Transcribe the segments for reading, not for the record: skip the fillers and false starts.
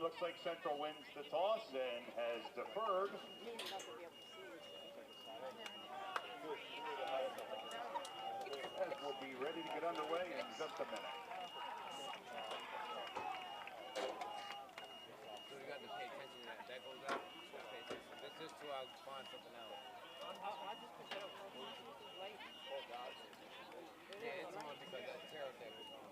looks like Central wins the toss and has deferred. As we'll be ready to get underway in just a minute. So we got to pay attention to that. That goes out. We got to pay attention. This till I find something else. Yeah, it's on because that tarot deck was on.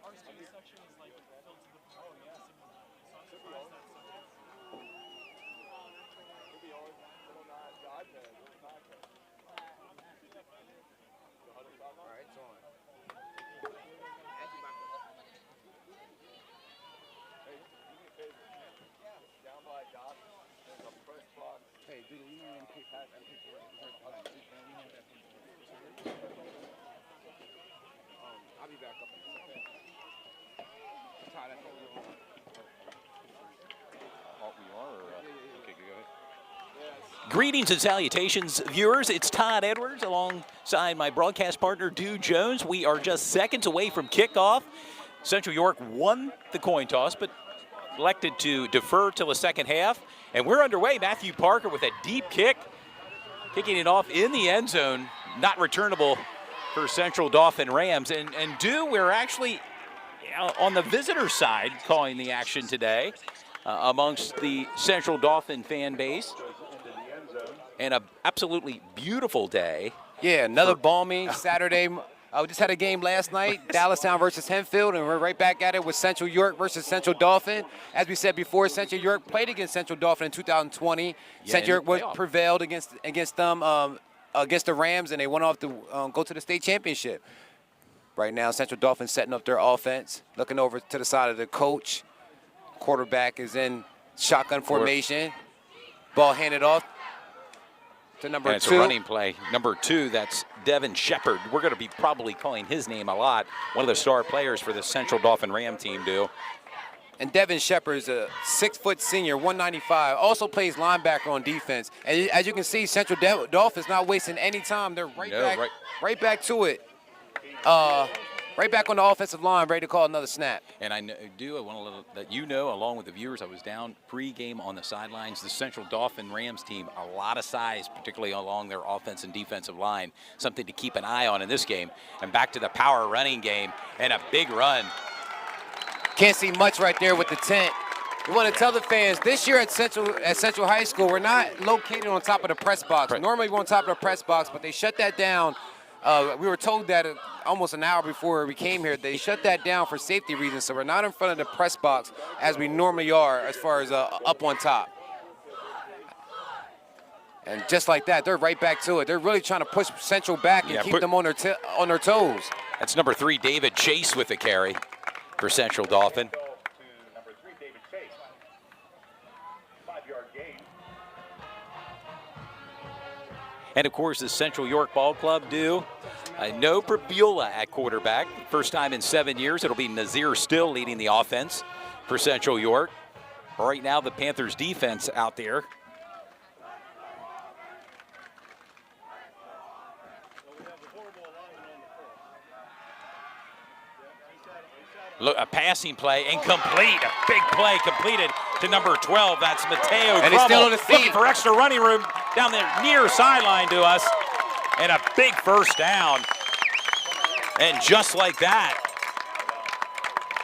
Our student section is like filled to the point. Oh, yeah. So I'm surprised that's so good. Could be on little iPad, little iPad. All right, it's on. Hey, do me a favor. Down by Dauphin, there's a press box. Hey, dude, you know what I'm I'll be back up in a second. Ty, that's what we're on. Oh, we are? Okay, go ahead. Greetings and salutations, viewers. It's Todd Edwards alongside my broadcast partner, Dew Jones. We are just seconds away from kickoff. Central York won the coin toss, but elected to defer till the second half. And we're underway. Matthew Parker with a deep kick, kicking it off in the end zone, not returnable for Central Dauphin Rams. And Dew, we're actually on the visitor side calling the action today amongst the Central Dauphin fan base. And an absolutely beautiful day. Yeah, another balmy Saturday. We just had a game last night, Dallastown versus Henfield, and we're right back at it with Central York versus Central Dauphin. As we said before, Central York played against Central Dauphin in 2020. Yeah, Central York prevailed against them against the Rams, and they went off to go to the state championship. Right now, Central Dauphin setting up their offense, looking over to the side of the coach. Quarterback is in shotgun formation. Ball handed off to number 2. It's a running play. Number 2, that's Devin Shepard. We're going to be probably calling his name a lot. One of the star players for the Central Dauphin Ram team, Dew. And Devin Shepard is a 6-foot senior, 195. Also plays linebacker on defense. And as you can see, Central Dauphin's not wasting any time. They're right back to it. Right back on the offensive line, ready to call another snap. And I want to let you know, along with the viewers, I was down pre-game on the sidelines. The Central Dauphin Rams team, a lot of size, particularly along their offense and defensive line. Something to keep an eye on in this game. And back to the power running game and a big run. Can't see much right there with the tent. We want to tell the fans, this year at Central High School, we're not located on top of the press box. Right. Normally we're on top of the press box, but they shut that down. We were told that almost an hour before we came here. They shut that down for safety reasons, so we're not in front of the press box as we normally are as far as up on top. And just like that, they're right back to it. They're really trying to push Central back and keep them on their toes. That's number 3, David Chase with the carry for Central Dauphin. Number 3, David Chase. 5-yard gain. And, of course, the Central York Ball Club do. No Prabula at quarterback. First time in 7 years. It'll be Nazir Still leading the offense for Central York. Right now, the Panthers defense out there. Look, a passing play, incomplete. A big play completed to number 12. That's Mateo And he's still on his feet. Looking for extra running room down the near sideline to us. And a big first down. And just like that,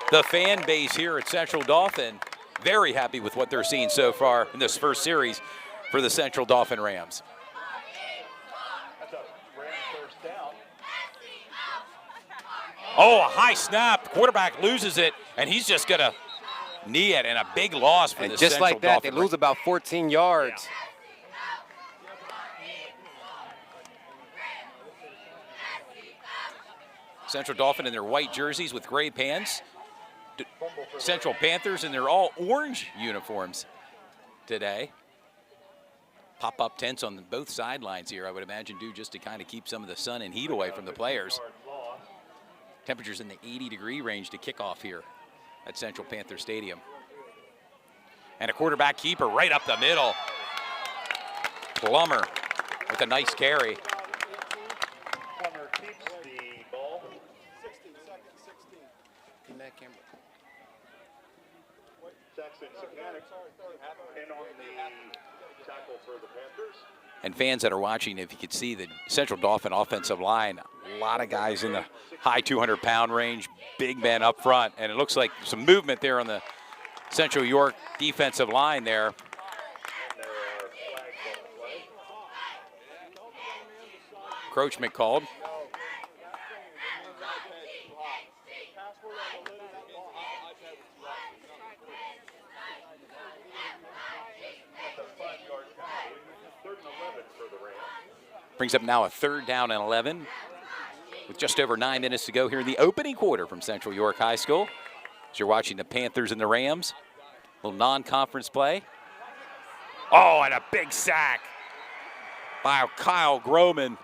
the fan base here at Central Dauphin, very happy with what they're seeing so far in this first series for the Central Dauphin Rams. That's a Ram first down. Oh, a high snap. Quarterback loses it, and he's just going to knee it, and a big loss for the Central Dauphin. And just like that, they lose about 14 yards. Yeah. Central Dauphin in their white jerseys with gray pants. Central Panthers in their all orange uniforms today. Pop-up tents on both sidelines here, I would imagine, due just to kind of keep some of the sun and heat away from the players. Temperatures in the 80-degree range to kick off here at Central Panther Stadium. And a quarterback keeper right up the middle. Plummer with a nice carry. Plummer keeps the ball. 16 seconds, 16. In that camera. Saxon Sakanik in on the tackle for the Panthers. And fans that are watching, if you could see the Central Dauphin offensive line, a lot of guys in the high 200-pound range, big men up front, and it looks like some movement there on the Central York defensive line there. And there are flags on the play. Encroachment called. The 5-yard penalty. 3rd and 11 for the Rams. Brings up now a 3rd down and 11 with just over 9 minutes to go here in the opening quarter from Central York High School. As you're watching the Panthers and the Rams, a little non-conference play. Oh, and a big sack by Kyle Groman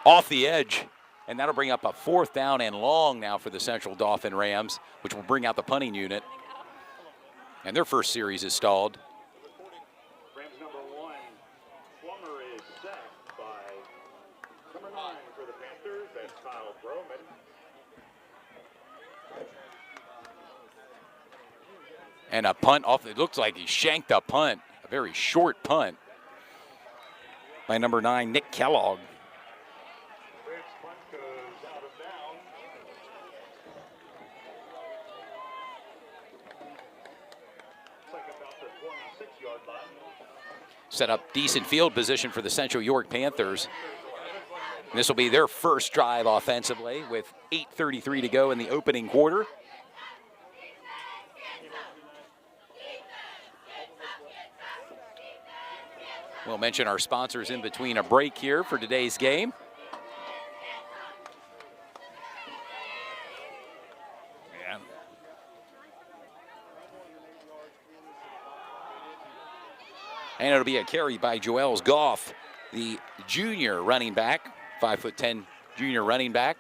off the edge. And that'll bring up a 4th down and long now for the Central Dauphin Rams, which will bring out the punting unit. And their first series is stalled. Rams number 1, Plummer is sacked by number 9 for the Panthers. That's Kyle Groman. And a punt off. It looks like he shanked a punt, a very short punt by number 9, Nick Kellogg. Rams punt goes out of bounds. Looks like about the 26-yard line. Set up decent field position for the Central York Panthers. And this will be their first drive offensively with 8:33 to go in the opening quarter. We'll mention our sponsors in between a break here for today's game. Yeah. And it'll be a carry by Joels Goff, the junior running back, 5'10" junior running back.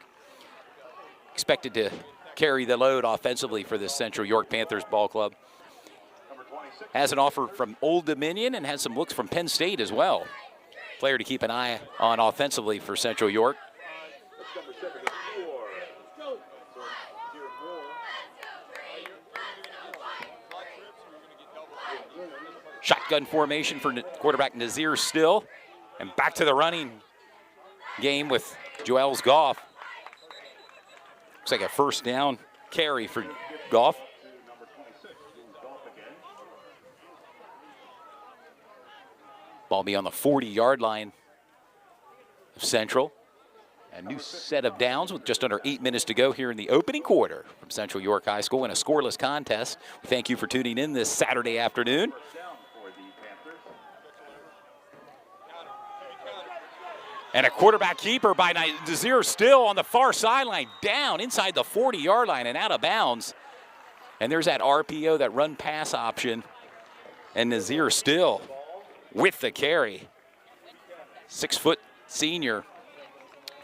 Expected to carry the load offensively for the Central York Panthers ball club. Has an offer from Old Dominion and has some looks from Penn State as well. Player to keep an eye on offensively for Central York. That's number 74. Shotgun formation for quarterback Nazir Still. And back to the running game with Joels Goff. Looks like a 1st down carry for Goff. Number 26, Goff again. Ball be on the 40-yard line of Central. A new set of downs with just under 8 minutes to go here in the opening quarter from Central York High School in a scoreless contest. We thank you for tuning in this Saturday afternoon. First down for the Panthers. And a quarterback keeper by Nazir Still on the far sideline, down inside the 40-yard line and out of bounds. And there's that RPO, that run pass option. And Nazir Still with the carry. 6-foot senior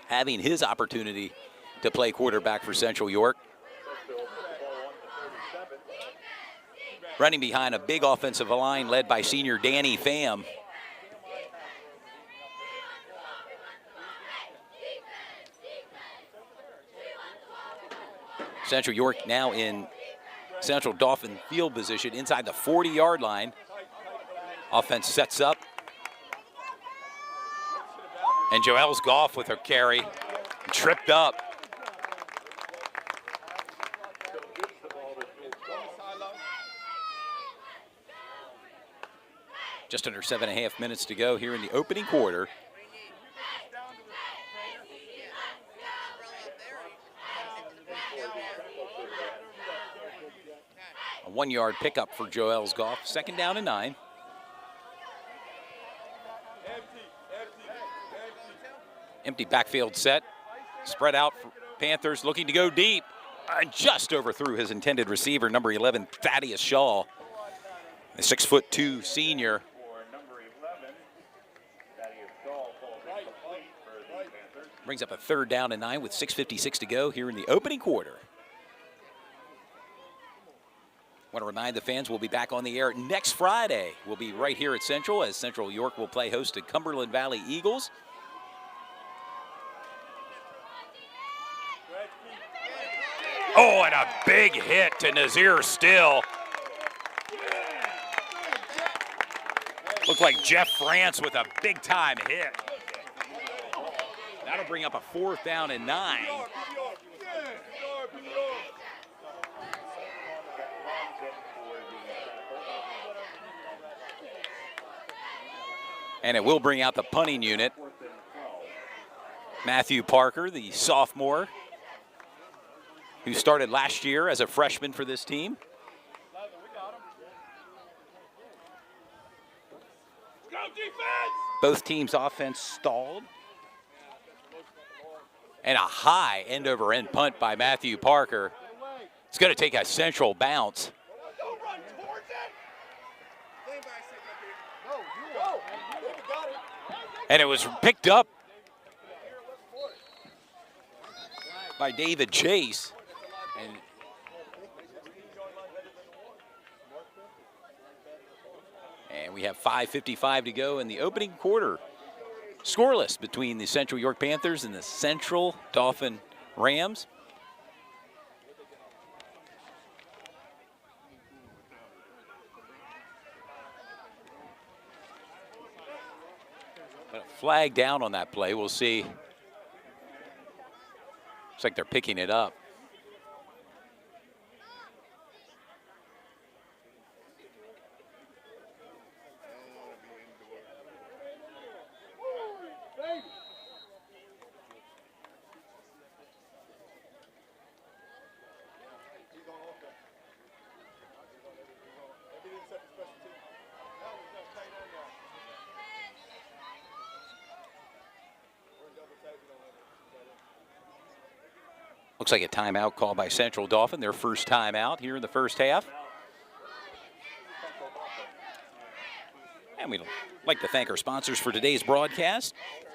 having his opportunity to play quarterback for Central York. Running behind a big offensive line led by senior Danny Pham. Central York now in Central Dauphin field position inside the 40-yard line. Offense sets up. And Joels Goff with a carry, tripped up. Just under 7.5 minutes to go here in the opening quarter. A 1-yard pickup for Joels Goff, 2nd down and 9. Empty backfield set, spread out for Panthers looking to go deep, and just overthrew his intended receiver, number 11, Thaddeus Shaw, the 6'2" senior. For number 11, Thaddeus Shaw falls incomplete for the Panthers. Brings up a 3rd down and 9 with 6:56 to go here in the opening quarter. Want to remind the fans we'll be back on the air next Friday. We'll be right here at Central as Central York will play host to Cumberland Valley Eagles. Oh, and a big hit to Nazir Still. Looked like Jeff France with a big-time hit. That'll bring up a 4th down and 9. And it will bring out the punting unit. Matthew Parker, the sophomore, who started last year as a freshman for this team. Both teams' offense stalled. And a high end-over-end punt by Matthew Parker. It's going to take a central bounce. And it was picked up by David Chase. And we have 5:55 to go in the opening quarter. Scoreless between the Central York Panthers and the Central Dauphin Rams. But a flag down on that play. We'll see. Looks like they're picking it up. Looks like a timeout call by Central Dauphin, their first timeout here in the first half. And we'd like to thank our sponsors for today's broadcast: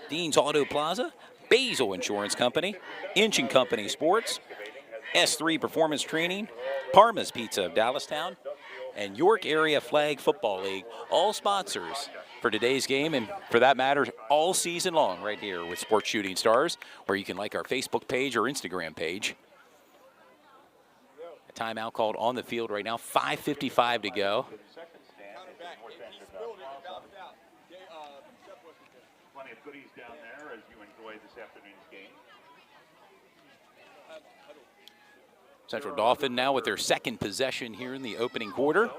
Dean's Auto Plaza, Basil Insurance Company, Inch & Company Sports, S3 Performance Training, Parma's Pizza of Dallastown, and York Area Flag Football League, all sponsors for today's game, and for that matter, all season long right here with Sports Shooting Stars, where you can like our Facebook page or Instagram page. A timeout called on the field right now, 5:55 to go. Plenty of goodies down there as you enjoy this afternoon's game. Central Dauphin now with their second possession here in the opening quarter.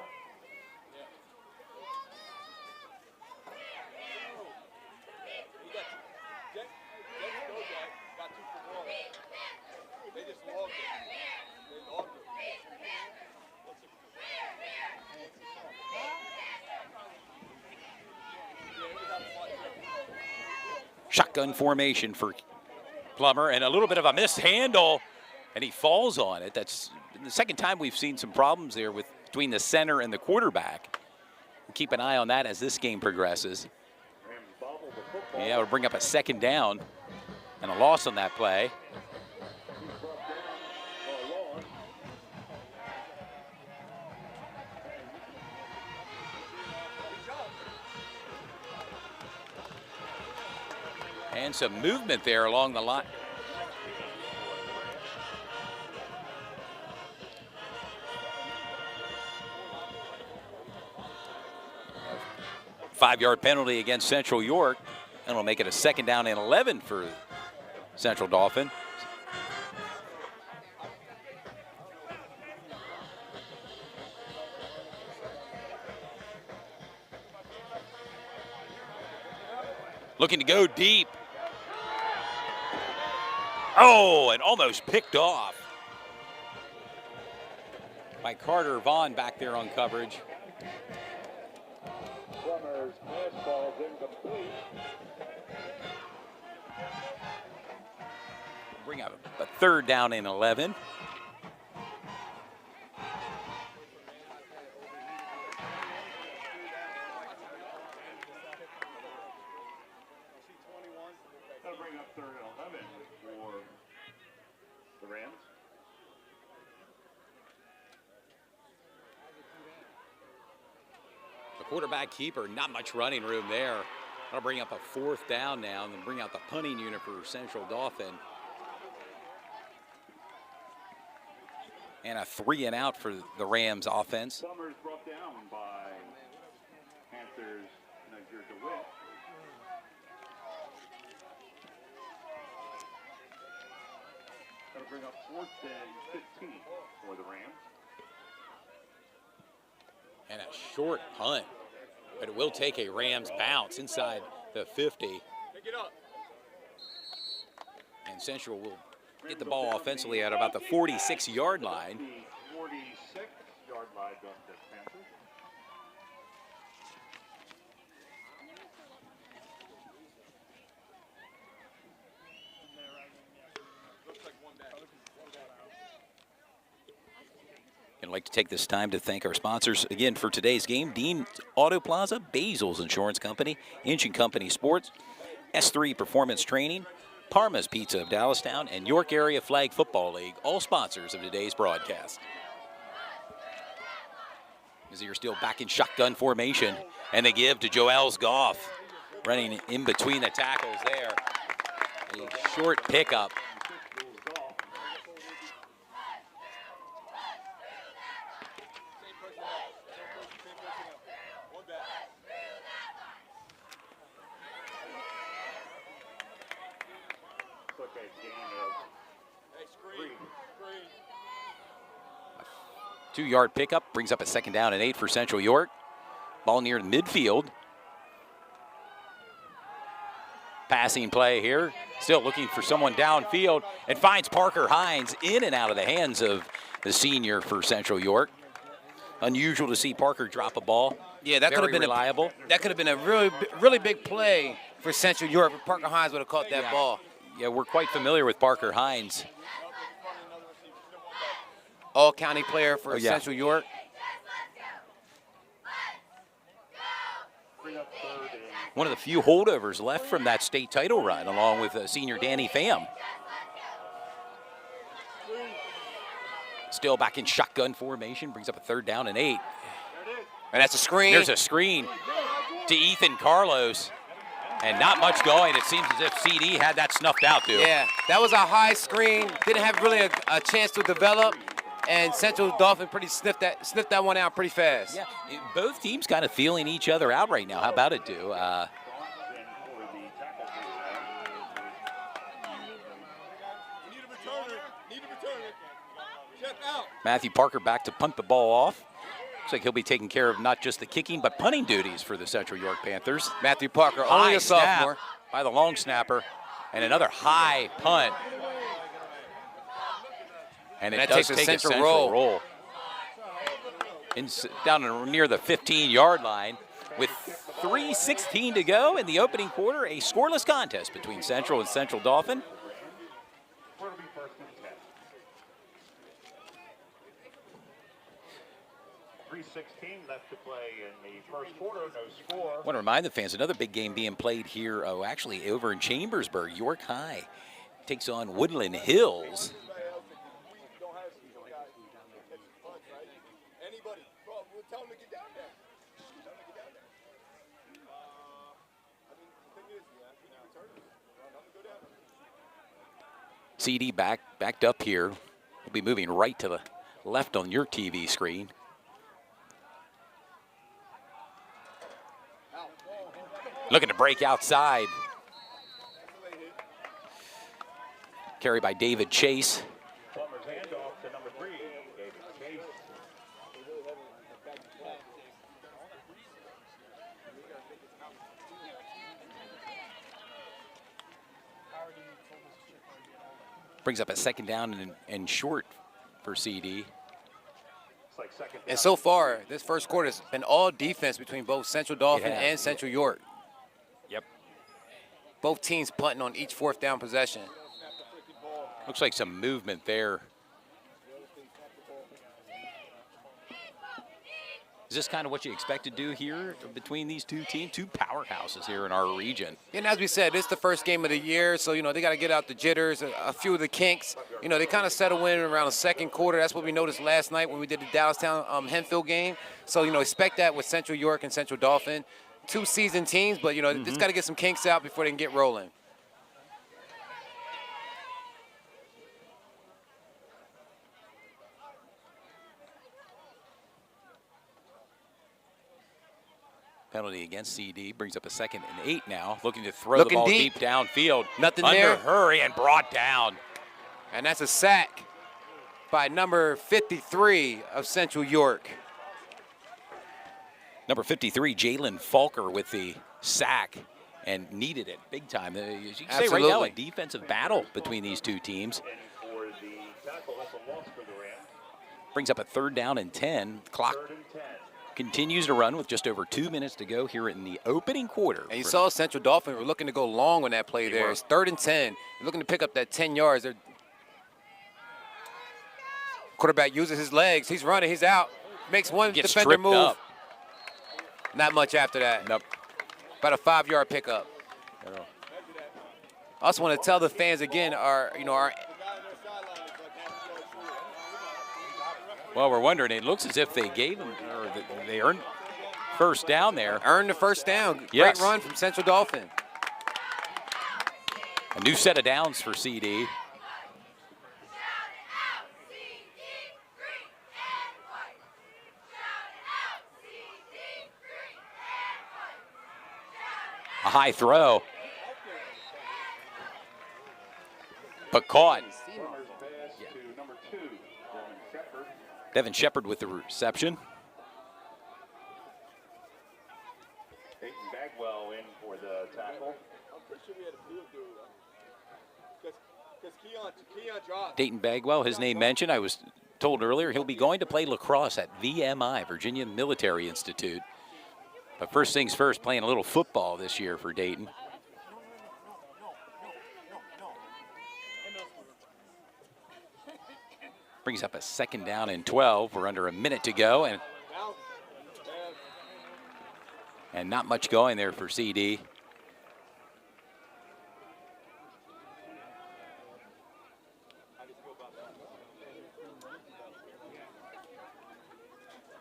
Shotgun formation for Plummer, and a little bit of a missed handle, and he falls on it. That's the second time we've seen some problems there with between the center and the quarterback. We'll keep an eye on that as this game progresses. Yeah, it'll bring up a 2nd down and a loss on that play. And some movement there along the line. Five-yard penalty against Central York, and it'll make it a 2nd down and 11 for Central Dauphin. Looking to go deep. Oh, and almost picked off by Carter Vaughn back there on coverage. Plummer's pass ball's incomplete. Bring up a 3rd down and 11. That'll bring up 3rd and 11 for the Rams. The quarterback keeper, not much running room there. That'll bring up a 4th down now, and then bring out the punting unit for Central Dauphin. And a 3 and out for the Rams offense. Summers brought down by Panthers Nazir DeWitt. That'll bring up 4th and 15 for the Rams. And a short punt, but it will take a Rams bounce inside the 50. Pick it up. And Central will get the ball offensively at about the 46-yard line. The 46-yard line of the Panthers. I'd like to take this time to thank our sponsors again for today's game. Dean Auto Plaza, Basil's Insurance Company, Inch & Company Sports, S3 Performance Training, Parma's Pizza of Dallastown, and York Area Flag Football League, all sponsors of today's broadcast. As you're still back in shotgun formation, and they give to Joels Goff, running in between the tackles there. A short pickup. Took a gain of 3. 2-yard pickup brings up a 2nd down and 8 for Central York. Ball near midfield. Passing play here. Still looking for someone downfield and finds Parker Hines in and out of the hands of the senior for Central York. Unusual to see Parker drop a ball. Yeah, that could have been reliable. That could have been a really big play for Central York. But Parker Hines would have caught that ball. Yeah, we're quite familiar with Parker Hines. All-county player for Central York. One of the few holdovers left from that state title run, along with senior Danny Pham. Still back in shotgun formation, brings up a 3rd down and 8. And that's a screen. There's a screen to Ethan Carlos. And not much going. It seems as if CD had that snuffed out, too. Yeah, that was a high screen. Didn't have really a chance to develop. And Central Dauphin sniffed that one out pretty fast. Yeah, both teams kind of feeling each other out right now. How about it, Do? Matthew Parker back to punt the ball off. Looks like he'll be taking care of not just the kicking, but punting duties for the Central York Panthers. Matthew Parker, only a sophomore. By the long snapper. And another high punt. And it does take a central roll. Down near the 15-yard line with 3:16 to go in the opening quarter. A scoreless contest between Central and Central Dauphin. 3:16 left to play in the first quarter, no score. I want to remind the fans, another big game being played here, actually over in Chambersburg. York High takes on Woodland Hills. CD backed up here. We'll be moving right to the left on your TV screen. Looking to break outside. Carried by David Chase. Plummer's handoff to number 3, David Chase. Brings up a 2nd down and short for CD. Like second and so far, this first quarter has been all defense between both Central Dauphin and Central York. Yep. Both teams punting on each 4th down possession. Looks like some movement there. Is this kind of what you expect to do here between these two teams? Two powerhouses here in our region. And as we said, this is the first game of the year, so, they got to get out the jitters, a few of the kinks. They kind of settle in around the second quarter. That's what we noticed last night when we did the Dallastown Henfield game. So, expect that with Central York and Central Dauphin. 2 seasoned teams, but, just got to get some kinks out before they can get rolling. Penalty against CD brings up a 2nd and 8 now. Looking to throw Looking the ball deep. deep downfield. Nothing Under there. hurry and brought down. And that's a sack by number 53 of Central York. Number 53, Jalen Falker with the sack, and needed it big time. As you can say right now, a Absolutely. defensive battle between these two teams. And for the tackle, that's a loss for the Rams. Brings up a 3rd down and 10. Clock 3rd and 10. continues to run with just over 2 minutes to go here in the opening quarter. And you saw Central Dauphin were looking to go long on that play They there. were. It's 3rd and 10. They're looking to pick up that 10 yards. They're quarterback uses his legs. He's running. He's out. Makes one Gets defender stripped move. up. Not much after that. Nope. About a 5-yard pickup. I also want to tell the fans again, our Well, we're wondering, it looks as if they gave them, or they earned first down there. earned the first down. Yes. Great run from Central Dauphin. A new set of downs for CD. A high throw. But caught. Farmer's pass to number 2, Devin Shepard. Devin Shepard with the reception. Dayton Bagwell in for the tackle. I'm pretty sure we had a field goal. Because Keon dropped. Dayton Bagwell, his name mentioned. I was told earlier he'll be going to play lacrosse at VMI, Virginia Military Institute. But first things first, playing a little football this year for Dayton. Brings up a 2nd down and 12. We're under a minute to go, and not much going there for CD.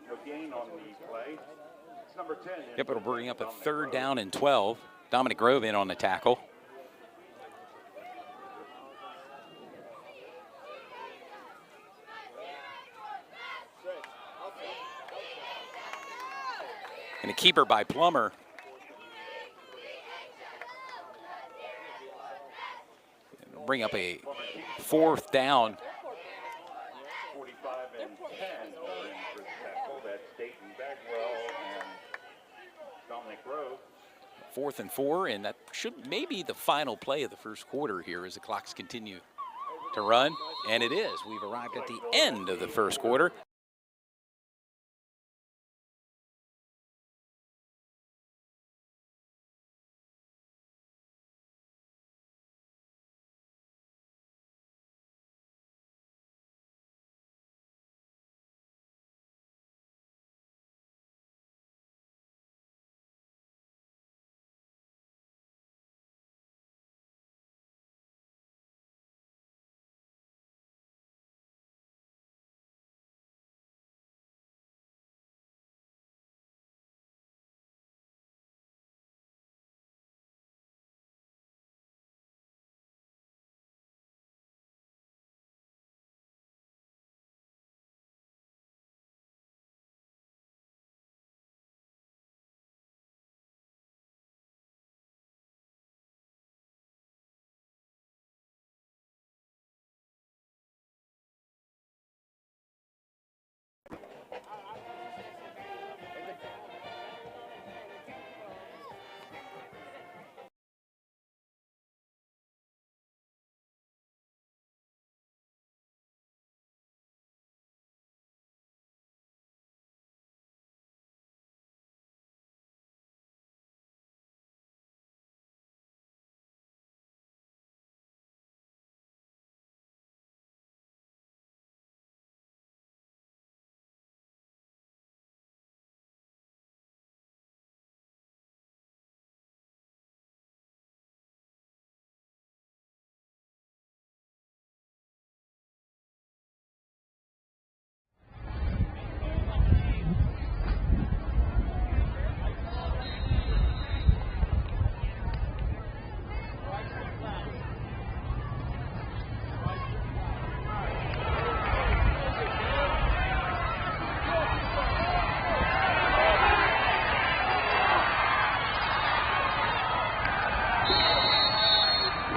No gain on the play. It's number 10. in Yep, for it'll bring up a Dominic 3rd Rose. down and 12. Dominic Grove in on the tackle. And a keeper by Plummer. It'll bring up a 4th down. 45 and 10 are in for the tackle. That's Dayton Bagwell and Dominic Grove. 4th and 4, and that should maybe the final play of the first quarter here as the clocks continue to run. And it is. We've arrived at the end of the first quarter.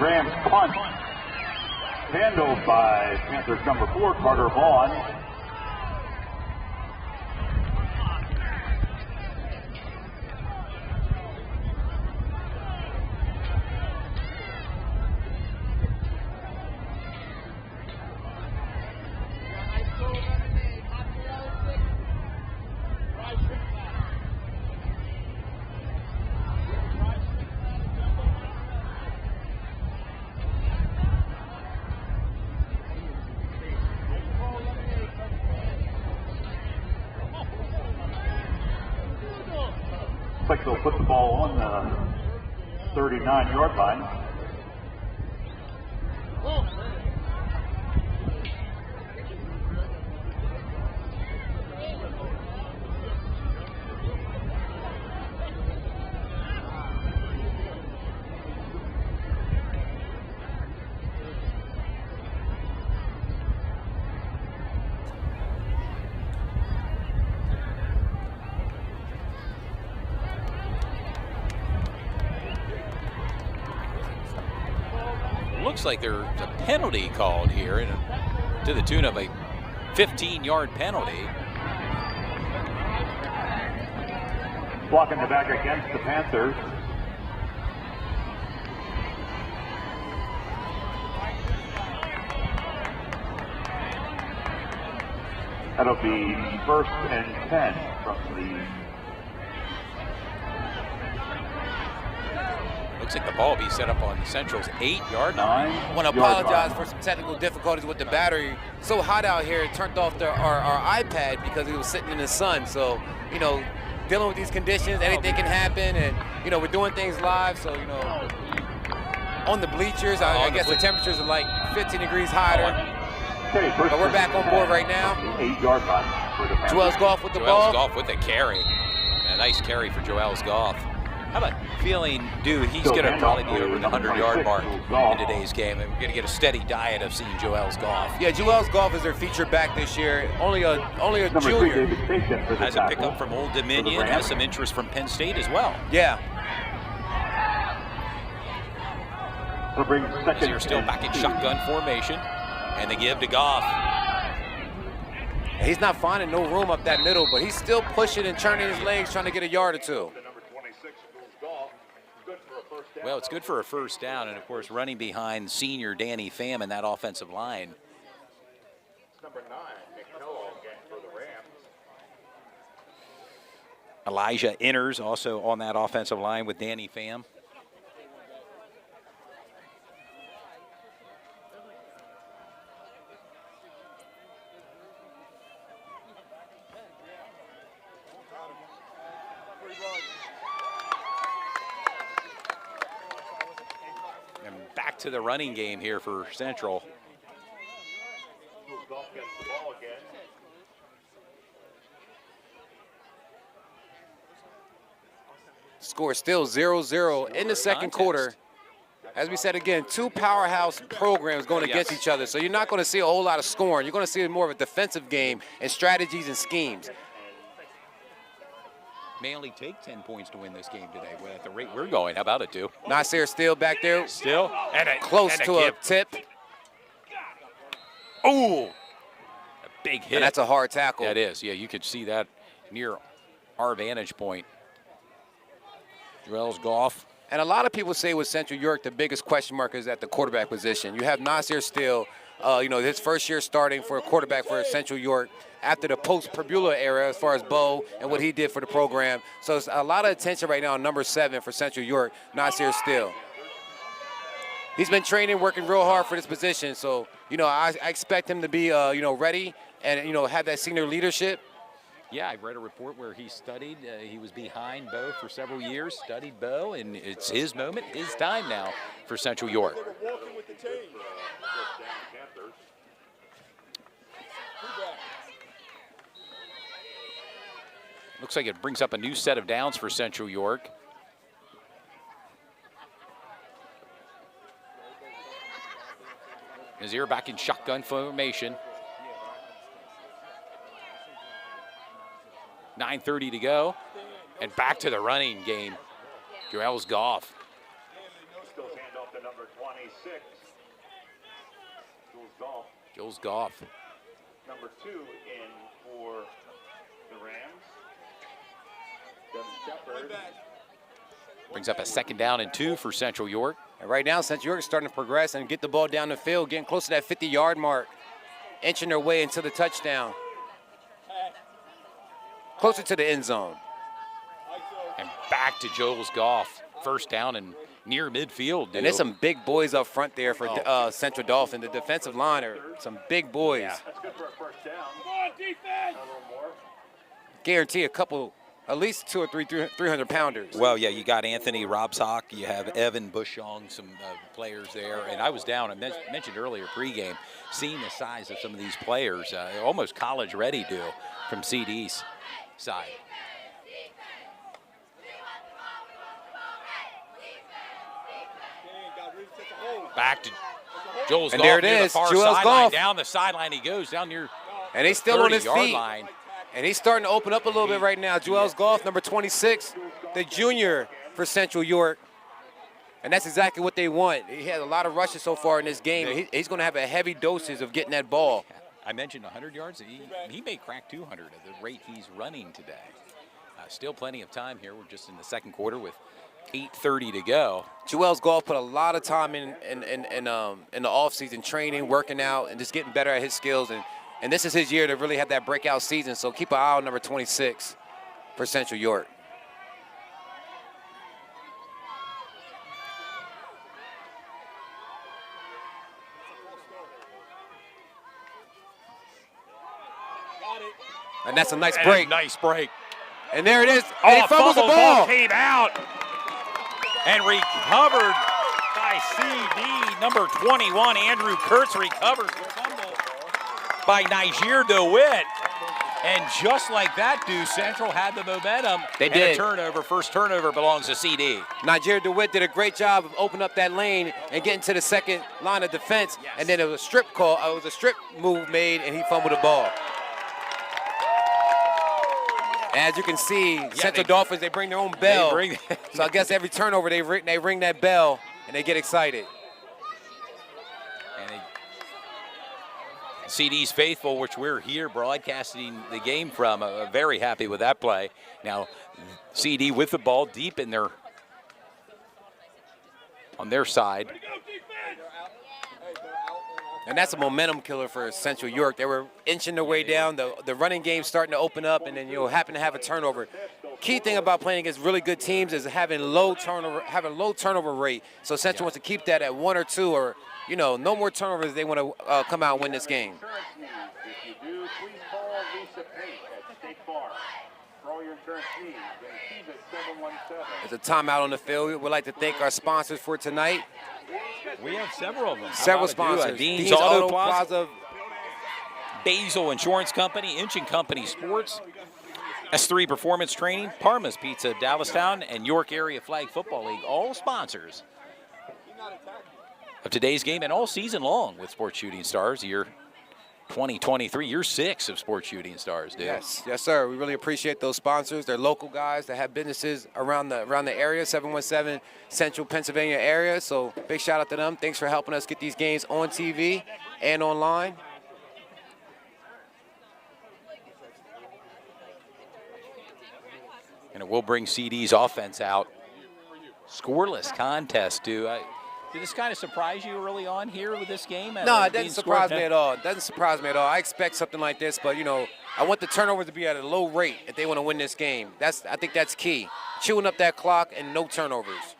Rams punt. Handled by Panthers number 4, Carter Vaughn. Looks like they'll put the ball on the 39-yard line. Looks like there's a penalty called here, and to the tune of a 15-yard penalty. Blocking the back against the Panthers. That'll be 1st and 10 from the... Looks like the ball will be set up on Central's 8-yard line. I want to apologize for some technical difficulties with the battery. It's so hot out here, it turned off our iPad because it was sitting in the sun. So, you know, dealing with these conditions, anything can happen. And, you know, we're doing things live. So, you know, on the bleachers, I guess the temperatures are like 15 degrees hotter. But we're back on board right now. 8-yard line for the Panthers. Joel's Goff with the Joel's ball. Goff with the carry. A nice carry for Joel's Goff. How about feeling, dude, he's going to probably be over the 100-yard mark in today's game. And we're going to get a steady diet of seeing Joel's Goff. Yeah, Joel's Goff is their feature back this year. Only a junior. Has a pickup from Old Dominion, has some interest from Penn State as well. Yeah. As you're still back in shotgun formation, and they give to Goff. He's not finding no room up that middle, but he's still pushing and turning his legs, trying to get a yard or two. Well, it's good for a first down, and of course, running behind senior Danny Pham in that offensive line. Number 9, McNoll again for the Rams. Elijah Inners also on that offensive line with Danny Pham. Back to the running game here for Central. Goff gets the ball again. Score still 0-0 in the second quarter. As we said again, two powerhouse programs going against each other. So you're not going to see a whole lot of scoring. You're going to see more of a defensive game and strategies and schemes. May only take 10 points to win this game today. Well, at the rate we're going, how about it, too? Nasir still back there. Still. And close to a tip. Oh, a big hit. And that's a hard tackle. That is. Yeah, you could see that near our vantage point. Joel's Goff. And a lot of people say with Central York, the biggest question mark is at the quarterback position. You have Nasir still, you know, his first year starting for a quarterback for Central York after the post-Perbula era as far as Bo and what he did for the program. So it's a lot of attention right now on number 7 for Central York, Nasir Still. He's been training, working real hard for this position. So, you know, I expect him to be, you know, ready and, you know, have that senior leadership. Yeah, I read a report where he studied. He was behind Bo for several years, studied Bo, and it's his moment, his time now for Central York. Looks like it brings up a new set of downs for Central York. Nazir back in shotgun formation. 9:30 to go. And back to the running game. Joel's Goff. Still hand off to number 26, 6, Jules Golf. Jules Goff. Number 2 in for the Rams. Devin Shepard. Brings up a 2nd down and 2 for Central York. And right now, Central York is starting to progress and get the ball down the field, getting close to that 50-yard mark, inching their way into the touchdown. Closer to the end zone. And back to Jules Goff. 1st down and near midfield, dude. And there's some big boys up front there for Central Dauphin. The defensive line are some big boys. That's good for a first down. Come on, defense! A little more. Guarantee a couple, at least 2 or 3 300-pounders. Well, yeah, you got Anthony Robsock, you have Evan Bushong, some players there. And I was down, I mentioned earlier pregame, seeing the size of some of these players, almost college ready, do from CD's side. Back to Jules And Goff there it near the is, far Jules sideline. Goff. Down the sideline he goes, down near And he's still on his 30-yard feet. line. And he's starting to open up a little bit right now. Juelz Goff, number 26, the junior for Central York. And that's exactly what they want. He had a lot of rushes so far in this game. He's going to have a heavy dosage of getting that ball. I mentioned 100 yards. He may crack 200 at the rate he's running today. Still plenty of time here. We're just in the 2nd quarter with 8:30 to go. Juelz Goff put a lot of time in the offseason training, working out, and just getting better at his skills. And this is his year to really have that breakout season. So keep an eye on number 26 for Central York. And that's a nice break. Nice break. And there it is. And he fumbles the ball. Came out and recovered by CD. Number 21, Andrew Kurtz recovers the fumble by Niger DeWitt. And just like that, Central had the momentum. They and did. A turnover. First turnover belongs to CD. Niger DeWitt did a great job of opening up that lane and getting to the 2nd line of defense. Yes. And then it was a strip call. It was a strip move made, and he fumbled the ball. As you can see, Central Dolphins, they bring their own bell. So I guess every turnover, they ring that bell, and they get excited. And CD's faithful, which we're here broadcasting the game from, very happy with that play. Now, CD with the ball deep in their on their side. And that's a momentum killer for Central York. They were inching their way down. The running game starting to open up, and then happen to have a turnover. Key thing about playing against really good teams is having low turnover rate. So Central wants to keep that at 1 or 2, or no more turnovers. They want to come out and win this game. Insurance needs. If you do, please call Lisa Pate at State Farm. For all your insurance needs, and she's at 717. It's a timeout on the field. We'd like to thank our sponsors for tonight. We have several of them. Several sponsors. Dean's Dean's Auto Auto Plaza, Plaza, Basil Insurance Company, Inch & Company Sports, S3 Performance Training, Parma's Pizza of Dallastown, and York Area Flag Football League, all sponsors of today's game and all season long with Sports Shooting Stars. Year 2023, year 6 of Sports Shooting Stars, dude. Yes, sir. We really appreciate those sponsors. They're local guys that have businesses around the area, 717 Central Pennsylvania area. So big shout out to them. Thanks for helping us get these games on TV and online. And it will bring CD's offense out. Scoreless contest, dude. Did this kind of surprise you early on here with this game? No, it doesn't surprise me at all. It doesn't surprise me at all. I expect something like this, but, I want the turnovers to be at a low rate if they want to win this game. I think that's key. Chewing up that clock and no turnovers.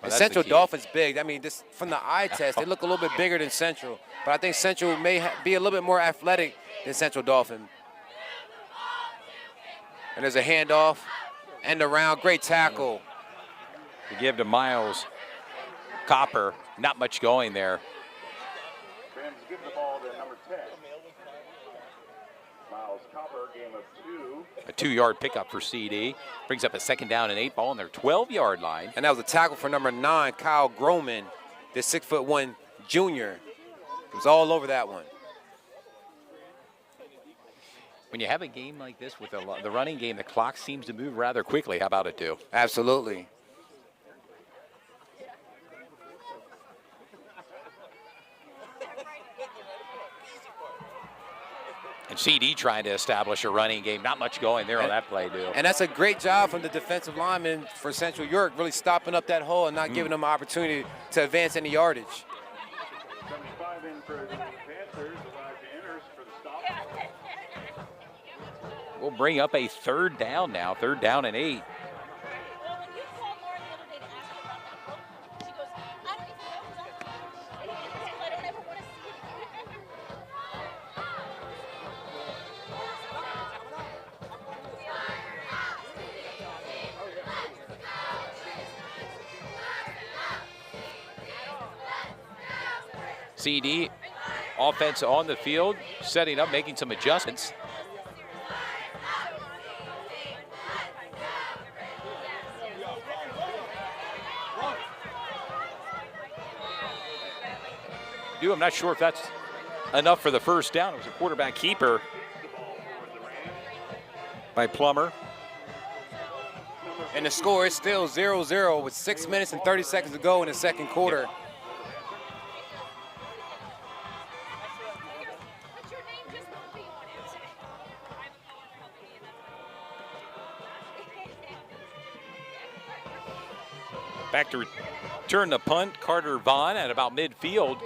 And Central Dolphins big. I mean, this from the eye test, they look a little bit bigger than Central, but I think Central may be a little bit more athletic than Central Dauphin. And there's a handoff, end around, great tackle. To give to Miles Copper, not much going there. Rams give the ball to number 10. Miles Copper, game of 2. A 2-yard pickup for CD. Brings up a 2nd down and 8 ball on their 12-yard line. And that was a tackle for number 9, Kyle Groman, the 6'1" junior. It was all over that one. When you have a game like this with the running game, the clock seems to move rather quickly. How about it, do? Absolutely. CD trying to establish a running game. Not much going there on that play, dude. And that's a great job from the defensive lineman for Central York, really stopping up that hole and not giving them an opportunity to advance any yardage. 75 in for the Panthers. Elijah enters for the stop. We'll bring up a third down now. 3rd down and 8. Well, when you called Lauren the other day to ask her about that book, she goes, I don't even know who's on the book. I don't ever want to see it again. CD, offense on the field, setting up, making some adjustments. I'm not sure if that's enough for the first down. It was a quarterback keeper by Plummer. And the score is still 0-0 with 6 minutes and 30 seconds to go in the second quarter. But your name just won't be on it. Private color company, and that's Back to return the punt, Carter Vaughn at about midfield.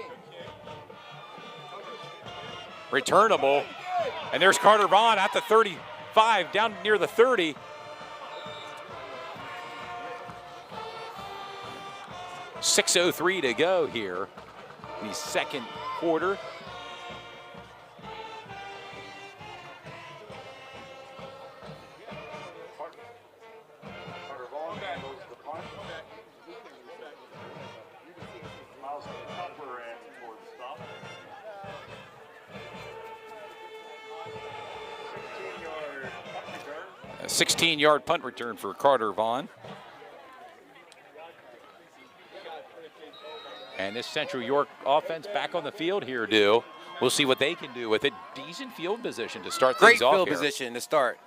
Returnable, and there's Carter Vaughn at the 35, down near the 30. .6:03 to go here in the second quarter. Carter Vaughn handles the punt. Miles upper end toward the stop. 16-yard punt return. A 16-yard punt return for Carter Vaughn. And this Central York offense back on the field here, do. We'll see what they can do with it. Decent field position to start Great things off field here. position to start.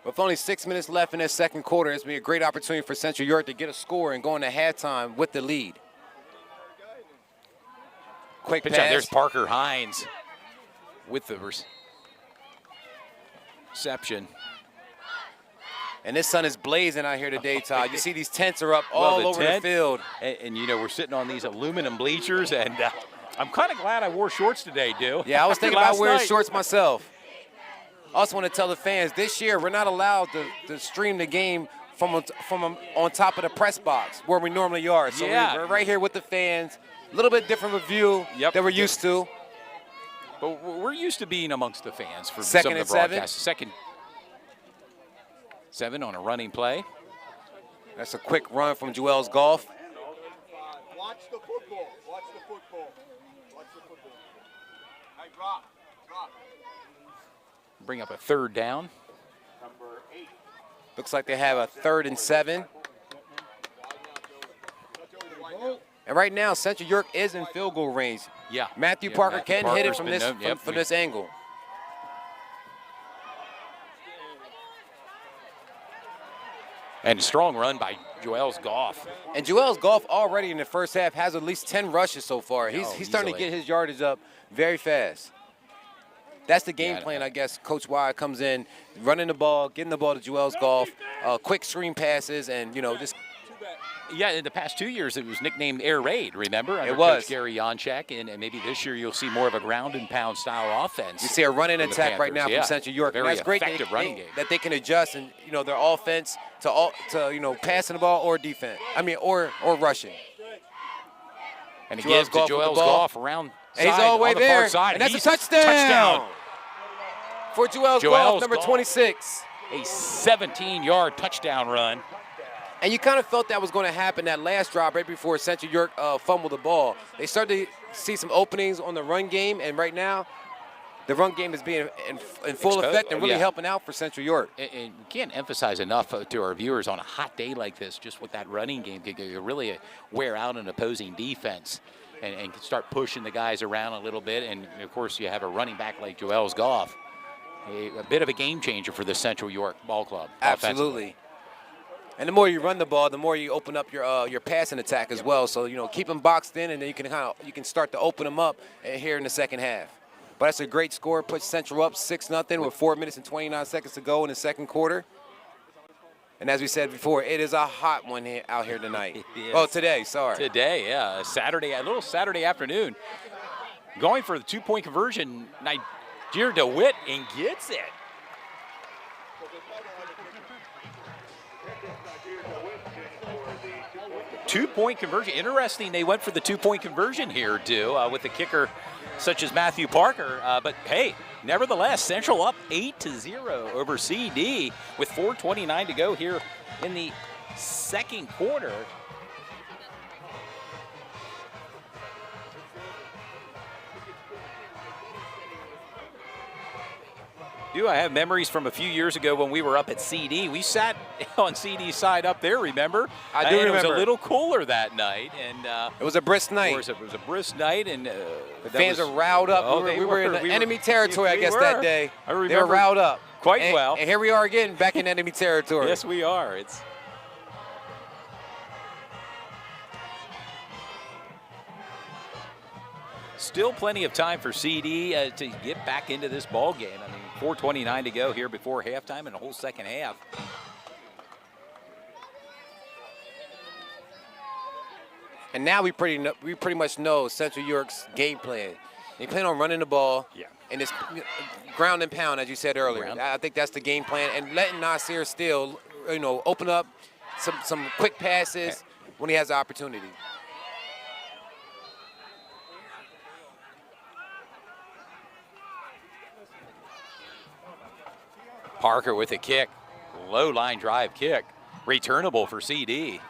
With only 6 minutes left in this second quarter, it's been a great opportunity for Central York to get a score and go into halftime with the lead. Quick Pitch pass. out. There's Parker Hines with the reception. And this sun is blazing out here today, Todd. You see these tents are up Well, all the over tent, the field. And you know, we're sitting on these aluminum bleachers, and I'm kind of glad I wore shorts today, dude. Yeah, I was thinking about Last wearing night. shorts myself. I also want to tell the fans, this year we're not allowed to stream the game from on top of the press box where we normally are. So Yeah. we're right here with the fans. A little bit different of a view than we're used to. But we're used to being amongst the fans for Second some of and the 7. broadcasts. 2nd 7 on a running play. That's a quick run from Joel's Golf. Watch the football. Watch the football. Watch the football. Hey, drop. Drop. Bring up a 3rd down. Number 8. Looks like they have a 3rd and 7. And right now, Central York is in field goal range. Yeah. Matthew Yeah, Parker Matthew can hit it Parker's from been this known- yep, from we- this angle. And strong run by Joel's Goff. And Joel's Golf already in the first half has at least 10 rushes so far. He's starting to easily. get his yardage up very fast. That's the game Yeah, plan, I guess. Coach Y comes in, running the ball, getting the ball to Joel's Golf, quick screen passes, and, you know, just Yeah, in the past 2 years, it was nicknamed Air Raid, remember? Under It was. Coach Gary Yonchak, and maybe this year you'll see more of a ground and pound style offense. you see a running from the attack right now Panthers. Yeah. from Central York. And Very that's great that effective running game. that they can adjust and, you know, their offense to you know, passing the ball or defense. I mean, or rushing. And Joel's again, to Goff with the Joel's ball. Goff around And he's side, all the way on the there. far side. And that's a He's touchdown. For Joel's Golf, Joel's number Golf. 26. A 17-yard touchdown run. And you kind of felt that was going to happen that last drive right before Central York fumbled the ball. They started to see some openings on the run game, and right now the run game is being in full effect and really Yeah. helping out for Central York. And we can't emphasize enough to our viewers on a hot day like this, just what that running game could really wear out an opposing defense and start pushing the guys around a little bit. And, of course, you have a running back like Joel's Goff, a bit of a game changer for the Central York Ball Club. offensively. Absolutely. And the more you run the ball, the more you open up your passing attack as well. So, you know, keep them boxed in, and then you can start to open them up here in the second half. But that's a great score. Puts Central up 6-0 with 4 minutes and 29 seconds to go in the second quarter. And as we said before, it is a hot one out here tonight. Oh, today, sorry. Today, yeah, a little Saturday afternoon. Going for the two-point conversion, Nigeria DeWitt, and gets it. Two-point conversion. Interesting, they went for the two-point conversion here, with the kicker such as Matthew Parker. But, hey, nevertheless, Central up 8-0 over CD with 4:29 to go here in the second quarter. I have memories from a few years ago when we were up at CD. We sat on CD's side up there, remember? I do remember. It was a little cooler that night. And it was a brisk night. It was a brisk night. And the fans are riled up. Oh, we were in enemy territory, I guess, that day. I remember. They were riled up. Quite well. And here we are again, back in enemy territory. Yes, we are. It's still plenty of time for CD to get back into this ball game. I mean, 4:29 to go here before halftime and a whole second half. And now we pretty much know Central York's game plan. They plan on running the ball. Yeah. And it's ground and pound, as you said earlier. I think that's the game plan. And letting Nasir Steele, open up some quick passes when he has the opportunity. Parker with a kick. Low line drive kick. Returnable for CD.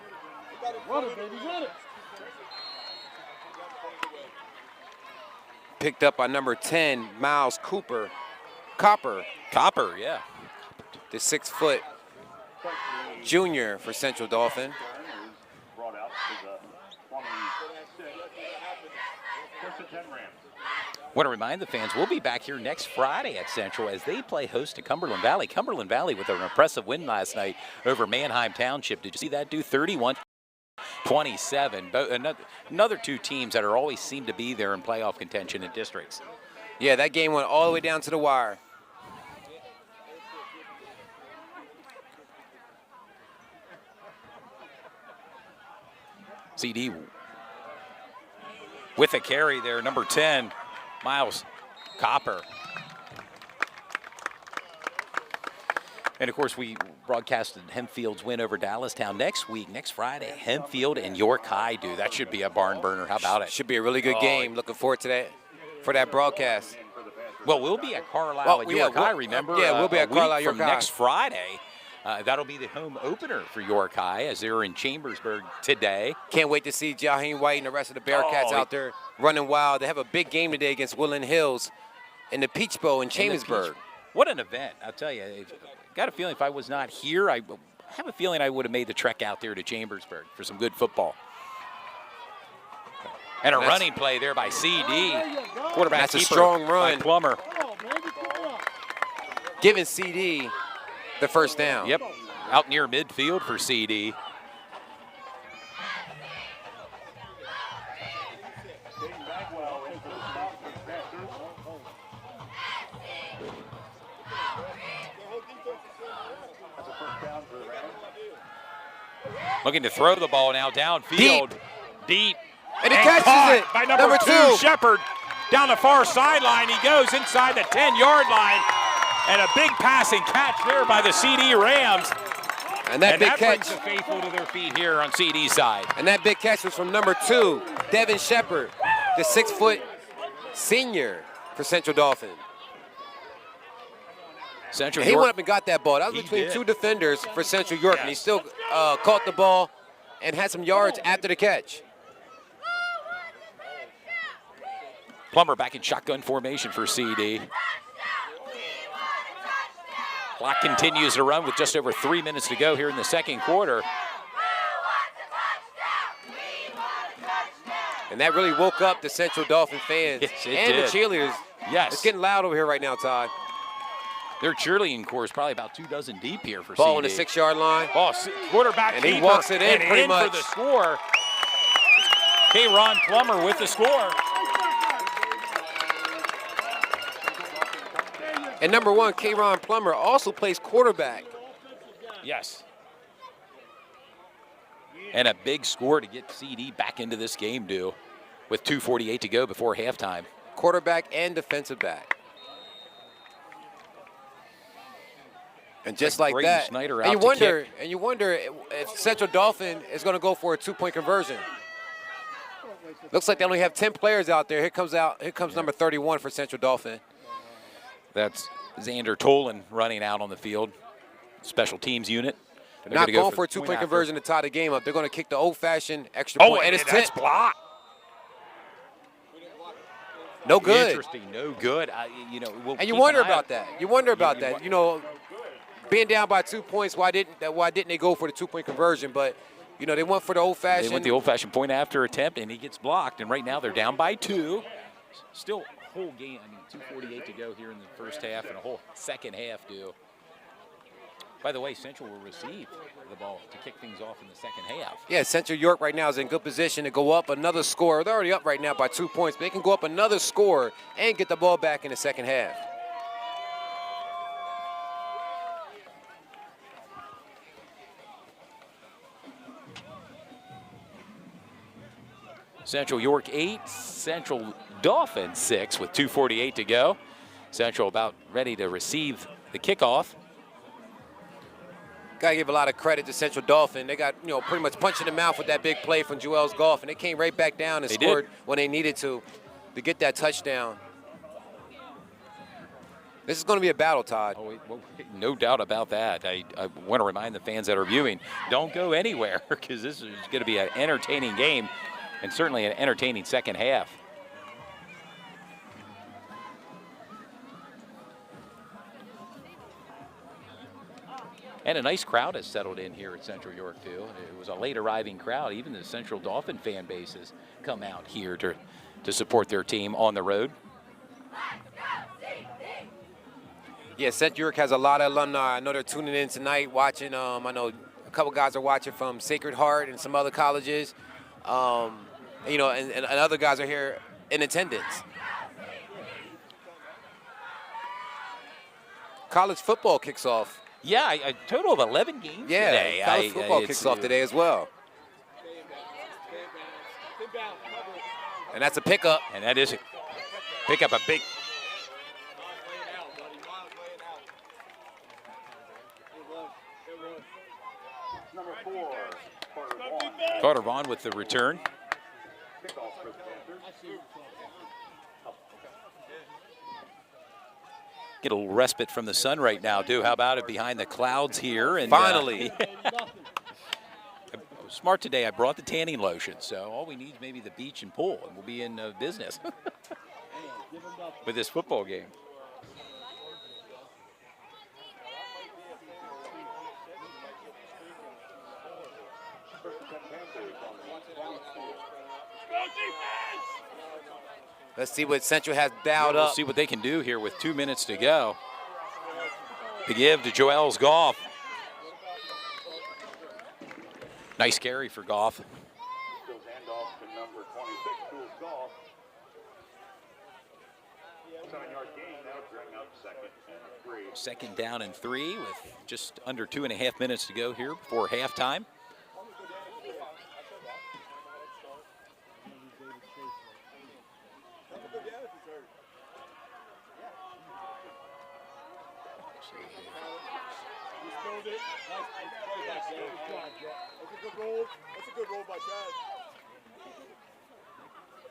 Picked up by number 10, Miles Cooper. Copper, yeah. the 6-foot junior for Central Dauphin. Brought out to the 26. First and 10 Rams. Want to remind the fans, we'll be back here next Friday at Central as they play host to Cumberland Valley. Cumberland Valley with an impressive win last night over Manheim Township. Did you see that, 31-27. Another two teams that always seem to be there in playoff contention in districts. Yeah, that game went all the way down to the wire. CD with a carry there, number 10, Miles Copper. And, of course, we broadcasted Hempfield's win over Dallastown next week, next Friday. Hempfield and York High do. That should be a barn burner. How about it? Should be a really good game. Looking forward to that for that broadcast. Well, we'll be at Carlisle and York High, remember? Yeah, we'll be at Carlisle, York High. Next Friday. That'll be the home opener for York High as they're in Chambersburg today. Can't wait to see Jaheim White and the rest of the Bearcats out there running wild. They have a big game today against Woodland Hills in the Peach Bowl in Chambersburg. What an event, I'll tell you. Got a feeling if I was not here, I have a feeling I would have made the trek out there to Chambersburg for some good football. And a running play there by CD. Quarterback That's a strong run. Plummer. Giving CD the first down. Yep, out near midfield for CD. Looking to throw the ball now downfield. Deep. And he catches it. By number 2, Shepard. Down the far sideline. He goes inside the 10-yard line. And a big passing catch there by the CD Rams. And that big catch brings the faithful to their feet here on CD's side. And that big catch was from number 2, Devin Shepard, the 6-foot senior for Central Dauphin. Central He York. went up and got that ball. That was between two defenders for Central York, and he still caught the ball and had some yards after the catch. Plummer back in shotgun formation for CD. Clock continues to run with just over 3 minutes to go here in the second quarter. And that really woke up the Central Dauphin fans Yes, it and did. the cheerleaders. Yes. It's getting loud over here right now, Todd. Their cheerleading corps is probably about 2 dozen deep here for Ball on CD. the 6-yard line. Quarterback And he keeper, walks it in and pretty in much. for the score. Ron Plummer with the score. And number 1, K-Ron Plummer, also plays quarterback. Yes. And a big score to get CD back into this game, due, with 2:48 to go before halftime. Quarterback and defensive back. And just like Brayden that, Snyder and out to you wonder if Central Dauphin is going to go for a 2-point conversion. Looks like they only have 10 players out there. Here comes number 31 for Central Dauphin. That's Xander Tolan running out on the field. Special teams unit. They're Not gonna go going for a the point 2-point after. conversion to tie the game up. They're going to kick the old-fashioned extra Oh, point. And it's that's blocked. no good. Interesting, no good. We'll And you keep wonder an eye about on- that. You wonder about that. You know, being down by 2 points, why didn't they go for the 2-point conversion? But, you know, they went for the They old-fashioned. went the old-fashioned point after attempt, and he gets blocked. And right now they're down by 2. Still whole game. 2:48 to go here in the first half, and a whole second half due. By the way, Central will receive the ball to kick things off in the second half. Yeah, Central York right now is in good position to go up another score. They're already up right now by 2 points. But they can go up another score and get the ball back in the second half. Central York 8, Central Dauphin 6 with 2:48 to go. Central about ready to receive the kickoff. Got to give a lot of credit to Central Dauphin. They got, pretty much punched in the mouth with that big play from Joel's Golf, and they came right back down and They scored did. when they needed to get that touchdown. This is going to be a battle, Todd. Oh, no doubt about that. I want to remind the fans that are viewing, don't go anywhere, because this is going to be an entertaining game and certainly an entertaining second half. And a nice crowd has settled in here at Central York, too. It was a late arriving crowd. Even the Central Dauphin fan bases come out here to support their team on the road. Yeah, Central York has a lot of alumni. I know they're tuning in tonight, watching. I know a couple guys are watching from Sacred Heart and some other colleges. And other guys are here in attendance. College football kicks off. Yeah, a total of 11 games Yeah, today. college football kicks off today as well. And that's a pickup. And that is pick up a big. Number 4, Carter Vaughn. Carter Vaughn with the return. Kickoff for the Panthers. Get a little respite from the sun right now, too. How about it behind the clouds here? And Finally. I was smart today. I brought the tanning lotion, so all we need is maybe the beach and pool, and we'll be in business with this football game. Let's see what Central has dialed We'll up. see what they can do here with 2 minutes to go. The give to Joel's Goff. Nice carry for Goff. Goes handoff to number 26, Jules Goff. 7-yard gain, now bring up 2nd and 3. Second down and 3 with just under 2.5 minutes to go here before halftime. That's a good roll by Chad.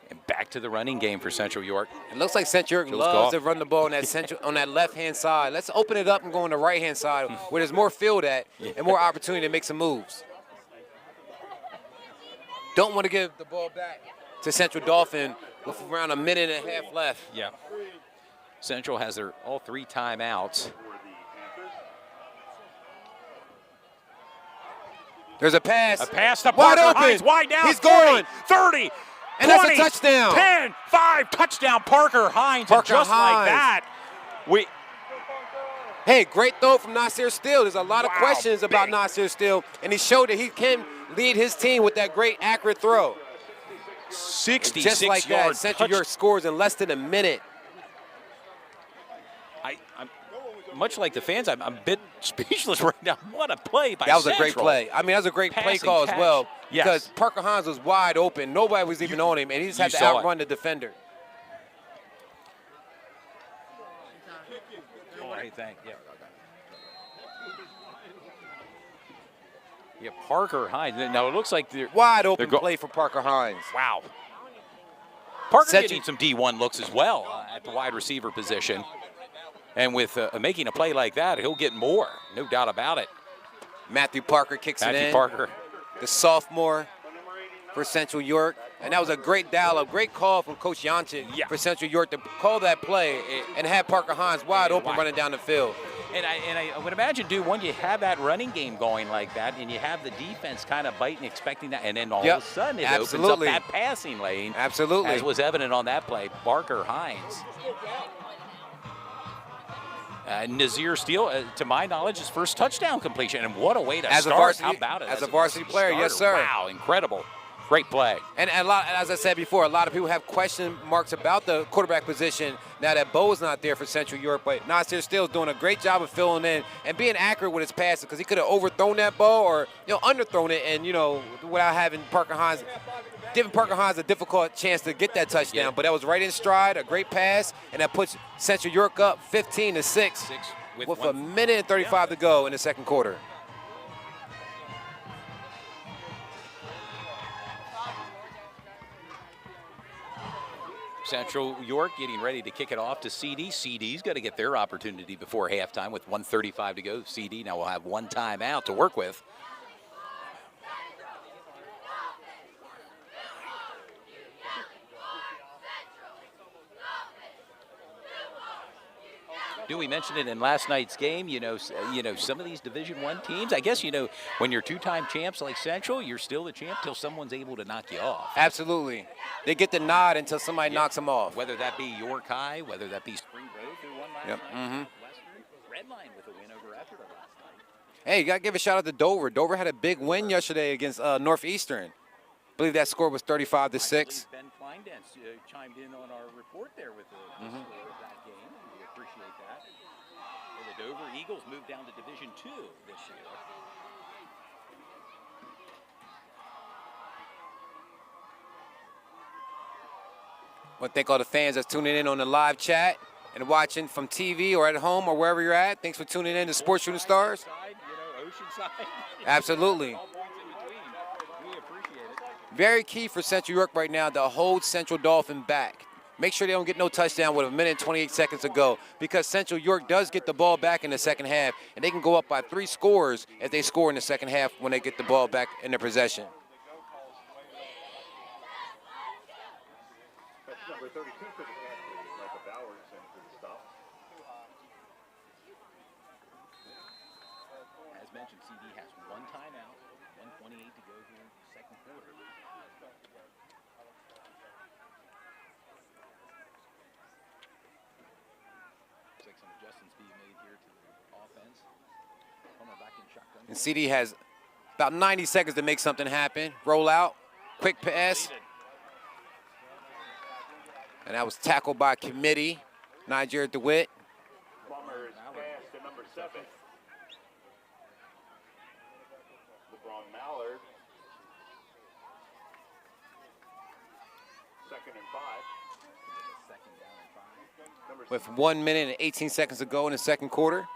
And back to the running game for Central York. It looks like Central York Jules loves Goff. to run the ball on that left-hand side. Let's open it up and go on the right-hand side where there's more field at and more opportunity to make some moves. Don't want to give the ball back to Central Dauphin with around a minute and a half left. Yeah. Central has their all 3 timeouts. There's a pass. A pass to Wide Parker open. Hines, wide down. He's 40, going. 30, And that's a 20, touchdown. 10, 5, touchdown Parker Hines. Parker and just like Hines. that, Hey, great throw from Nasir Steele. There's a lot of Wow, questions about big. Nasir Steele, and he showed that he can lead his team with that great accurate throw. 66 Just like that, yard Central York scores in less than a minute. much like the fans, I'm a bit speechless right now. What a play by That was a great Central. play. I mean, that was a great play Passing call as catch. well. Yes. Because Parker Hines was wide open. Nobody was even on him, and he just had to you saw it. outrun the defender. Oh, hey, thank you. Yeah, Parker Hines. Now, it looks like they're Wide open go- play for Parker Hines. wow. Parker Central- getting some D1 looks as well at the wide receiver position. And with making a play like that, he'll get more. No doubt about it. Matthew Parker kicks it in. Matthew Parker. The sophomore for Central York. And that was a great dialogue, great call from Coach Jančić for Central York to call that play and have Parker Hines wide open running down the field. And I would imagine, dude, when you have that running game going like that and you have the defense kind of biting, expecting that, and then all of a sudden it opens up that passing lane. Absolutely. As was evident on that play, Parker Hines. Nazir Steele, to my knowledge, his first touchdown completion. And what a way to start. Varsity, How about it? As a varsity player, starter. yes, sir. Wow, incredible. Great play. And a lot, as I said before, a lot of people have question marks about the quarterback position now that Bo's not there for Central York. But Nasir Steele's doing a great job of filling in and being accurate with his passes because he could have overthrown that ball or underthrown it and without having giving Parker Hines a difficult chance to get that touchdown. Yeah. But that was right in stride, a great pass, and that puts Central York up 15-6 with a minute and 35 to go in the second quarter. Central York getting ready to kick it off to CD. CD's got to get their opportunity before halftime with 1:35 to go. CD now will have one timeout to work with. Do we mention it in last night's game? Some of these Division I teams. I guess when you're two-time champs like Central, you're still the champ till someone's able to knock you off. Absolutely, they get the nod until somebody knocks them off. Whether that be York High, whether that be Spring Grove, who won last night. Western, Redline with a win over Effingham last night. Hey, you got to give a shout out to Dover. Dover had a big win yesterday against Northeastern. I believe that score was 35-6. Ben Kleindance chimed in on our report there with the score of that game. We appreciate that. And the Dover Eagles moved down to Division II this year. I want to thank all the fans that's tuning in on the live chat and watching from TV or at home or wherever you're at. Thanks for tuning in to Sports Shooting Stars. Oceanside. Absolutely. All points in between. We appreciate it. Very key for Central York right now to hold Central Dauphin back. Make sure they don't get no touchdown with a minute and 28 seconds to go because Central York does get the ball back in the second half, and they can go up by 3 scores if they score in the second half when they get the ball back in their possession. That's number 32 for the Panthers, Michael Bowers, and for the stop. As mentioned, CD has one timeout, 1:28 to go here in the second quarter. Looks like some adjustments being made here to the offense. Homer back in shotgun. And CD has about 90 seconds to make something happen. Roll out, quick pass. And that was tackled by committee, Niger DeWitt. Plummer is pass to number 7. LeBron Mallard. 2nd and 5. Number With 1 minute and 18 seconds to go in the second quarter.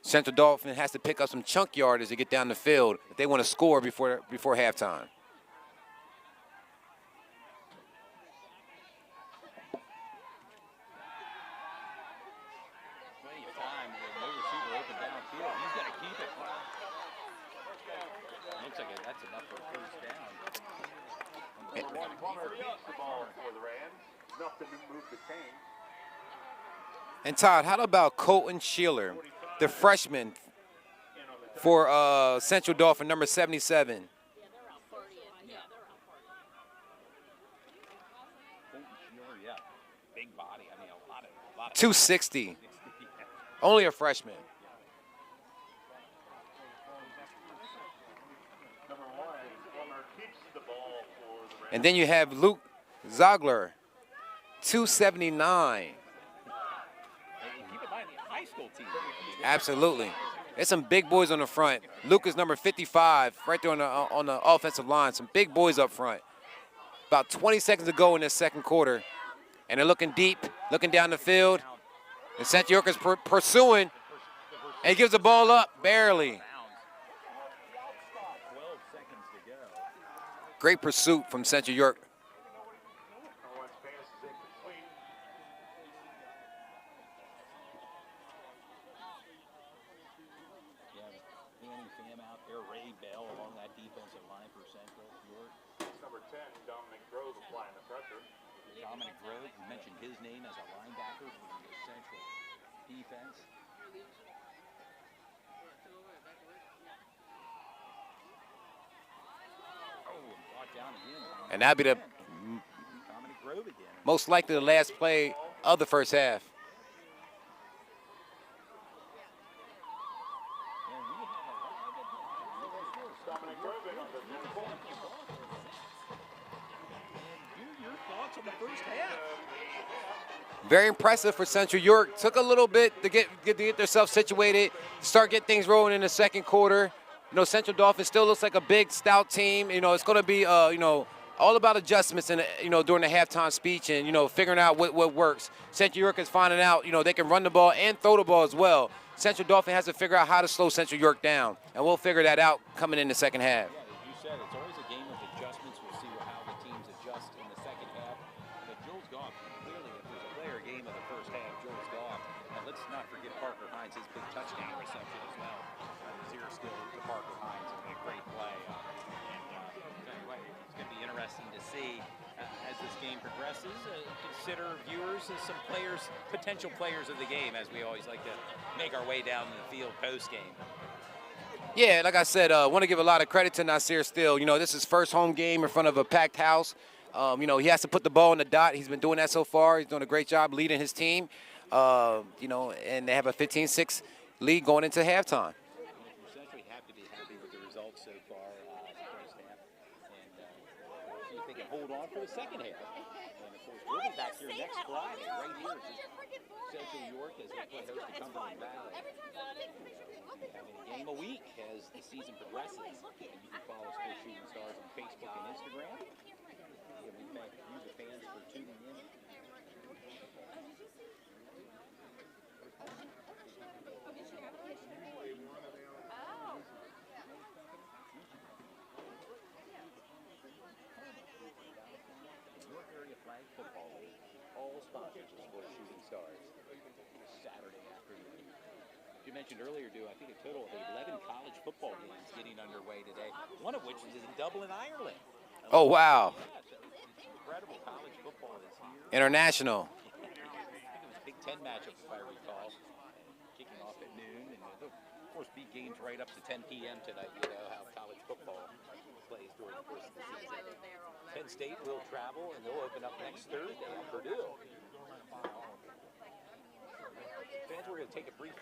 Central Dauphin has to pick up some chunk yardage to get down the field if they want to score before halftime. Plenty of time. No receiver open downfield. He's got to keep it. Looks like that's enough for a first down. Plummer keeps the ball for the Rams. Nothing to move the chain. And Todd, how about Colton Sheeler, the freshman for Central Dauphin, number 77? Yeah, they're out partying. Yeah, they're out partying. Colton Sheeler, yeah. Big body. I mean, a lot of 260. Only a freshman. Number 1, Plummer keeps the ball for the Rams. And then you have Luke Zogler, 279. And keep in mind, the high school team. Absolutely. There's some big boys on the front. Lucas, number 55, right there on the offensive line. Some big boys up front. About 20 seconds to go in this second quarter. And they're looking deep, looking down the field. And Central York is pursuing. And he gives the ball up, barely. 12 seconds to go. Great pursuit from Central York. Owen's pass is incomplete. Manning Pham out there, Ray Bell along that defensive line for Central York. It's number 10, Dominic Grove, applying the pressure. Dominic Grove, you mentioned his name as a linebacker for the Central defense. Brought down again. And that'd be the Dominic Grove again. most likely the last play of the first half. Dominic Grove in on the new ball. Your thoughts on the first half? Very impressive for Central York. Took a little bit to get themselves situated, start getting things rolling in the second quarter. You know, Central Dauphin still looks like a big, stout team. You know, it's going to be, you know, all about adjustments and, you know, during the halftime speech and, you know, figuring out what works. Central York is finding out, you know, they can run the ball and throw the ball as well. Central Dauphin has to figure out how to slow Central York down, and we'll figure that out coming in the second half. Yeah, as you said, it's always a game of adjustments. We'll see how the teams adjust in the second half. But Joel's gone. Clearly, if there's a player game of the first half, Joel's gone. And let's not forget Parker Hines, his big touchdown reception as well. Zero skill to Parker Hines, and a great play. Tell you what, it's going to be interesting to see as this game progresses. Consider viewers as some players, potential players of the game, as we always like to make our way down the field post-game. Yeah, like I said, I want to give a lot of credit to Nasir Steele. You know, this is his first home game in front of a packed house. You know, he has to put the ball in the dot. He's been doing that so far. He's doing a great job leading his team. You know, and they have a 15-6 lead going into halftime. You're essentially have to be happy with the results so far in the first half. And see if they can hold on for the second half. And of course, we'll be back here next Friday, right here at Central York as they play host to Cumberland Valley. Having a game a week as the season progresses. And you can follow Sports Shooting Stars on Facebook and Instagram. Yeah, we thank you, the fans, for tuning in. North Area Flag Football League, all sponsors of Sports Shooting Stars. Saturday afternoon. You mentioned earlier, I think a total of 11 college football games getting underway today, one of which is in Dublin, Ireland. Oh, wow. Yeah, so it's incredible college football is here. International. I think it was a Big Ten matchup, if I recall, kicking off at noon. And there'll, of course, be games right up to 10 p.m. tonight, you know, how college football plays during the course of the season. Penn State will travel, and they'll open up next Thursday at Purdue. Fans, we're going to take a brief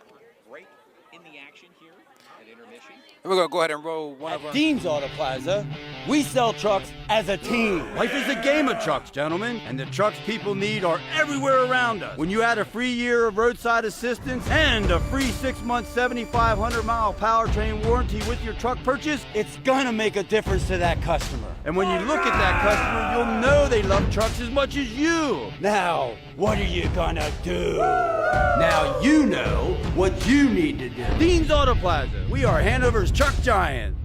break in the action here at intermission. And we're going to go ahead and roll one of our... Dean's Auto Plaza, we sell trucks as a team. Life is a game of trucks, gentlemen, and the trucks people need are everywhere around us. When you add a free year of roadside assistance and a free 6-month, 7,500-mile powertrain warranty with your truck purchase, It's gonna make a difference to that customer. and when you look at that customer, you'll know they love trucks as much as you. Now, what are you gonna do? Now you know what you need to do. Dean's Auto Plaza. We are Hanover's truck giant.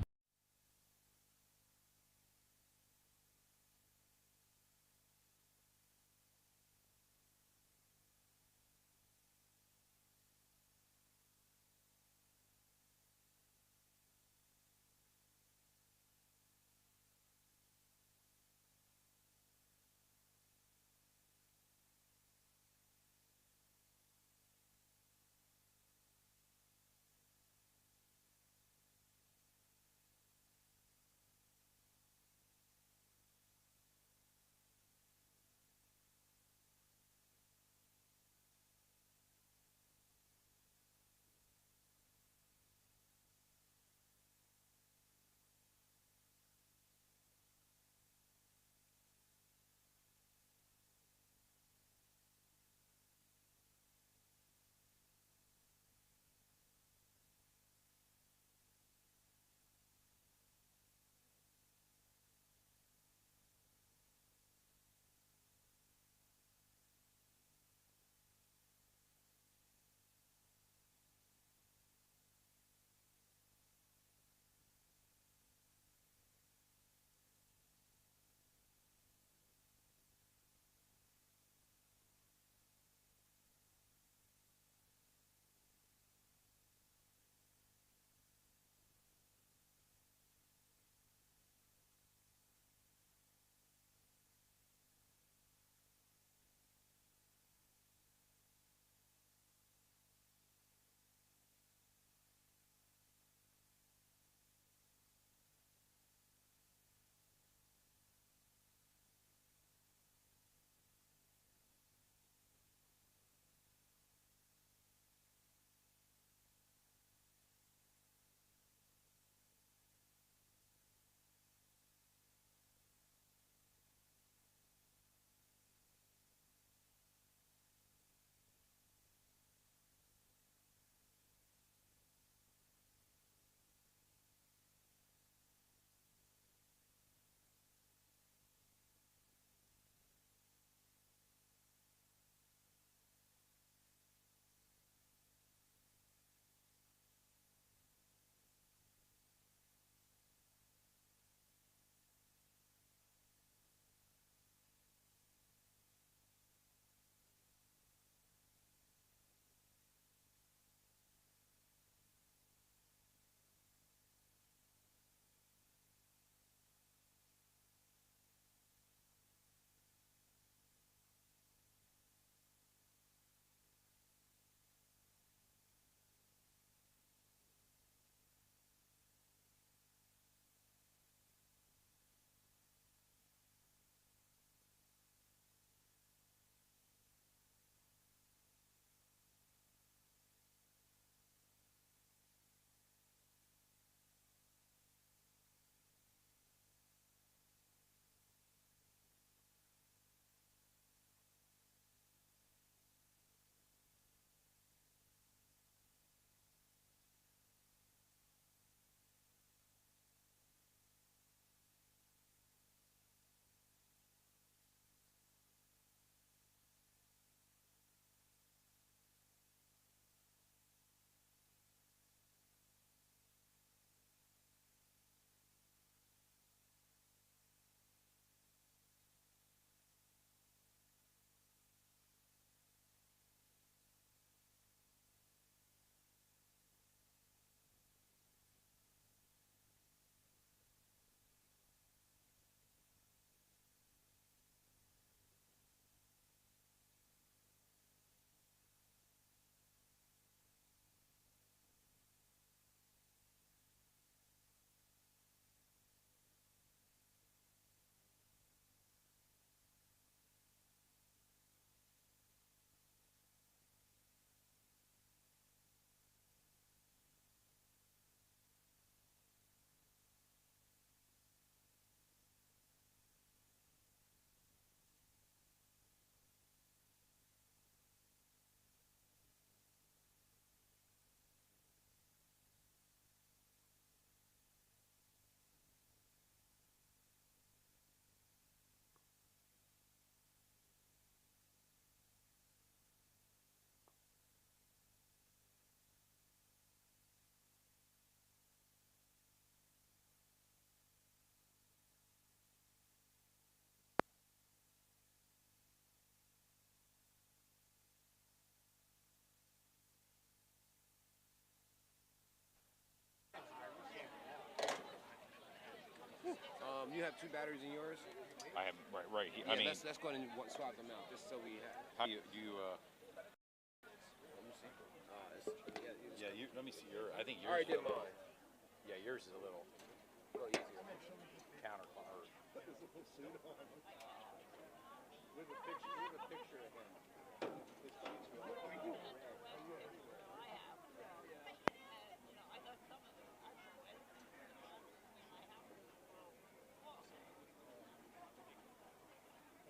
You have 2 batteries in yours? I have right. Yeah, I mean, let's go ahead and swap them out, just so we have. how do you Let me see. yeah, you let me see your. I think I yours. already did mine. Yeah, yours is a little easier. counterclockwise. With a picture of him.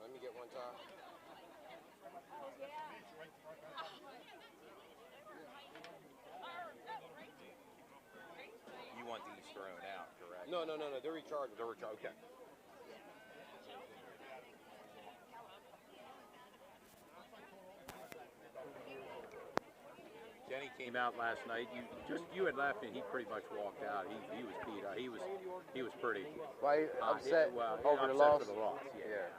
Let me get one time. You want these thrown out, correct? No. They're rechargeable. They're rechargeable. Okay. Denny came out last night. You had left and he pretty much walked out. He was beat up. He was pretty Why upset well, over the upset loss? for the loss. Yeah.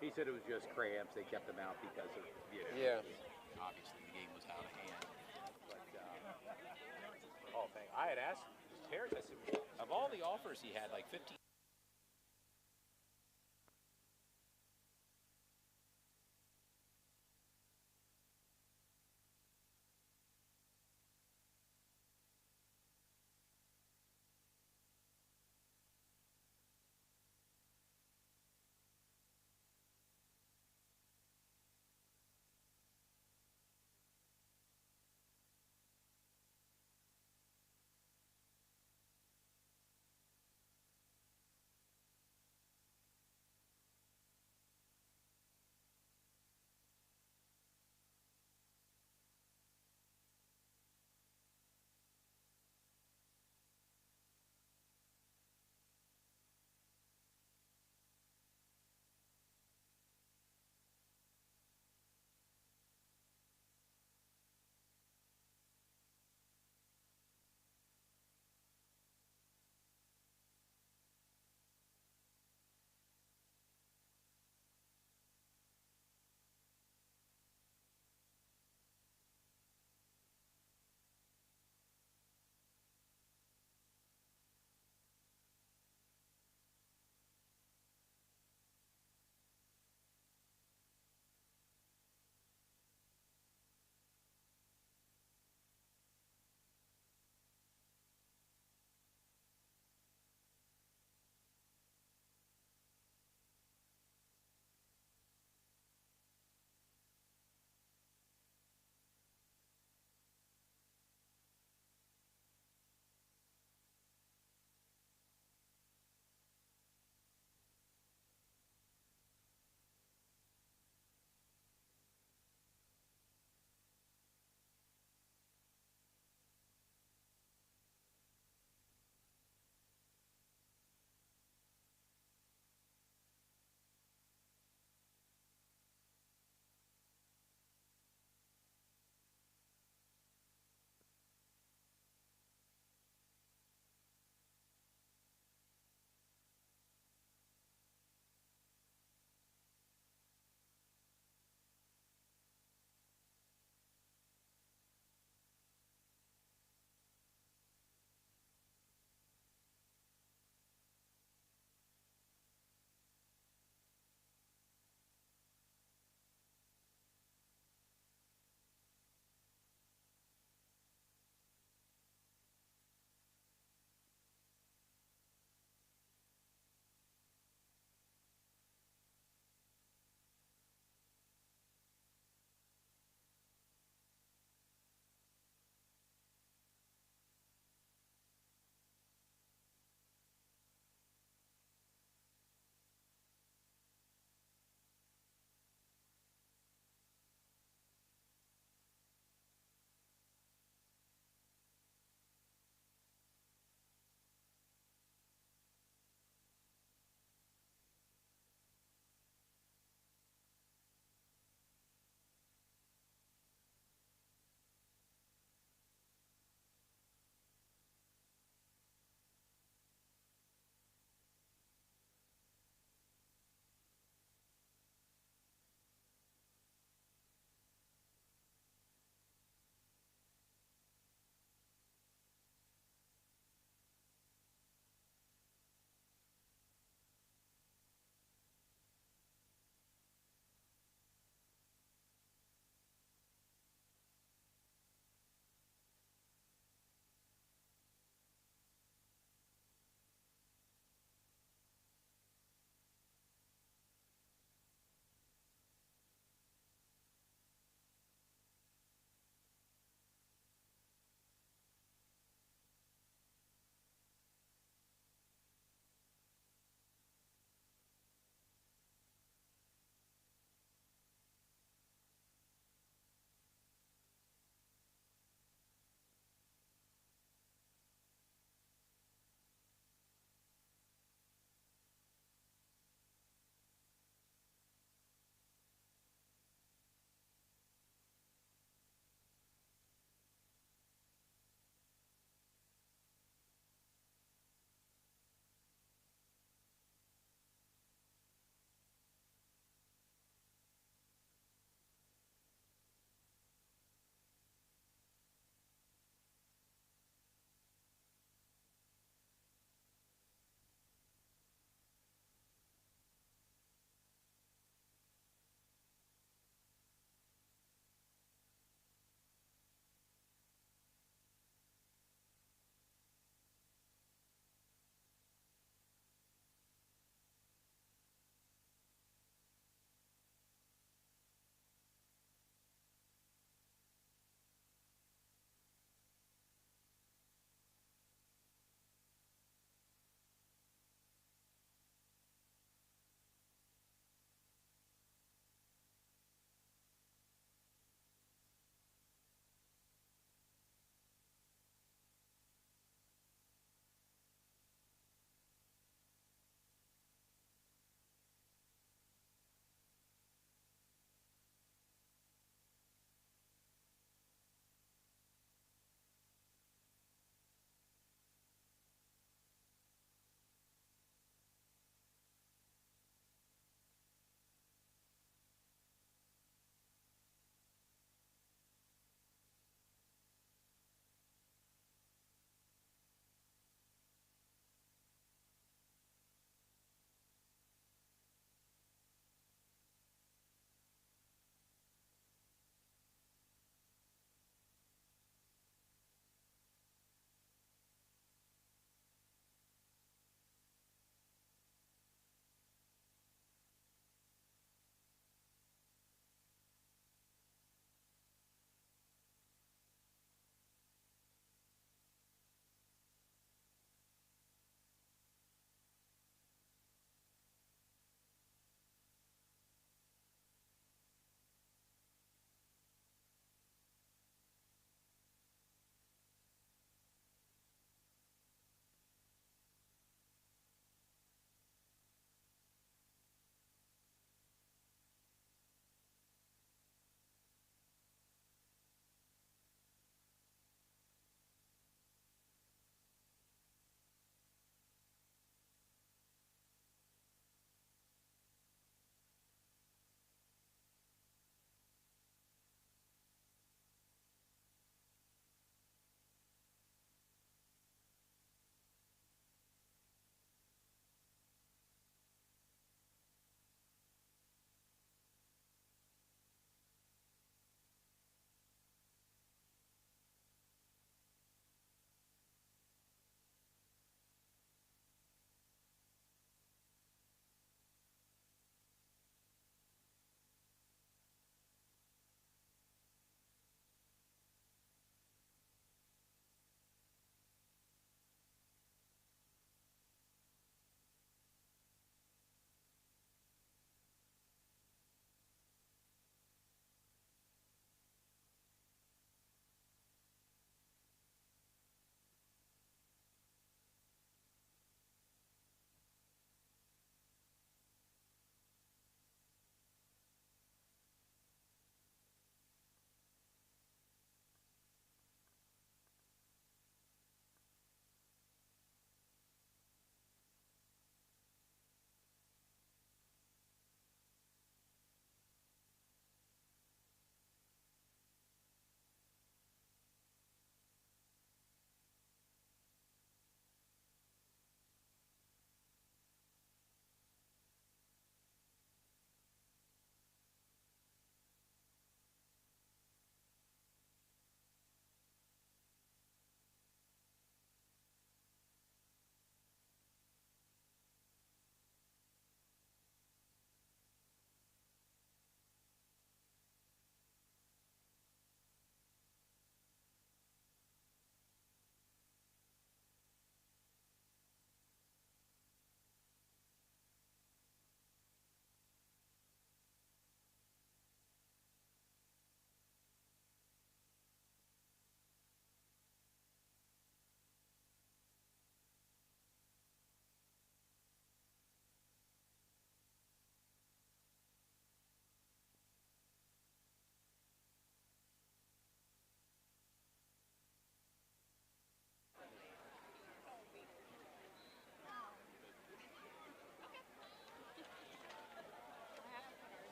He said it was just cramps. They kept him out because of Yeah. Obviously the game was out of hand. But I had asked Terrence. I said of all the offers he had, like 15.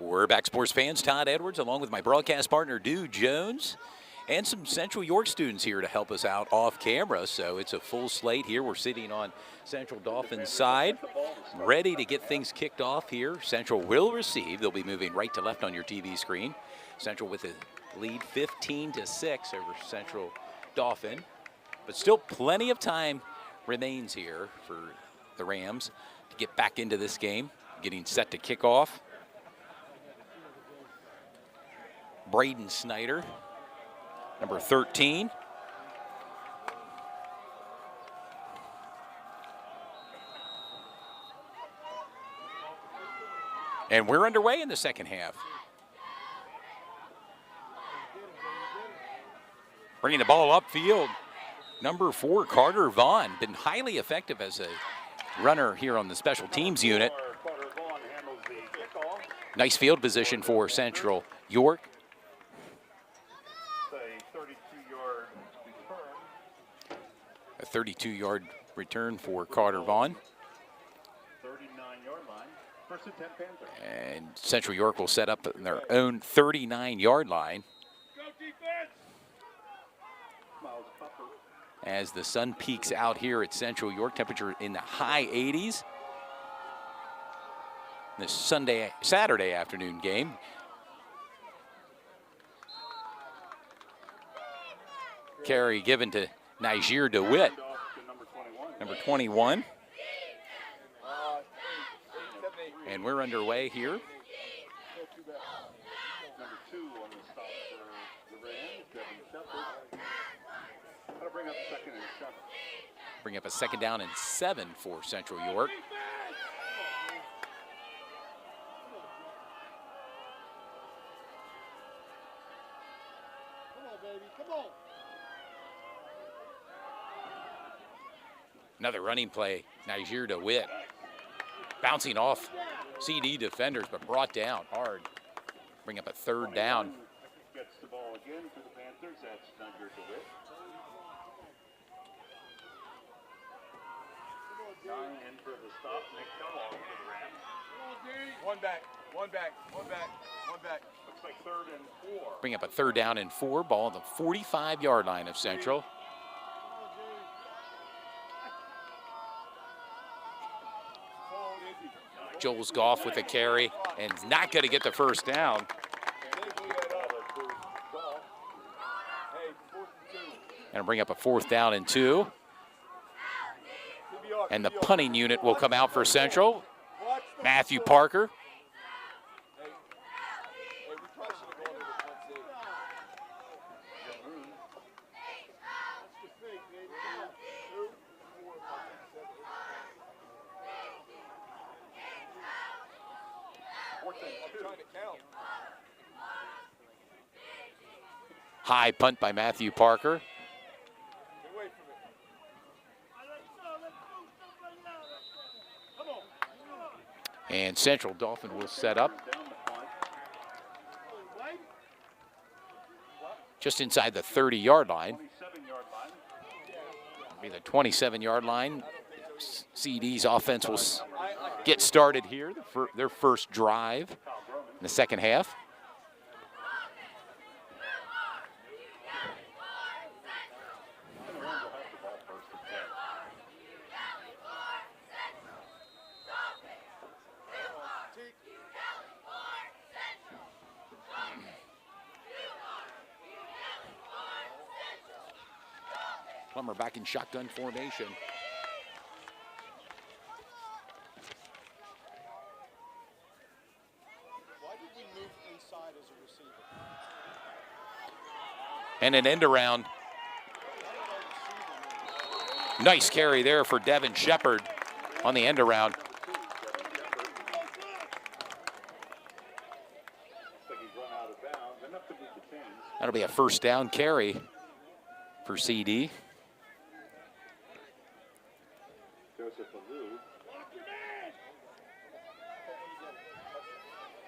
We're back, sports fans. Todd Edwards, along with my broadcast partner, Du Jones, and some Central York students here to help us out off camera. So it's a full slate here. We're sitting on Central Dauphin's side, ready to get things kicked off here. Central will receive. They'll be moving right to left on your TV screen. Central with a lead 15-6 over Central Dauphin. But still plenty of time remains here for the Rams to get back into this game, getting set to kick off. Braden Snyder, number 13. And we're underway in the second half. Bringing the ball upfield, number 4, Carter Vaughn, been highly effective as a runner here on the special teams unit. Nice field position for Central York. A 32-yard return for Carter Vaughn. 39-yard line. First and 10 Panthers. And Central York will set up in their own 39-yard line. Go defense! As the sun peaks out here at Central York, temperature in the high 80s. This Saturday afternoon game. Carry given to Niger DeWitt, number 21. And we're underway here. Number 2 on the stop for the Rams, Devin Shepard. That'll bring up second and 7. Bring up a second down and 7 for Central York. Come on, baby, come on. Another running play, Niger DeWitt. Bouncing off CD defenders, but brought down hard. Bring up a third down. Gets the ball again for the Panthers. That's Niger DeWitt. 9 in for the stop. Nick Kellogg for the Rams. One back, one back, one back, one back. Looks like 3rd and 4. Bring up a third down and 4. Ball on the 45-yard line of Central. Joel's Goff with a carry and not going to get the first down. And bring up a 4th down and 2. And the punting unit will come out for Central. Matthew Parker. High punt by Matthew Parker. And Central Dauphin will set up just inside the 30-yard line. It'll be the 27-yard line. CD's offense will get started here, their first drive in the second half. Plummer back in shotgun formation. Why did we move inside as a receiver? And an end around. Nice carry there for Devin Shepard on the end around. That'll be a first down carry for CD. Joseph Alou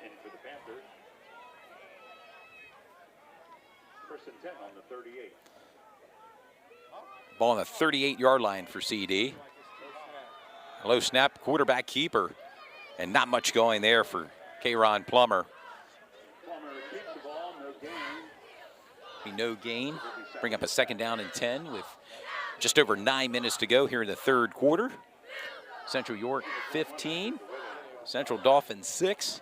in for the Panthers. First and 10 on the 38. Ball on the 38-yard line for CD. Low snap, quarterback keeper. And not much going there for K'Ron Plummer. no gain. Bring up a 2nd down and 10 with just over 9 minutes to go here in the 3rd quarter. Central York 15, Central Dauphin 6.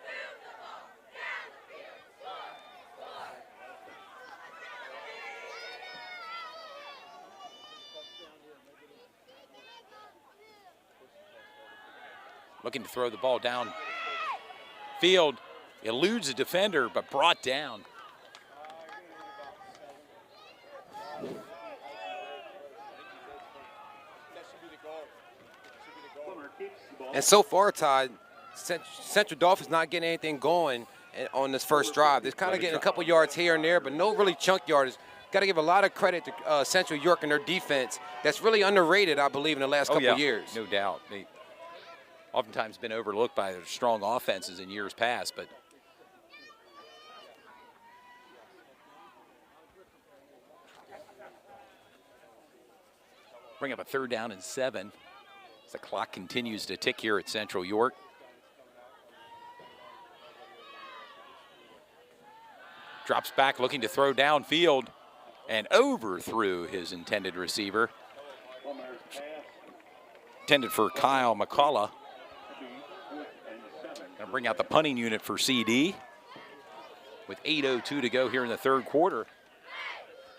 Looking to throw the ball down field. Eludes a defender, but brought down. And so far, Todd, Central Dauphin's not getting anything going on this first drive. They're kind of getting a couple yards here and there, but no really chunk yardage. Got to give a lot of credit to Central York and their defense. That's really underrated, I believe, in the last couple of years. No doubt. They oftentimes been overlooked by their strong offenses in years past, but bring up a 3rd down and 7 as the clock continues to tick here at Central York. Drops back looking to throw downfield and overthrew his intended receiver. Intended for Kyle McCullough. Gonna bring out the punting unit for CD with 8:02 to go here in the 3rd quarter.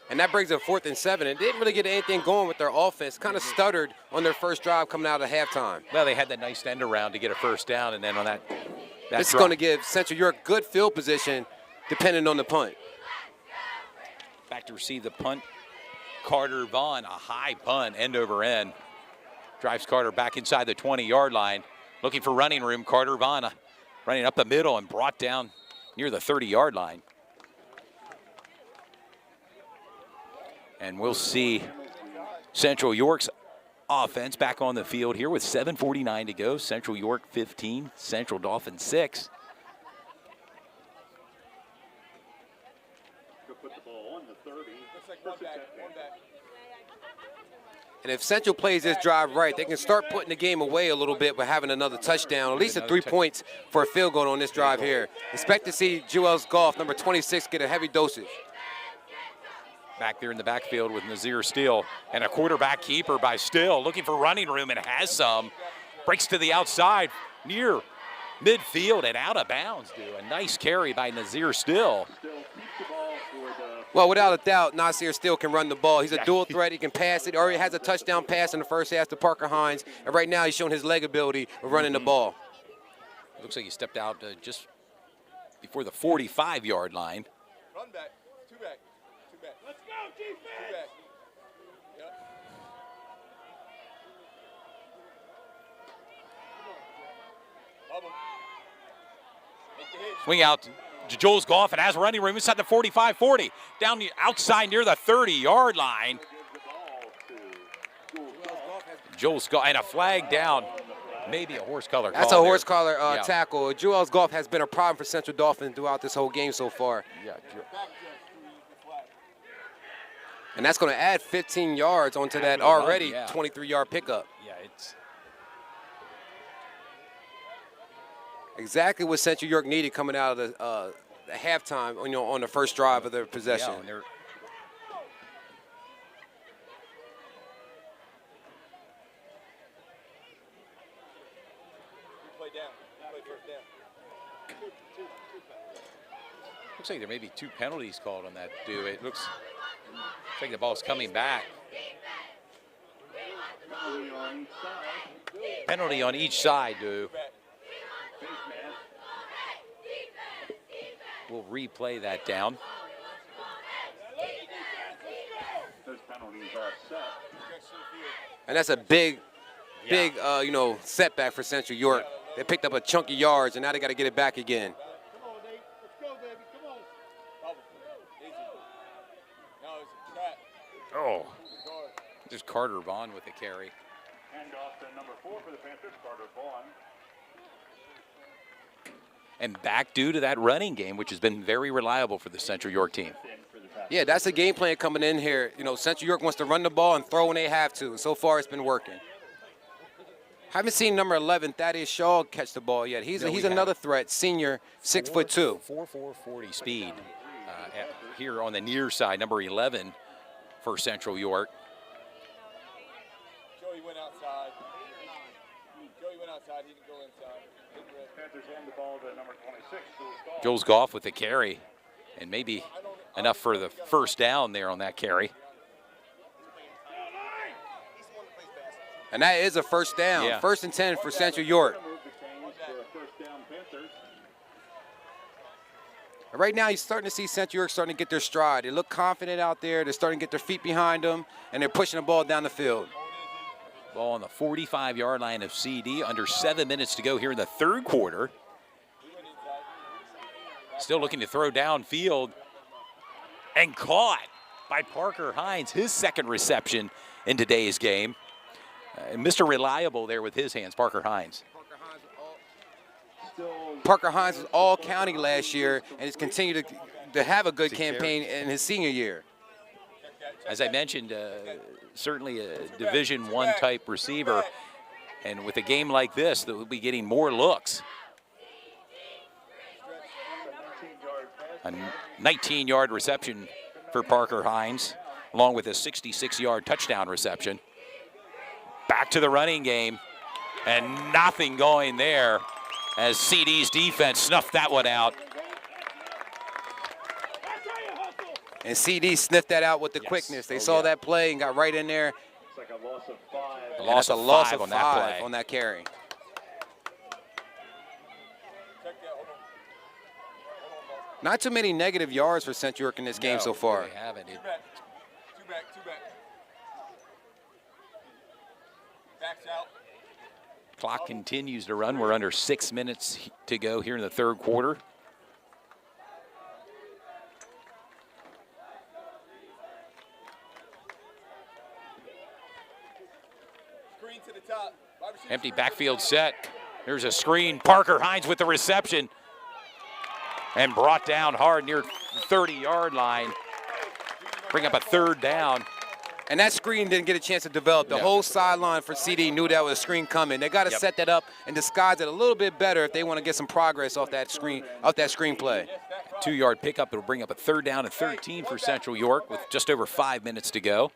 And that brings up 4th and 7. It didn't really get anything going with their offense. Kind of stuttered on their first drive coming out of halftime. Well, they had that nice end around to get a 1st down, and then on that this is going to give Central York good field position depending on the punt. Back to receive the punt. Carter Vaughn, a high punt, end over end. Drives Carter back inside the 20-yard line. Looking for running room. Carter Vaughn running up the middle and brought down near the 30-yard line. And we'll see Central York's offense back on the field here with 7:49 to go. Central York 15, Central Dauphin 6. Put the ball on the 30. Looks like one back. And if Central plays this drive right, they can start putting the game away a little bit by having another touchdown, at least 3 points for a field goal on this drive here. Expect to see Jewels Goff, number 26, get a heavy dosage. Back there in the backfield with Nazir Steele and a quarterback keeper by Steele, looking for running room and has some. Breaks to the outside near midfield and out of bounds. A nice carry by Nazir Steele. Well, without a doubt, Nasir Steele can run the ball. He's a dual threat. He can pass it. Already has a touchdown pass in the first half to Parker Hines. And right now he's showing his leg ability of running the ball. Looks like he stepped out just before the 45-yard line. Run back. 2 back. 2 back. Let's go, defense. 2 back. Yep. Bubble. Make the hit. Swing out to Joel's Goff and has running room inside the 45-40. Down the outside near the 30-yard line. Joel's Goff and a flag down. Maybe a horse collar call. That's a horse there. collar tackle. Jewels Goff has been a problem for Central Dauphin throughout this whole game so far. Yeah. And that's going to add 15 yards onto that already 23-yard pickup. Yeah, it's exactly what Central York needed coming out of the halftime, on the first drive of their possession. Yeah, Play down. Play 1st down. looks like there may be 2 penalties called on that, It looks like the ball's coming back. Penalty on each side, We'll replay that down. Those penalties are set. And that's a big setback for Central York. They picked up a chunk of yards, and now they got to get it back again. Come on, Nate. Let's go, baby. Come on. Bubble. Easy. No, it's a trap. Oh, just Carter Vaughn with the carry. Hand off to number 4 for the Panthers, Carter Vaughn. And back due to that running game, which has been very reliable for the Central York team. Yeah, that's a game plan coming in here. Central York wants to run the ball and throw when they have to. So far, it's been working. Haven't seen number 11, Thaddeus Shaw, catch the ball yet. He's another threat, senior, 6'2". 4.40 speed. here on the near side, number 11 for Central York. Joey went outside. Joey went outside. He didn't go inside. Panthers hand the ball to number 26, Jules Goff with the carry, and maybe enough for the first down there on that carry. And that is a first down. Yeah. 1st and 10 for Central York. Right now, you're starting to see Central York starting to get their stride. They look confident out there. They're starting to get their feet behind them, and they're pushing the ball down the field. Ball on the 45-yard line of CD. Under 7 minutes to go here in the third quarter. Still looking to throw downfield. And caught by Parker Hines, his second reception in today's game. Mr. Reliable there with his hands, Parker Hines. Parker Hines was all county last year and has continued to have a good campaign in his senior year. As I mentioned, certainly a Division I type receiver. And with a game like this, that will be getting more looks. A 19-yard reception for Parker Hines, along with a 66-yard touchdown reception. Back to the running game, and nothing going there as CD's defense snuffed that one out. And CD sniffed that out with the quickness. They saw that play and got right in there. It's like a loss of 5. A loss of on 5 that play. on that carry. Not too many negative yards for Central York in this game so far. They haven't. Two back. Backs out. Clock continues to run. We're under 6 minutes to go here in the third quarter. Screen to the top. Empty backfield set. There's a screen. Parker Hines with the reception. And brought down hard near 30-yard line. Bring up a third down. And that screen didn't get a chance to develop. The whole sideline for CD knew that was a screen coming. They got to set that up and disguise it a little bit better if they want to get some progress off that screen play. 2-yard pickup. It'll bring up a third down and 13 for Central York with just over 5 minutes to go.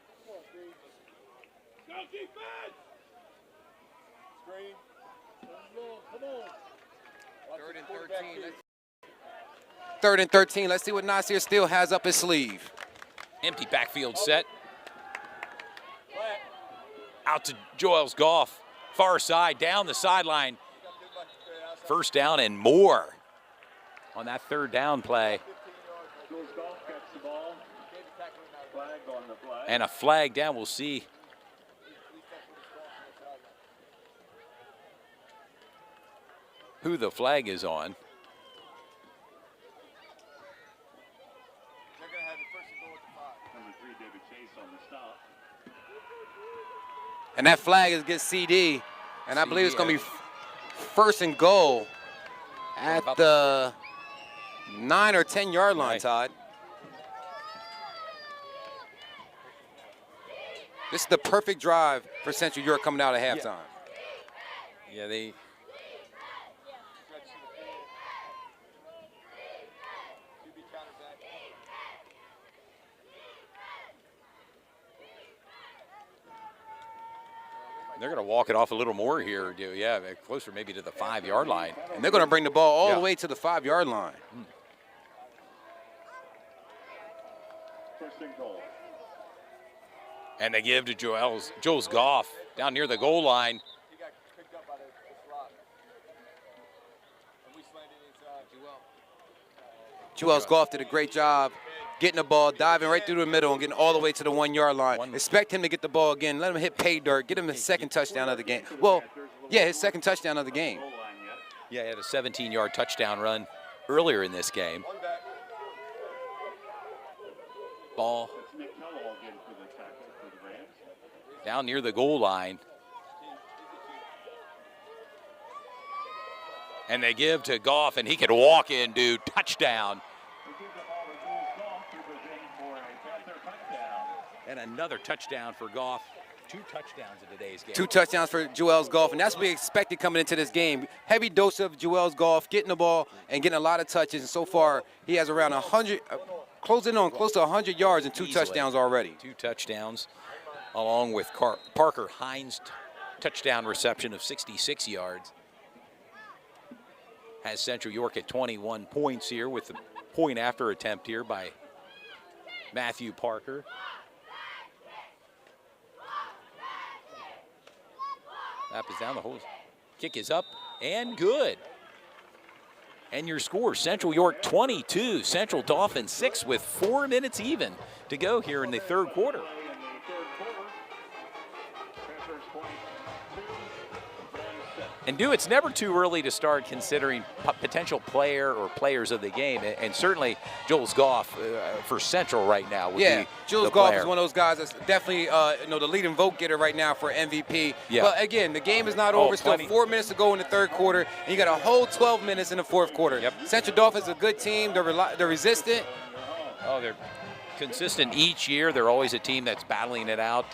Third and 13. Let's see what Nasir still has up his sleeve. Empty backfield set. Out to Joels Goff. Far side, down the sideline. First down and more on that third down play. And a flag down. We'll see who the flag is on. And that flag is against CD. And I believe it's going to be first and goal at the 9 or 10 yard line, Todd. This is the perfect drive for Central York coming out at halftime. Yeah, they... They're going to walk it off a little more here, yeah, closer maybe to the 5 yard line. And they're going to bring the ball all the way to the 5 yard line. First and goal. And they give to Joels Goff down near the goal line. He got picked up by the slot. And we slanted inside. Joels Goff did a great job getting the ball, diving right through the middle and getting all the way to the 1 yard line. Expect him to get the ball again. Let him hit pay dirt. Get him his second touchdown of the game. Well, yeah, his second touchdown of the game. Yeah, he had a 17-yard touchdown run earlier in this game. Ball down near the goal line. And they give to Goff, and he could walk in, dude. Touchdown. And another touchdown for Goff. 2 touchdowns in today's game. 2 touchdowns for Joels Goff, and that's what we expected coming into this game. Heavy dose of Joels Goff, getting the ball and getting a lot of touches. And so far, he has around closing on close to 100 yards and 2 Easily. touchdowns already. 2 touchdowns, along with Parker Hines' touchdown reception of 66 yards. Has Central York at 21 points here with the point after attempt here by Matthew Parker. Snap is down, the whole kick is up and good. And your score, Central York 22, Central Dauphin 6 with 4 minutes even to go here in the third quarter. And it's never too early to start considering potential player or players of the game. And certainly Jules Goff for Central right now would be Jules the Goff player. is one of those guys that's definitely the leading vote getter right now for MVP. Yeah. But again, the game is not over. Still plenty. 4 minutes to go in the third quarter, and you got a whole 12 minutes in the fourth quarter. Yep. Central Dauphin's a good team. They're resistant. Oh, they're consistent each year. They're always a team that's battling it out,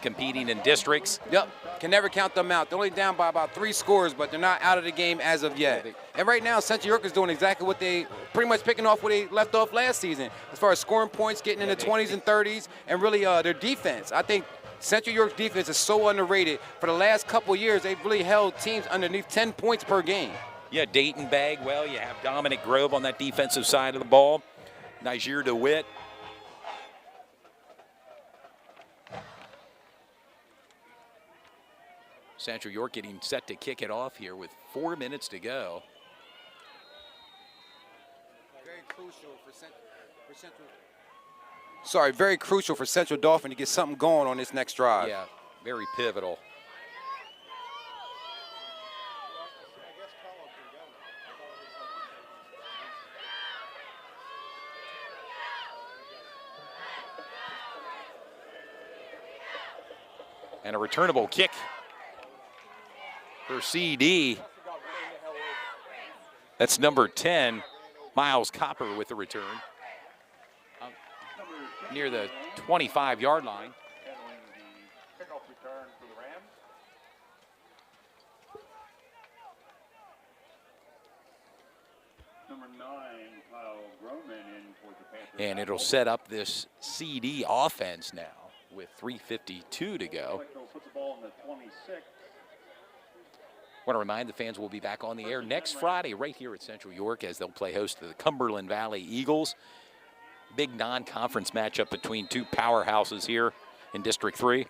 competing in districts. Yep, can never count them out. They're only down by about 3 scores, but they're not out of the game as of yet. And right now, Central York is doing exactly what they pretty much picking off where they left off last season, as far as scoring points, getting in the 20s and 30s, and really their defense. I think Central York's defense is so underrated. For the last couple years, they've really held teams underneath 10 points per game. Yeah, Dayton Bagwell. You have Dominic Grove on that defensive side of the ball. Niger DeWitt. Central York getting set to kick it off here with 4 minutes to go. Very crucial for Central. Sorry, very crucial for Central Dauphin to get something going on this next drive. Yeah, very pivotal. And a returnable kick for CD. That's number 10, Miles Copper with the return. Near the 25-yard line. Handling the kickoff return for the Rams. Number 9, Kyle Groman in for the Panthers. And it'll set up this CD offense now with 3:52 to go. Puts the ball in the 26. Want to remind the fans we'll be back on the air next Friday right here at Central York as they'll play host to the Cumberland Valley Eagles. Big non-conference matchup between two powerhouses here in District 3.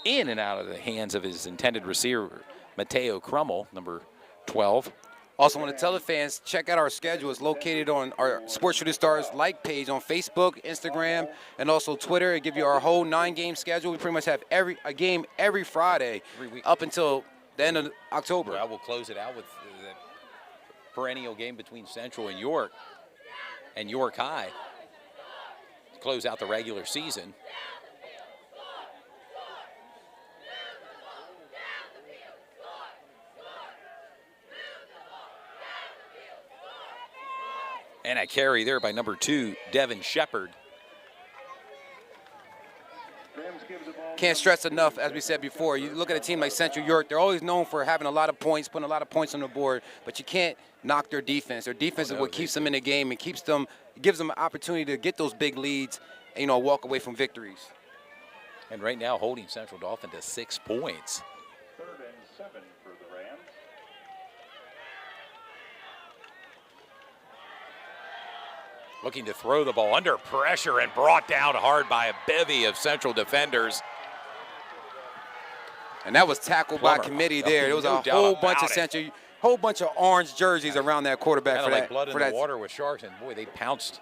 In and out of the hands of his intended receiver, Mateo Crummel, number 12. Also want to tell the fans, check out our schedule. It's located on our Sports Shooting Stars like page on Facebook, Instagram, and also Twitter. It gives you our whole 9-game schedule. We pretty much have a game every Friday up until the end of October. Well, we'll close it out with the perennial game between Central and York High to close out the regular season. And a carry there by number 2, Devin Shepard. Can't stress enough, as we said before, you look at a team like Central York, they're always known for having a lot of points, putting a lot of points on the board, but you can't knock their defense. Their defense is what keeps them in the game and gives them an opportunity to get those big leads and, walk away from victories. And right now holding Central Dauphin to 6 points. 3rd and 7 for the Rams. Looking to throw the ball under pressure and brought down hard by a bevy of Central defenders. And that was tackled by committee there. There was a whole bunch of orange jerseys around that quarterback Kind of like blood in the water with sharks, and boy, they pounced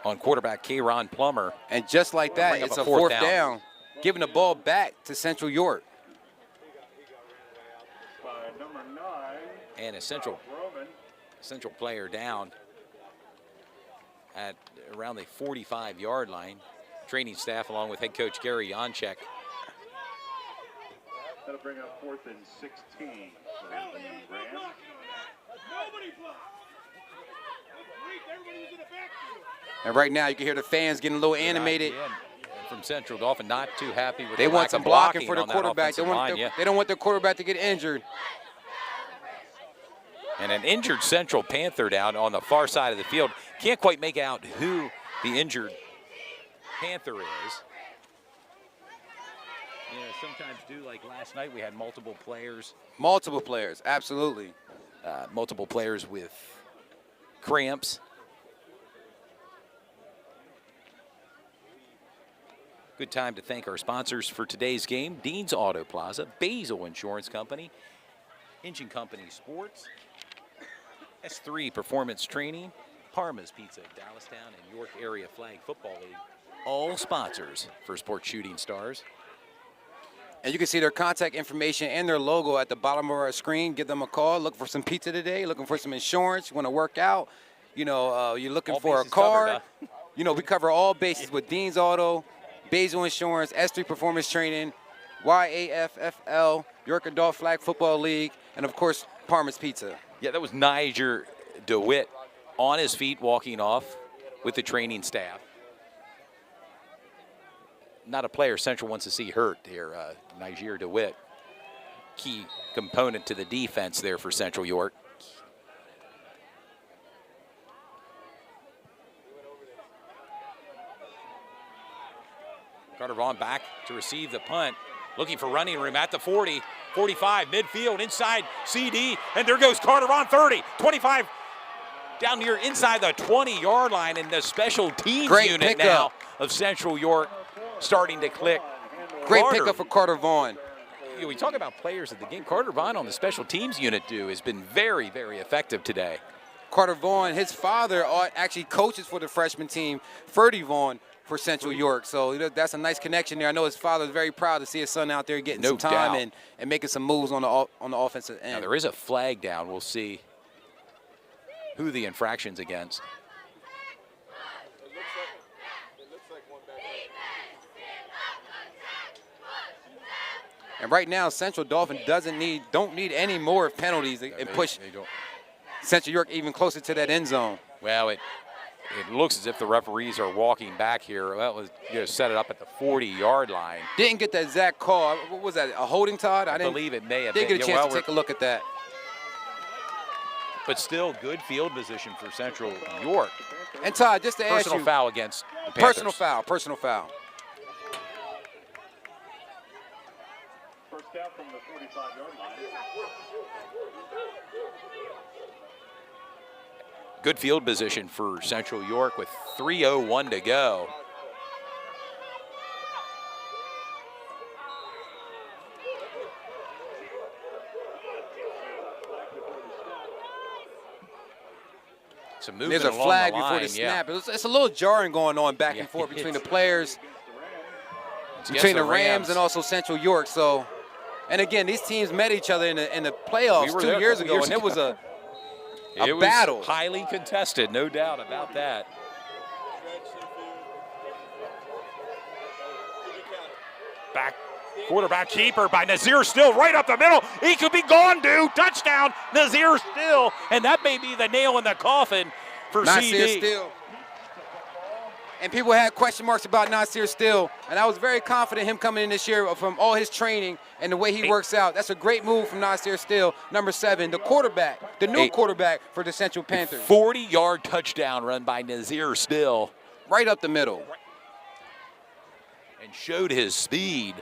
on quarterback Kayron Plummer. And just like that, it's a fourth down, giving the ball back to Central York. By number 9. And a Central player down at around the 45-yard line. Training staff along with head coach Gary Janczek. That'll bring up 4th and 16 for the Rams. And right now you can hear the fans getting a little animated. From Central Dauphin, not too happy with they the want lack some of blocking for the on that quarterback. offensive line, They don't want their quarterback to get injured. And an injured Central Panther down on the far side of the field. Can't quite make out who the injured Panther is. Yeah, sometimes do, like last night we had multiple players. Multiple players, absolutely. Multiple players with cramps. Good time to thank our sponsors for today's game. Dean's Auto Plaza, Basil Insurance Company, Engine Company Sports, S3 Performance Training, Parma's Pizza, Dallastown, and York Area Flag Football League. All sponsors for Sports Shooting Stars. And you can see their contact information and their logo at the bottom of our screen. Give them a call. Look for some pizza today. Looking for some insurance. You want to work out. You know, you're looking All for a bases car. covered, huh? You know, we cover all bases with Dean's Auto, Basil Insurance, S3 Performance Training, YAFFL, York Adult Flag Football League, and of course, Parma's Pizza. Yeah, that was Niger DeWitt on his feet walking off with the training staff. Not a player Central wants to see hurt here, Niger DeWitt. Key component to the defense there for Central York. Carter Vaughn back to receive the punt. Looking for running room at the 40, 45, midfield, inside CD, and there goes Carter Vaughn, 30, 25, down here inside the 20-yard line, and the special teams unit now of Central York starting to click. Great pickup for Carter Vaughn. You know, we talk about players at the game. Carter Vaughn on the special teams unit has been very, very effective today. Carter Vaughn, his father actually coaches for the freshman team, Ferdy Vaughn, for Central York. So that's a nice connection there. I know his father is very proud to see his son out there getting some time and making some moves on the offensive end. Now there is a flag down. We'll see who the infraction's against. And right now, Central Dauphin don't need any more penalties and push Central York even closer to that end zone. Well, it looks as if the referees are walking back here. Well, it was, set it up at the 40-yard line. Didn't get that exact call. What was that, a holding, Todd? I believe it may have been. Didn't get a chance to take a look at that. But still, good field position for Central York. And Todd, just to ask you. Personal foul against the Panthers. Personal foul. First down from the 45-yard line. Good field position for Central York with 3:01 to go. There's a flag before the snap. It's a little jarring going on back and forth between the players, between the Rams and also Central York. So, and again, these teams met each other in the playoffs 2 years ago, and it was a battle. Was highly contested, no doubt about that. Back quarterback keeper by Nazir Still right up the middle. He could be gone, dude. Touchdown, Nazir Still. And that may be the nail in the coffin for Nasir CD. Still. And people had question marks about Nasir Still. And I was very confident him coming in this year from all his training and the way he works out. That's a great move from Nasir Still, number 7, the quarterback, the new quarterback for the Central Panthers. 40-yard touchdown run by Nazir Still. Right up the middle. And showed his speed.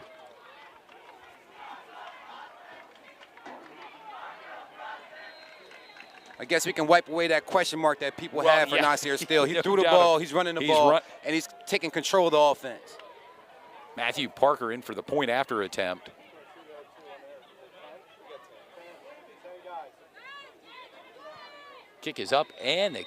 I guess we can wipe away that question mark that people have for Nasir Still. He threw the doubt ball, it. he's running the ball, and he's taking control of the offense. Matthew Parker in for the point after attempt. Kick is up, and the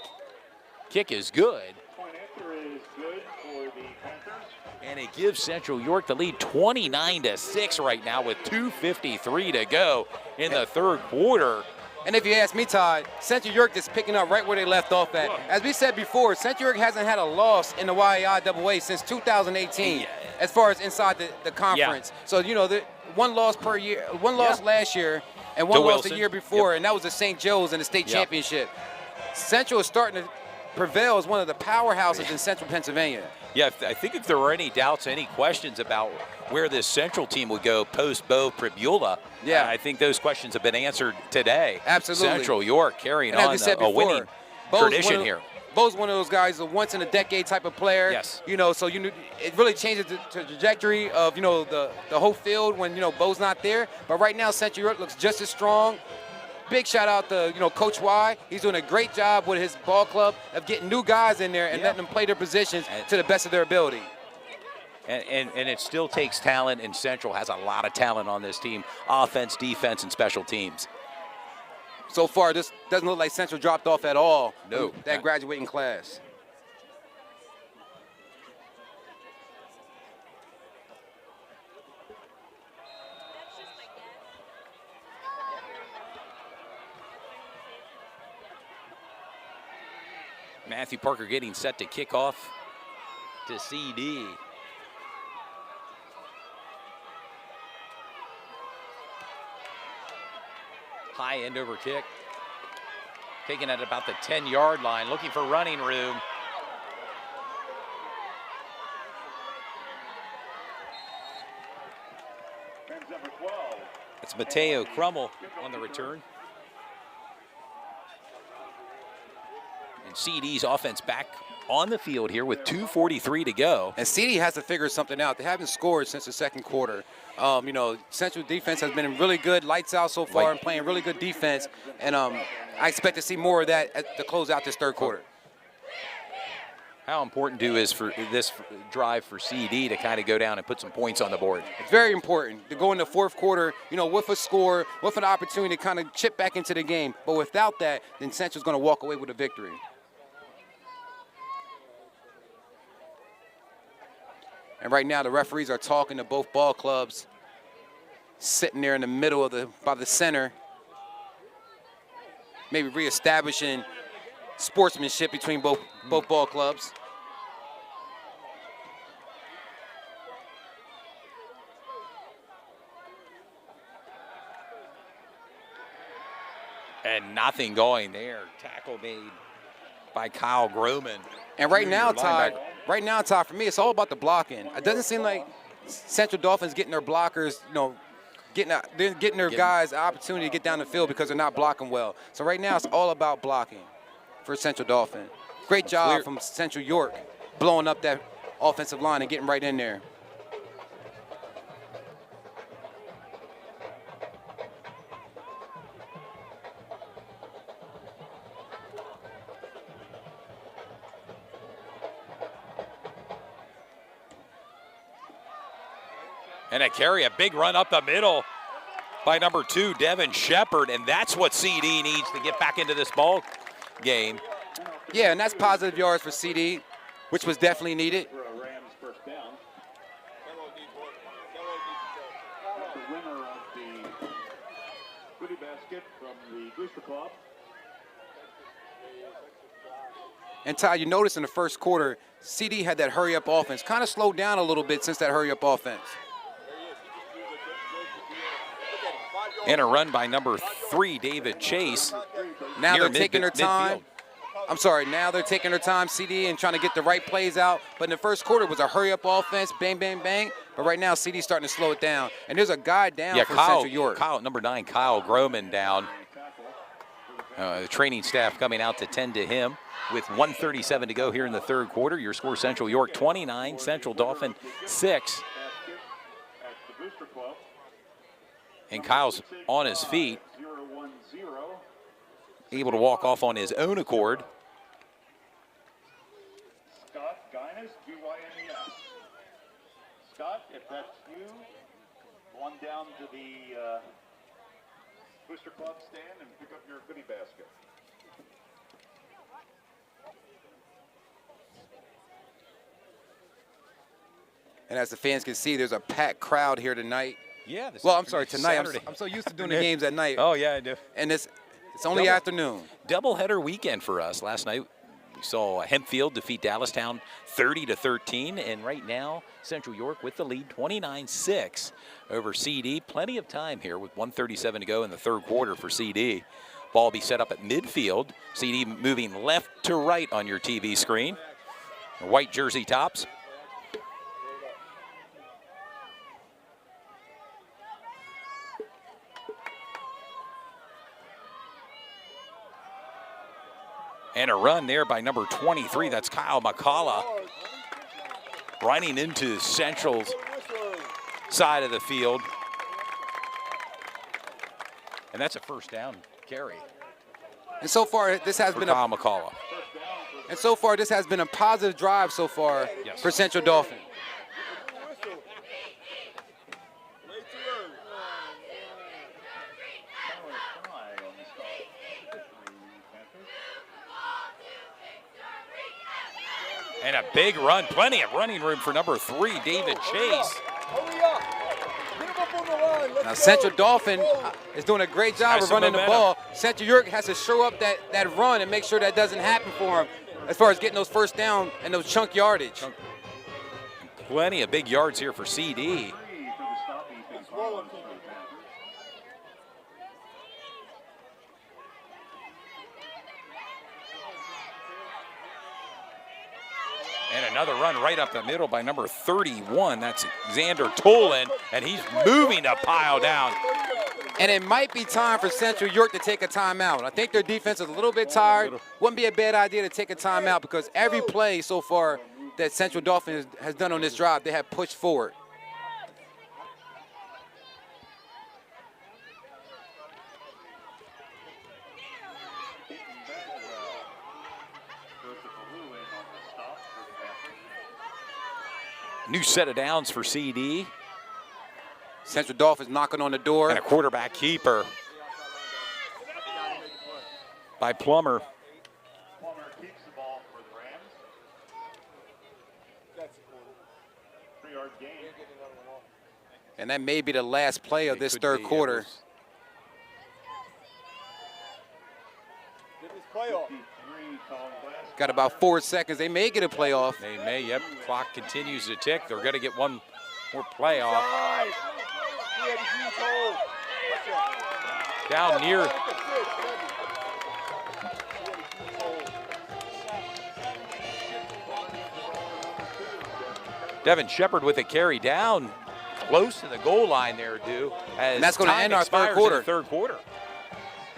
kick is good. Point after is good for the Panthers. And it gives Central York the lead 29-6 right now with 2:53 to go in the third quarter. And if you ask me, Todd, Central York is picking up right where they left off at. As we said before, Central York hasn't had a loss in the YIAA since 2018 as far as inside the conference. So, you know, one loss per year, one loss last year and one loss the year before, and that was the St. Joe's in the state championship. Central is starting to prevail as one of the powerhouses in Central Pennsylvania. Yeah, I think if there were any doubts, any questions about where this Central team would go post Bo Pribula, Yeah. I think those questions have been answered today. Absolutely. Central York carrying And as on we said a before, winning Bo's tradition one of- here. Bo's one of those guys, a once-in-a-decade type of player. Yes. You know, so it really changes the trajectory of, the whole field when, Bo's not there. But right now, Central York looks just as strong. Big shout out to, Coach Y. He's doing a great job with his ball club of getting new guys in there and letting them play their positions to the best of their ability. And it still takes talent, and Central has a lot of talent on this team, offense, defense, and special teams. So far, this doesn't look like Central dropped off at all. No. That graduating class. Matthew Parker getting set to kick off to CD. High end over kick. Taking it at about the 10-yard line, looking for running room. Rams number 12. It's Mateo Crummel on the return. And CD's offense back on the field here with 2:43 to go. And CD has to figure something out. They haven't scored since the second quarter. Central defense has been really good, lights out so far, and playing really good defense. And I expect to see more of that to close out this third quarter. How important is for this drive for CD to kind of go down and put some points on the board? It's very important to go in the fourth quarter, with a score, with an opportunity to kind of chip back into the game. But without that, then Central's going to walk away with a victory. And right now, the referees are talking to both ball clubs, sitting there in the middle by the center, maybe reestablishing sportsmanship between both ball clubs. And nothing going there. Tackle made by Kyle Groman. And right now, Todd, linebacker. for me, it's all about the blocking. It doesn't seem like Central Dolphins getting their blockers, getting their guys an opportunity to get down the field because they're not blocking well. So right now, it's all about blocking for Central Dauphin. Great job from Central York blowing up that offensive line and getting right in there. And a carry, a big run up the middle by number 2, Devin Shepard, and that's what CD needs to get back into this ball game. Yeah, and that's positive yards for CD, which was definitely needed. For a Rams first down. That's the winner of the goodie basket from the Booster Club. And Ty, you notice in the first quarter, CD had that hurry-up offense. Kind of slowed down a little bit since that hurry-up offense. And a run by number 3, David Chase. Now near they're taking their time. midfield. I'm sorry, now they're taking their time, CD, and trying to get the right plays out. But in the first quarter, it was a hurry-up offense, bang, bang, bang. But right now, CD's starting to slow it down. And there's a guy down for Central York. Number 9, Kyle Groman down. The training staff coming out to tend to him with 1:37 to go here in the third quarter. Your score, Central York 29, Central Dauphin 6. At the Booster Club. And Kyle's on his feet, able to walk off on his own accord. Scott Guinness, G-Y-N-E-S. Scott, if that's you, go on down to the Booster Club stand and pick up your goodie basket. And as the fans can see, there's a packed crowd here tonight. Yeah. Well, I'm sorry, tonight. Saturday. I'm so used to doing the games at night. Oh, yeah, I do. And it's only afternoon. Doubleheader weekend for us. Last night we saw Hempfield defeat Dallastown 30-13, and right now Central York with the lead 29-6 over CD. Plenty of time here with 1:37 to go in the third quarter for CD. Ball be set up at midfield. CD moving left to right on your TV screen. White jersey tops. And a run there by number 23. That's Kyle McCullough. Running into Central's side of the field. And that's a first down carry. And so far, this has been Kyle McCullough. And so far, this has been a positive drive so far for Central Dauphin. And a big run, plenty of running room for number 3, David Chase. Now Central Dauphin is doing a great job of running the ball. Central York has to show up that run and make sure that doesn't happen for him as far as getting those first down and those chunk yardage. Plenty of big yards here for CD. And another run right up the middle by number 31. That's Xander Tolan, and he's moving to pile down. And it might be time for Central York to take a timeout. I think their defense is a little bit tired. Wouldn't be a bad idea to take a timeout because every play so far that Central Dauphin has done on this drive, they have pushed forward. New set of downs for CD. Central Dauphin's knocking on the door. And a quarterback keeper by Plummer. Plummer keeps the ball for the Rams. 3-yard gain. And that may be the last play of this third quarter. Got about 4 seconds. They may get a playoff. They may, yep. Clock continues to tick. They're going to get one more playoff. Down near. Devin Shepard with a carry down close to the goal line there, and that's going to end our third quarter. Third quarter.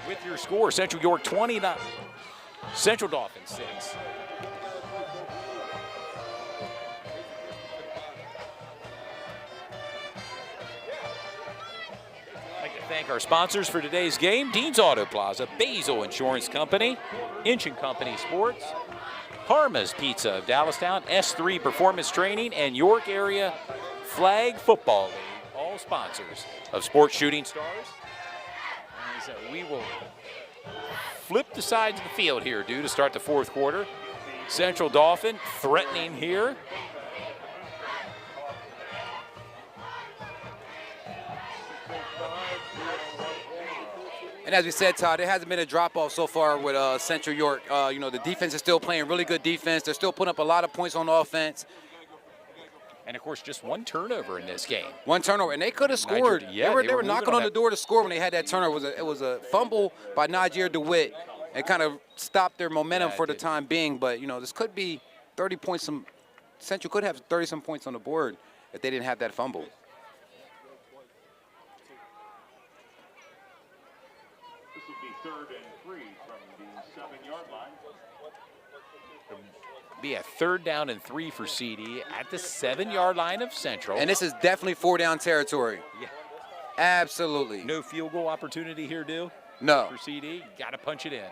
With your score, Central York 29. Central Dauphin 6. I'd like to thank our sponsors for today's game: Dean's Auto Plaza, Basil Insurance Company, Inch & Company Sports, Parma's Pizza of Dallastown, S3 Performance Training, and York Area Flag Football League, all sponsors of Sports Shooting Stars. And so we will flip the sides of the field here, to start the fourth quarter. Central Dauphin threatening here. And as we said, Todd, there hasn't been a drop-off so far with Central York. The defense is still playing really good defense. They're still putting up a lot of points on offense. And, of course, just one turnover in this game. One turnover, and they could have scored. Yeah, they were knocking on the door to score when they had that turnover. It was a fumble by Najir DeWitt. It kind of stopped their momentum for the time being. But, this could be 30 points. Central could have 30-some points on the board if they didn't have that fumble. This will be 3rd and 3 from the 7-yard line. Be a 3rd down and 3 for CD at the 7-yard line of Central. And this is definitely 4-down territory. Yeah. Absolutely. No field goal opportunity here, No. For CD, got to punch it in.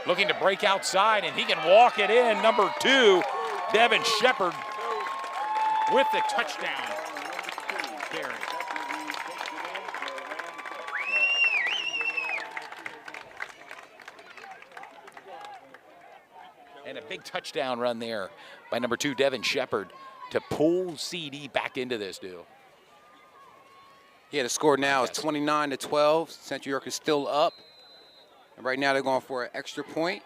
Looking to break outside, and he can walk it in. Number 2, Devin Shepard with the touchdown carry. And a big touchdown run there by number 2, Devin Shepard, to pull CD back into this deal. Yeah, the score now is 29-12. Central York is still up. And right now they're going for an extra point.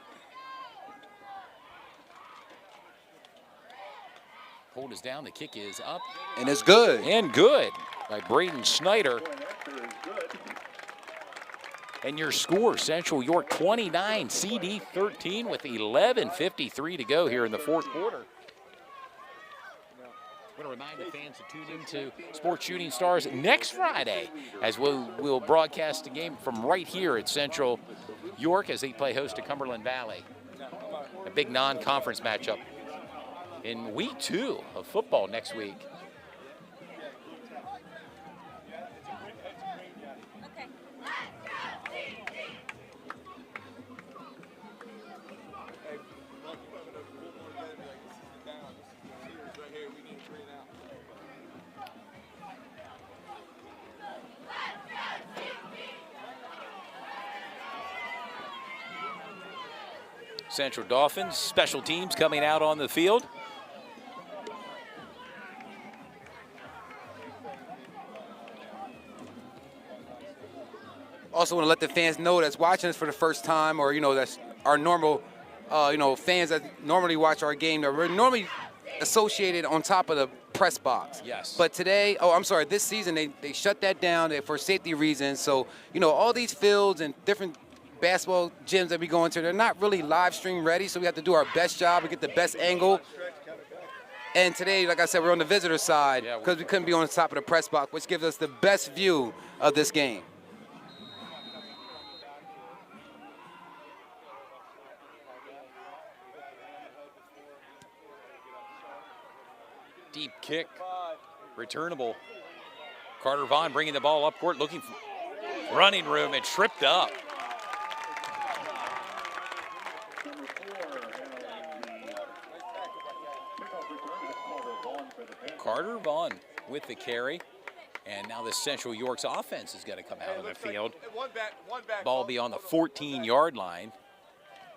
is down. The kick is up. And it's good. And good by Braden Snyder. And your score, Central York 29, CD 13 with 11:53 to go here in the fourth quarter. I want to remind the fans to tune into Sports Shooting Stars next Friday as we'll broadcast the game from right here at Central York as they play host to Cumberland Valley. A big non-conference matchup in week 2 of football next week. Central Dolphins, special teams coming out on the field. Also want to let the fans know that's watching us for the first time, or, that's our normal, fans that normally watch our game. We're normally associated on top of the press box. Yes. But today, this season, they shut that down for safety reasons. So, all these fields and different basketball gyms that we go into, they're not really live stream ready, so we have to do our best job to get the best angle. And today, like I said, we're on the visitor side because we couldn't be on the top of the press box, which gives us the best view of this game. Deep kick, returnable. Carter Vaughn bringing the ball up court, looking for running room, and tripped up. Carter Vaughn with the carry, and now the Central York's offense is going to come out on the field. Ball be on the 14-yard line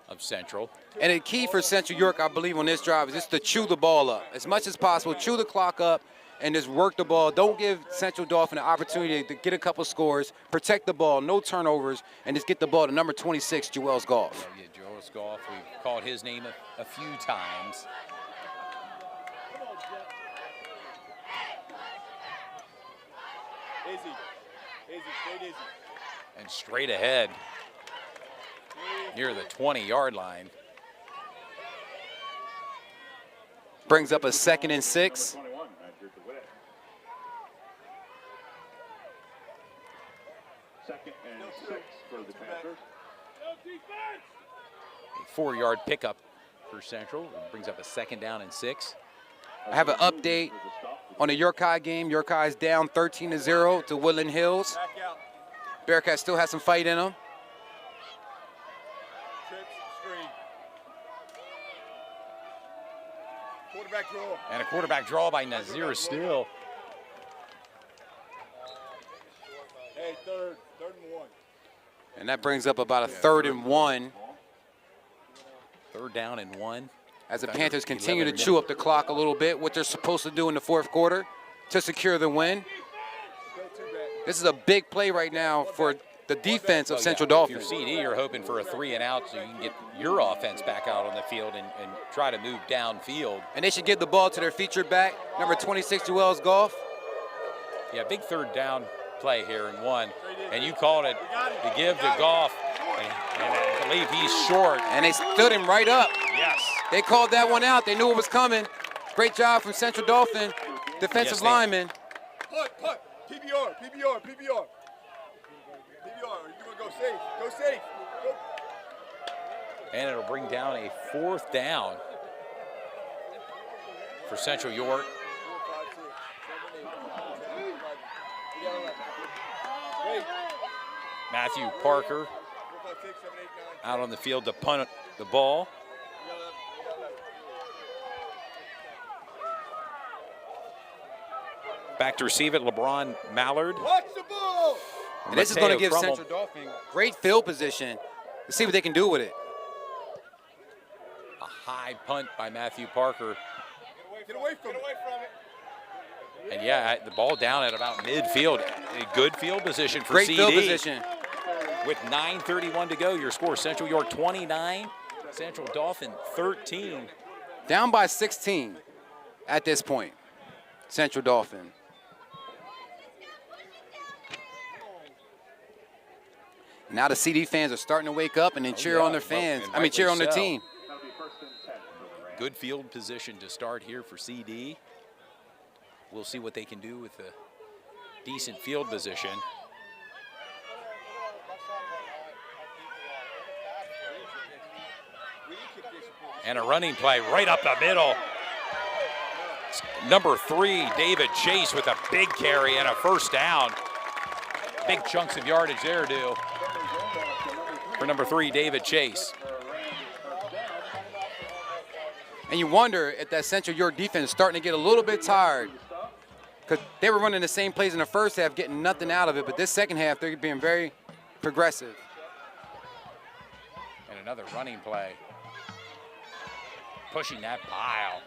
of Central. And the key for Central York, I believe, on this drive is just to chew the ball up as much as possible. Chew the clock up and just work the ball. Don't give Central Dauphin an opportunity to get a couple scores, protect the ball, no turnovers, and just get the ball to number 26, Joel's Golf. Yeah, Joel's Golf. We've called his name a few times. Easy, straight easy. And straight ahead near the 20-yard line. Brings up a 2nd and 6. Second and 6 for the Panthers. A 4-yard pickup for Central. It brings up a 2nd down and 6. I have an update on the York High game. York High is down 13-0 to Woodland Hills. Bearcats still has some fight in them. Quarterback draw. And a quarterback draw by Nazir Steele. Hey, third and 1. And that brings up about a 3rd and 1. 3rd down and 1. As the Panthers continue to chew up the clock a little bit, what they're supposed to do in the fourth quarter to secure the win. This is a big play right now for the defense of Central Dauphin. If you're CD, you're hoping for a 3 and out so you can get your offense back out on the field and try to move downfield. And they should give the ball to their featured back, number 26, Joel's Golf. Yeah, big 3rd down play here in 1. And you called it to give to Golf. And I believe he's short. And they stood him right up. Yes. They called that one out. They knew it was coming. Great job from Central Dauphin, defensive lineman. Punt. PBR. You want to go safe. Go safe. Go. And it'll bring down a 4th down for Central York. 4, 5, 6, 7, 8, 9, 10, 11. Matthew Parker 4, 5, 6, 7, 8, 9, out on the field to punt the ball. Back to receive it, LeBron Mallard. Watch the ball. And this is going to give Crummel. Central Dauphin great field position. Let's see what they can do with it. A high punt by Matthew Parker. Get away from it. And yeah, the ball down at about midfield. A good field position for Great CD. field position. With 9:31 to go, your score, Central York 29, Central Dauphin 13. Down by 16. at this point. Central Dauphin. Now the CD fans are starting to wake up and then cheer on their fans. and I mean, cheer on their rightly so. team. That'll be 1st and 10 for the Rams. Good field position to start here for CD. We'll see what they can do with a decent field position. And a running play right up the middle. Number 3, David Chase, with a big carry and a first down. Big chunks of yardage there, do. For number 3, David Chase. And you wonder if that Central York defense is starting to get a little bit tired, because they were running the same plays in the first half, getting nothing out of it. But this second half, they're being very progressive. And another running play. Pushing that pile.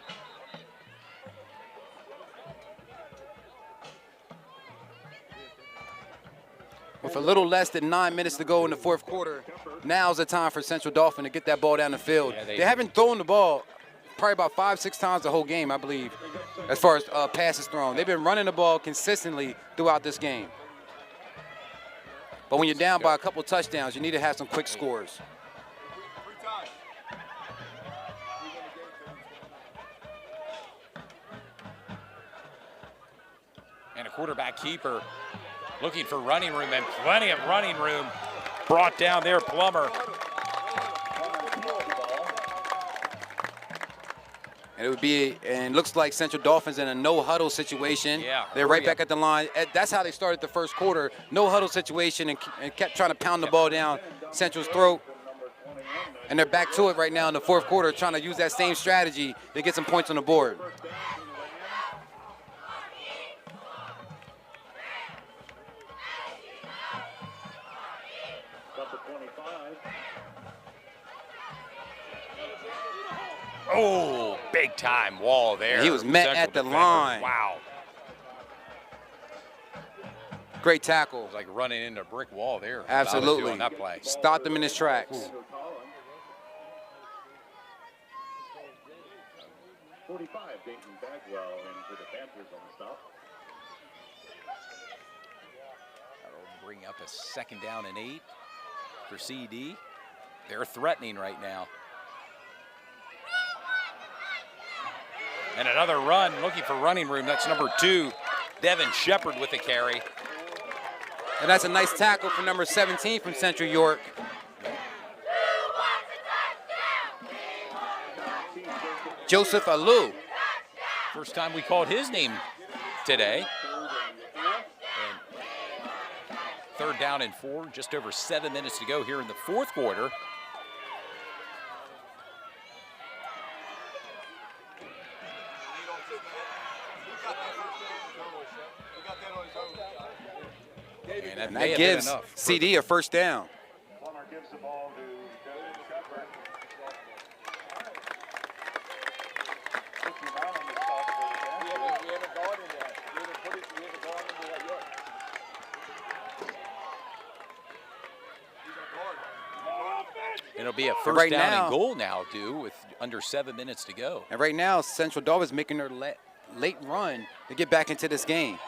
With a little less than 9 minutes to go in the fourth quarter, now's the time for Central Dauphin to get that ball down the field. Yeah, they haven't thrown the ball probably about 5-6 times the whole game, I believe, as far as passes thrown. They've been running the ball consistently throughout this game. But when you're down by a couple touchdowns, you need to have some quick scores. And a quarterback keeper looking for running room, and plenty of running room brought down there, Plummer. And it would be, and looks like Central Dauphin's in a no huddle situation. Yeah, They're right back at the line. That's how they started the first quarter. No huddle situation, and kept trying to pound the ball down Central's throat. And they're back to it right now in the fourth quarter, trying to use that same strategy to get some points on the board. Oh, big time wall there. And he was met Central at the defender. line. Wow. Great tackle. It was like running into a brick wall there. Absolutely. On that play. Stopped him in his tracks. 45, Dayton Bagwell into the Panthers on the stop. That'll bring up a 2nd down and 8 for CD. They're threatening right now. And another run, looking for running room. That's number 2, Devin Shepard with the carry. And that's a nice tackle for number 17 from Central York. Joseph Alou. First time we called his name today. And 3rd down and 4, just over 7 minutes to go here in the fourth quarter. And that gives CD a first down. Plummer gives the ball to David Shepard. 59 on the stop for the Panthers. We haven't gone in that. We haven't gone into that yet. And it'll be a first right down now, and goal now, with under 7 minutes to go. And right now, Central Dauphin's making their late run to get back into this game.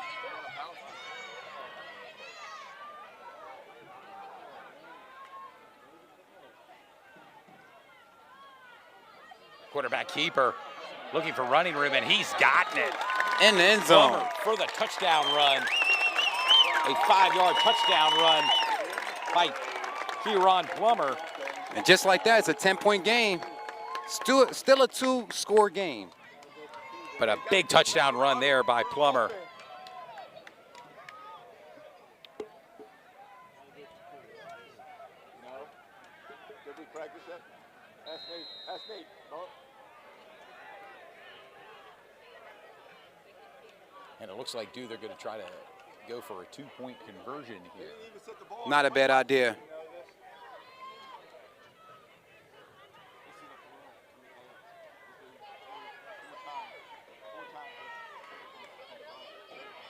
Quarterback keeper looking for running room, and he's gotten it. In the end zone. Plummer for the touchdown run. A 5-yard touchdown run by Kieran Plummer. And just like that, it's a 10-point game. Still a 2-score game. But a big touchdown run there by Plummer. Did we practice that? Ask Nate. Ask Nate. No. And it looks like, they're going to try to go for a 2-point conversion here. Not a bad idea.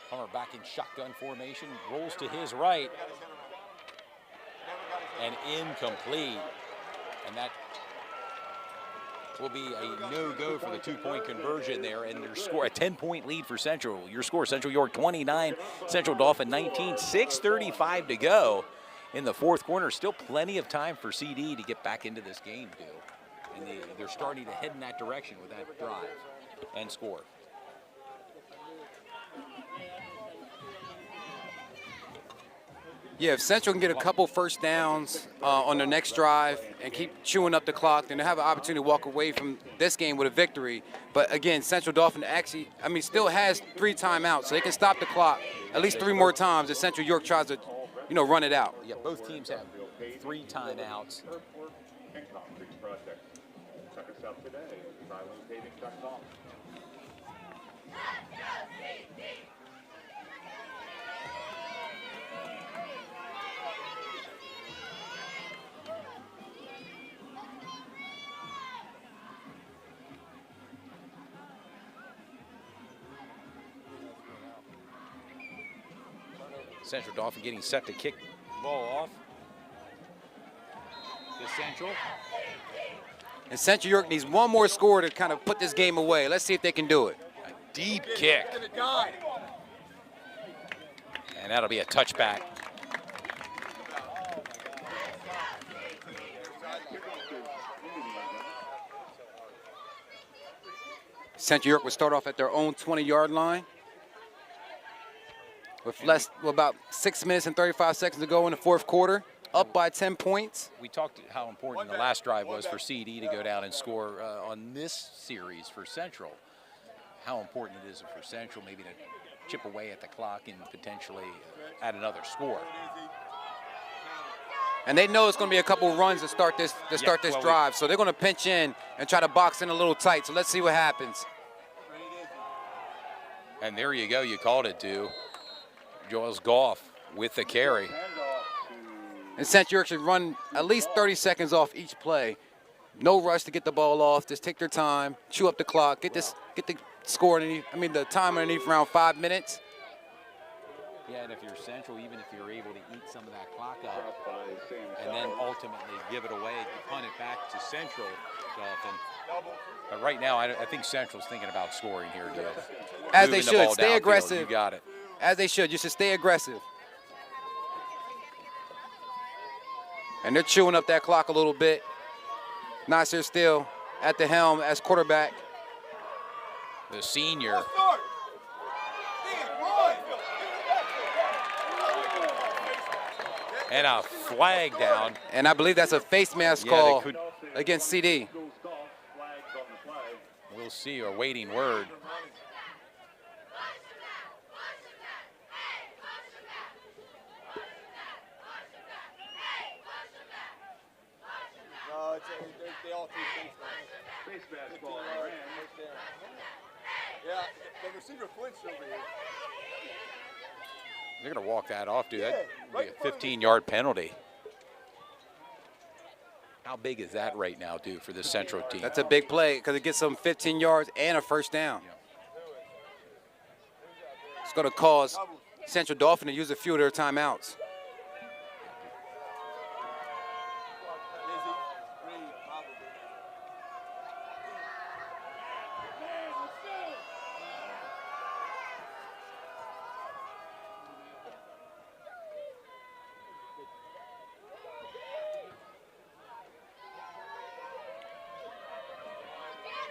Plummer back in shotgun formation, rolls to his right, and incomplete. And that will be a no-go for the 2-point conversion there, and their score, a 10-point lead for Central. Your score, Central York 29, Central Dauphin 19, 6:35 to go in the fourth quarter. Still plenty of time for CD to get back into this game, too. And they're starting to head in that direction with that drive and score. Yeah, if Central can get a couple first downs on their next drive and keep chewing up the clock, then they have an opportunity to walk away from this game with a victory. But again, Central Dauphin actually, still has 3 timeouts, so they can stop the clock at least 3 more times if Central York tries to, run it out. Yeah, both teams have 3 timeouts. And concrete project. Check us out today at islandpaving.com. Central Dauphin getting set to kick the ball off. To Central. And Central York needs one more score to kind of put this game away. Let's see if they can do it. A deep kick. And that'll be a touchback. Central York will start off at their own 20-yard line. With about 6 minutes and 35 seconds to go in the fourth quarter, up by 10 points. We talked how important the last drive was for CD to go down and score on this series for Central. How important it is for Central maybe to chip away at the clock and potentially add another score. And they know it's going to be a couple runs to start this drive, so they're going to pinch in and try to box in a little tight. So let's see what happens. And there you go, you called it, too. Joel's Goff with the carry. And Central York should run at least 30 seconds off each play. No rush to get the ball off. Just take their time, chew up the clock, get the score underneath. The time underneath around 5 minutes. Yeah, and if you're Central, even if you're able to eat some of that clock up, and then ultimately give it away, punt it back to Central, Dauphin. But right now, I think Central's thinking about scoring here, Joe. As they should, stay aggressive. You got it. As they should. You should stay aggressive. And they're chewing up that clock a little bit. Nasir still at the helm as quarterback. The senior. And a flag down. And I believe that's a face mask call against CD. We'll see, a waiting word. They all three face basketball. Yeah, the receiver flinched over here. They're going to walk that off, dude. That'd be a 15-yard penalty. How big is that right now, dude, for the Central team? That's a big play because it gets them 15 yards and a first down. Yeah. It's going to cause Central Dauphin to use a few of their timeouts.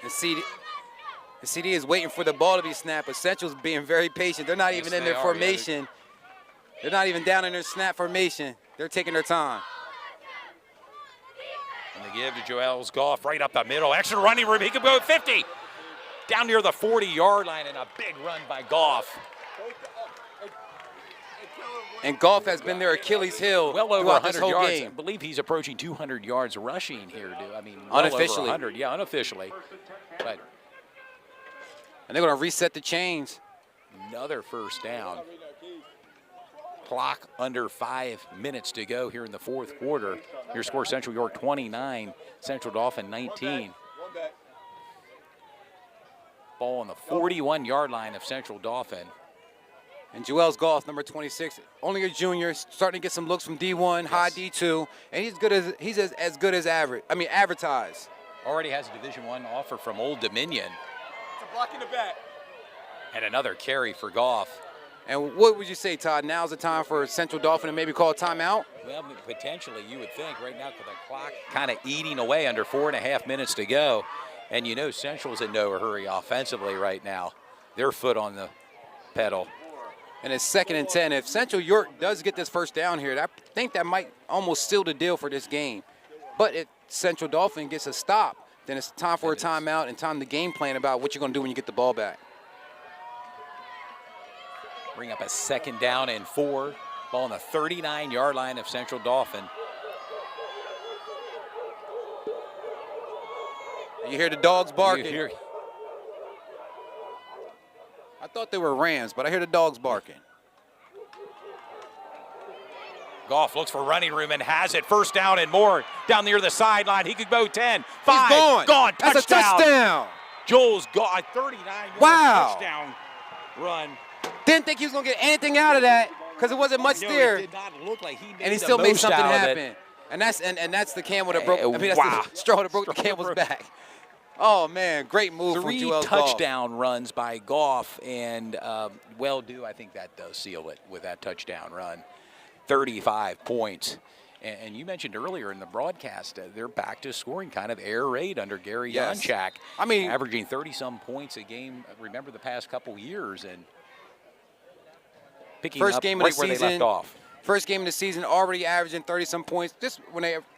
And CD is waiting for the ball to be snapped, but Central's being very patient. They're not even in their formation. They're not even down in their snap formation. They're taking their time. And they give to Joel's Goff right up the middle. Extra running room. He could go 50. Down near the 40-yard line, and a big run by Goff. And Goff has been their Achilles heel well over 100 yards. Game. I believe he's approaching 200 yards rushing here, dude. I mean, unofficially. Well over 100. Yeah, unofficially. But and they're going to reset the chains. Another first down. Clock under 5 minutes to go here in the fourth quarter. Your score, Central York 29, Central Dauphin 19. Ball on the 41-yard line of Central Dauphin. And Joel's Goff, number 26, only a junior, starting to get some looks from D1, high D2, and he's as good as average. Advertised. Already has a Division I offer from Old Dominion. It's a block in the back. And another carry for Goff. And what would you say, Todd? Now's the time for Central Dauphin to maybe call a timeout? Well, potentially, you would think right now with the clock kind of eating away under 4.5 minutes to go. And you know Central's in no hurry offensively right now. Their foot on the pedal. And it's 2nd and 10. If Central York does get this first down here, I think that might almost seal the deal for this game. But if Central Dauphin gets a stop, then it's time for a timeout and time to game plan about what you're going to do when you get the ball back. Bring up a 2nd down and 4. Ball on the 39-yard line of Central Dauphin. You hear the dogs barking. I thought they were Rams, but I hear the dogs barking. Goff looks for running room and has it. 1st down and more down near the sideline. He could go 10, 5. He's gone. Gone. That's a touchdown. Joel's gone. 39-yard touchdown run. Didn't think he was going to get anything out of that because it wasn't much there. It did not look like he made and he the still made most something out of happen. it. And that's the camel that broke. I mean, that's wow. the straw that broke the camel's back. Oh man, great move from 3 Joel touchdown runs by Goff, and well due. I think that does seal it with that touchdown run. 35 points. And you mentioned earlier in the broadcast, they're back to scoring kind of air raid under Gary Janczak. I mean, averaging 30-some points a game. Remember the past couple years and picking first up game right of the where season, they left off. First game of the season, already averaging 30-some points.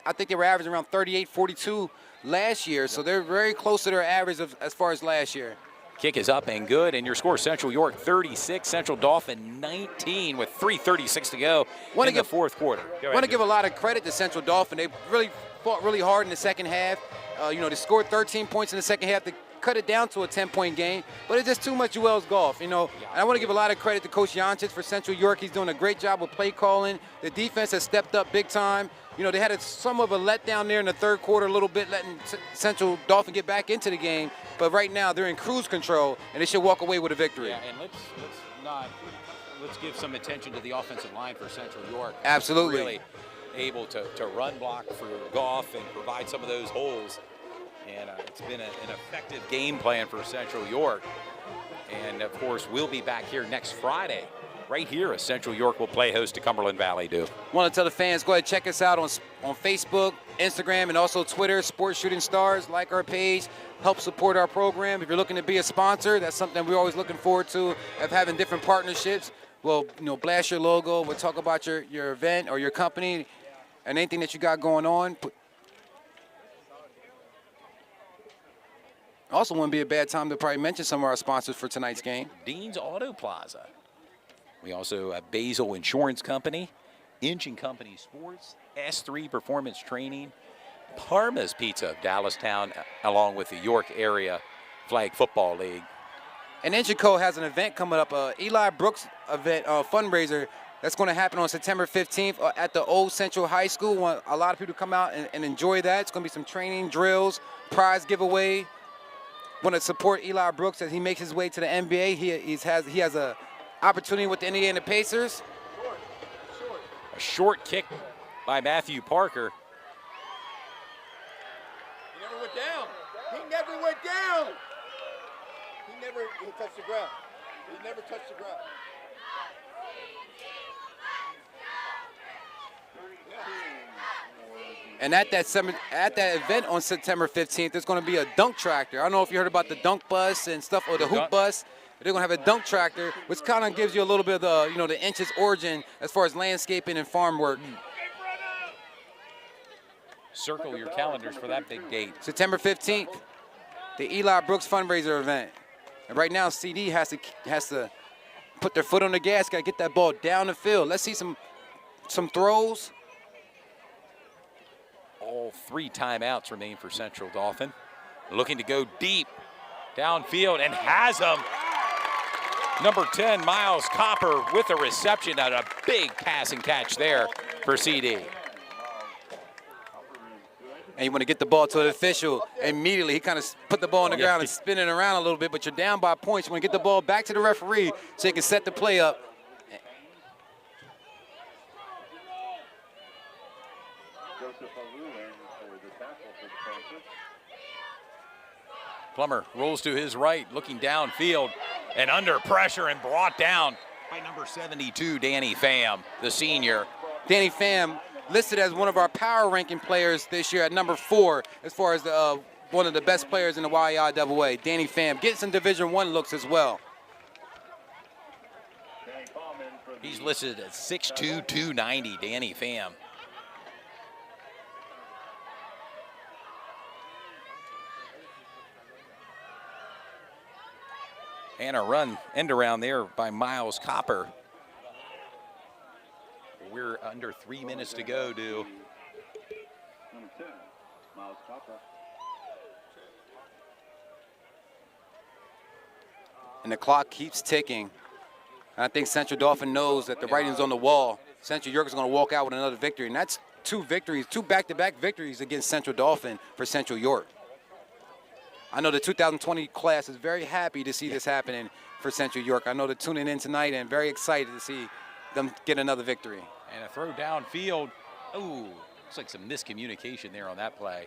I think they were averaging around 38, 42 last year, so they're very close to their average as far as last year. Kick is up and good, and your score, Central York 36, Central Dauphin 19 with 3:36 to go in the 4th quarter. I want to give a lot of credit to Central Dauphin. They really fought really hard in the second half. They scored 13 points in the second half to cut it down to a 10-point game, but it's just too much Joel's golf, And I want to give a lot of credit to Coach Jančić for Central York. He's doing a great job with play calling. The defense has stepped up big time. They had some of a letdown there in the 3rd quarter, a little bit, letting Central Dauphin get back into the game. But right now, they're in cruise control, and they should walk away with a victory. Yeah, and let's give some attention to the offensive line for Central York. Absolutely. Really able to run block for Goff and provide some of those holes. And it's been an effective game plan for Central York. And, of course, we'll be back here next Friday. Right here as Central York will play host to Cumberland Valley Dew. Want to tell the fans, go ahead and check us out on Facebook, Instagram, and also Twitter, Sports Shooting Stars. Like our page, help support our program. If you're looking to be a sponsor, that's something we're always looking forward to, of having different partnerships. We'll blast your logo. We'll talk about your event or your company and anything that you got going on. Also wouldn't be a bad time to probably mention some of our sponsors for tonight's game. Dean's Auto Plaza. We also have Basil Insurance Company, Inch & Company Sports, S3 Performance Training, Parma's Pizza of Dallastown, along with the York Area Flag Football League. And Inch & Co. has an event coming up, Eli Brooks event, fundraiser, that's going to happen on September 15th at the Old Central High School. Want a lot of people to come out and enjoy that. It's going to be some training, drills, prize giveaway. Want to support Eli Brooks as he makes his way to the NBA. He has a opportunity with the Indiana Pacers. A short kick by Matthew Parker. He never went down. He never went down. He touched the ground. He never touched the ground. And at that event on September 15th, there's going to be a dunk tractor. I don't know if you heard about the dunk bus and stuff, or the hoop bus. They're going to have a dunk tractor, which kind of gives you a little bit of the Inch's origin as far as landscaping and farm work. Circle your calendars for that big date. September 15th, the Eli Brooks fundraiser event. And right now, CD has to put their foot on the gas, got to get that ball down the field. Let's see some throws. All 3 timeouts remain for Central Dauphin. Looking to go deep downfield and has them. Number 10, Miles Copper with a reception and a big passing catch there for CD. And you want to get the ball to the official immediately. He kind of put the ball on the ground and spin it around a little bit, but you're down by points. You want to get the ball back to the referee so he can set the play up. Plummer rolls to his right, looking downfield, and under pressure and brought down by number 72, Danny Pham, the senior. Danny Pham listed as one of our power ranking players this year at number 4 as far as one of the best players in the YIAA. Danny Pham getting some Division I looks as well. He's listed at 6'2", 290, Danny Pham. And a run end around there by Miles Copper. We're under 3 minutes to go, Dew. Number 10, Miles Copper. And the clock keeps ticking. And I think Central Dauphin knows that the writing's on the wall. Central York is going to walk out with another victory, and that's 2 victories, 2 back-to-back victories against Central Dauphin for Central York. I know the 2020 class is very happy to see this happening for Central York. I know they're tuning in tonight and very excited to see them get another victory. And a throw downfield. Ooh, looks like some miscommunication there on that play.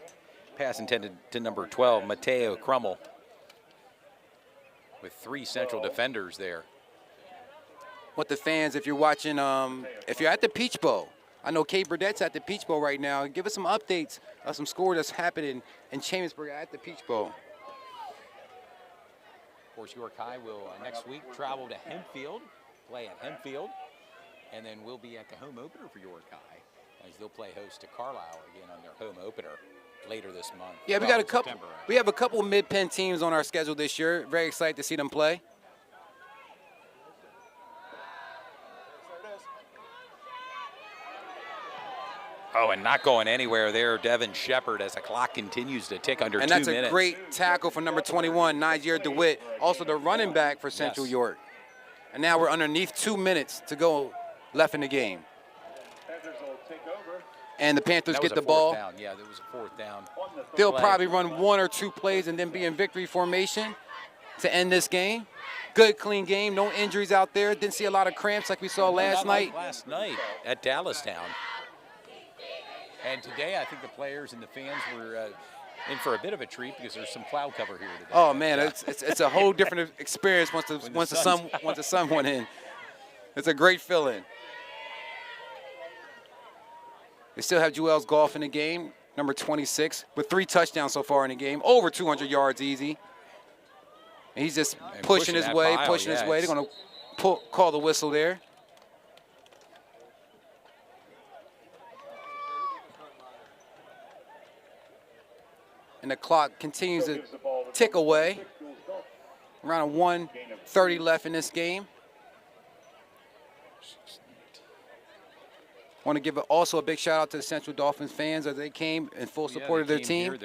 Pass intended to number 12, Mateo Crummel, with 3 Central defenders there. What the fans, if you're watching, if you're at the Peach Bowl, I know Kate Burdett's at the Peach Bowl right now. Give us some updates of some score that's happening in Chambersburg at the Peach Bowl. Of course, York High will next week travel to Hempfield, play at Hempfield, and then we'll be at the home opener for York High as they'll play host to Carlisle again on their home opener later this month. Yeah, we got a couple. We have a couple mid-pen teams on our schedule this year. Very excited to see them play. Oh, and not going anywhere there, Devin Shepard, as the clock continues to tick under 2 minutes. And that's a great tackle from number 21, Niger DeWitt, also the running back for Central York. And now we're underneath 2 minutes to go left in the game. And the Panthers get the ball. Down. Yeah, there was a 4th down. They'll probably run 1 or 2 plays and then be in victory formation to end this game. Good, clean game, no injuries out there. Didn't see a lot of cramps like we saw last night. Last night at Dallastown. And today, I think the players and the fans were in for a bit of a treat because there's some cloud cover here today. Oh man, it's a whole different experience once the sun went in. It's a great feeling. They still have Jewel's Golf in the game, number 26, with 3 touchdowns so far in the game, over 200 yards easy. And he's just pushing his way, pushing his way. They're going to call the whistle there. And the clock continues to tick away. Around 1:30 left in this game. Want to give also a big shout out to the Central Dolphins fans as they came in full support of their team.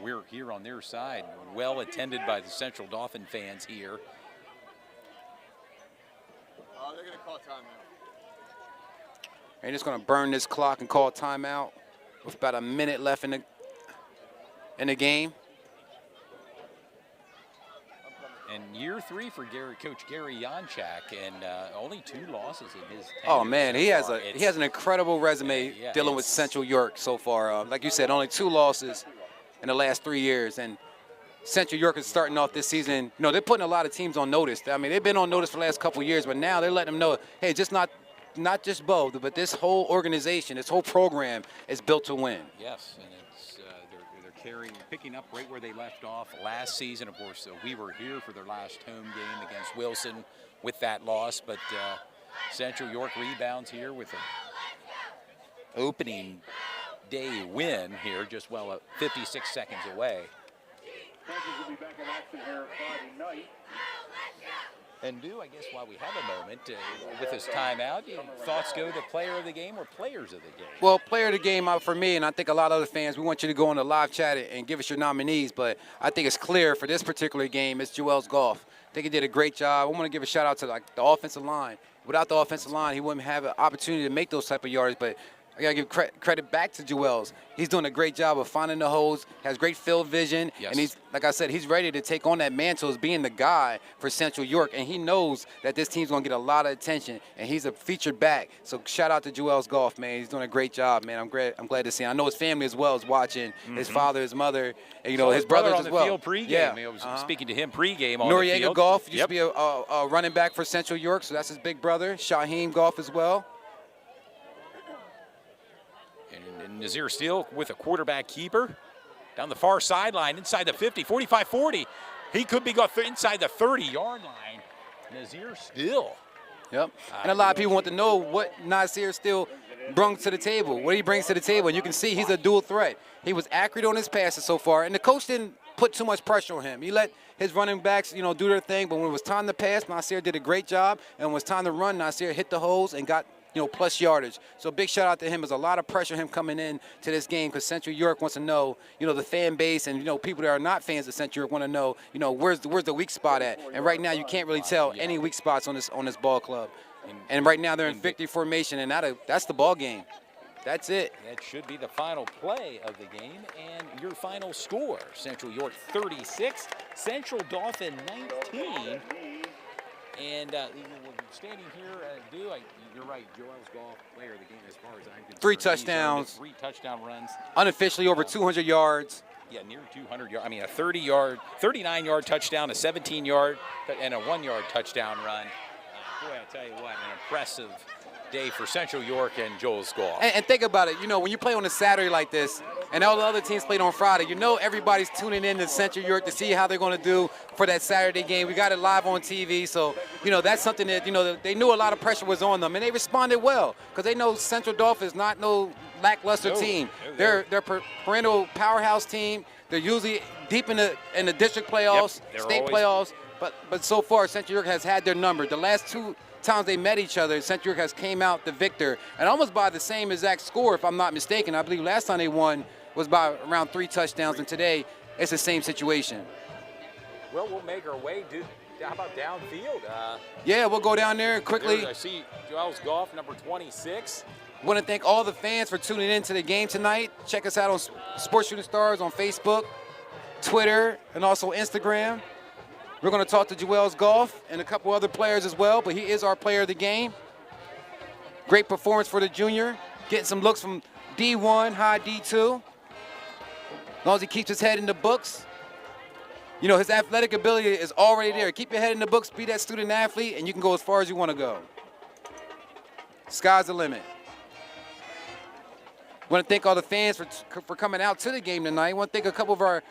We're here on their side, well attended by the Central Dolphin fans here. Oh, they're going to call timeout. They're just going to burn this clock and call timeout with about a minute left in the game. And year 3 for Coach Gary Janchak, and only 2 losses in his tenure. Oh man, he has an incredible resume dealing with Central York so far. Like you said, only 2 losses in the last 3 years, and Central York is starting off this season. You know, they're putting a lot of teams on notice. I mean, they've been on notice for the last couple of years, but now they're letting them know, hey, just not just Bo, but this whole organization, this whole program is built to win. Yes, and it's picking up right where they left off last season. Of course, we were here for their last home game against Wilson with that loss, but Central York rebounds here with an opening day win here, just 56 seconds away. Panthers will be back in action here Friday night. And I guess while we have a moment with this timeout, thoughts go to player of the game or players of the game? Well, player of the game for me, and I think a lot of other fans, we want you to go on the live chat and give us your nominees, but I think it's clear for this particular game, it's Jewel's Golf. I think he did a great job. I want to give a shout out to the offensive line. Without the offensive line, he wouldn't have an opportunity to make those type of yards, but I gotta give credit back to Joel's. He's doing a great job of finding the holes, has great field vision, Yes. and he's, like I said, he's ready to take on that mantle as being the guy for Central York, and he knows that this team's gonna get a lot of attention, and he's a featured back. So shout out to Joel's Golf, man. He's doing a great job, man. I'm glad to see him. I know his family as well is watching, his father, his mother, and, you know, his brother brothers on as well. the field pregame. Yeah. I was speaking to him pregame on the Noriega field. Golf used Yep. to be a running back for Central York, so that's his big brother. Shaheem Golf as well. And Nazir Steele with a quarterback keeper down the far sideline, inside the 50, 45-40. He could be going inside the 30-yard line. Nazir Steele. Yep. And a lot of people want to know what Nasir Steele brings to the table, what he brings to the table. And you can see he's a dual threat. He was accurate on his passes so far, and the coach didn't put too much pressure on him. He let his running backs, you know, do their thing, but when it was time to pass, Nasir did a great job, and when it was time to run, Nasir hit the holes and got, you know, plus yardage. So big shout out to him. There's a lot of pressure on him coming in to this game because Central York wants to know, you know, the fan base and, you know, people that are not fans of Central York want to know, you know, where's the weak spot at. And right now you can't really tell any weak spots on this ball club. And right now they're in victory formation, and that's the ball game. That's it. That should be the final play of the game and your final score. Central York 36, Central Dauphin 19. And standing here, you're right, Joel's Golf player of the game as far as I'm concerned. 3 He's touchdowns. earned 3 touchdown runs. Unofficially over 200 yards. Yeah, near 200 yards. I mean, a 39-yard touchdown, a 17-yard, and a 1-yard touchdown run. Boy, I'll tell you what, an impressive day for Central York and Joel's Golf. And think about it, you know, when you play on a Saturday like this, and all the other teams played on Friday, you know everybody's tuning in to Central York to see how they're going to do for that Saturday game. We got it live on TV, so, you know, that's something that, you know, they knew a lot of pressure was on them, and they responded well because they know Central Dauphin is not no lackluster team. They're perennial powerhouse team. They're usually deep in the district playoffs, state playoffs, but so far Central York has had their number. The last 2 times they met each other, Central York has came out the victor, and almost by the same exact score, if I'm not mistaken. I believe last time they won was by around 3 touchdowns, and today it's the same situation. Well, we'll make our way. How about downfield? Yeah, we'll go down there quickly. I see Joel's Golf, number 26. Want to thank all the fans for tuning in to the game tonight. Check us out on Sports Shooting Stars on Facebook, Twitter, and also Instagram. We're going to talk to Joel's Golf and a couple other players as well, but he is our player of the game. Great performance for the junior, getting some looks from D1, high D2. As long as he keeps his head in the books. You know, his athletic ability is already there. Keep your head in the books, be that student athlete, and you can go as far as you want to go. Sky's the limit. Want to thank all the fans for coming out to the game tonight. Want to thank a couple of our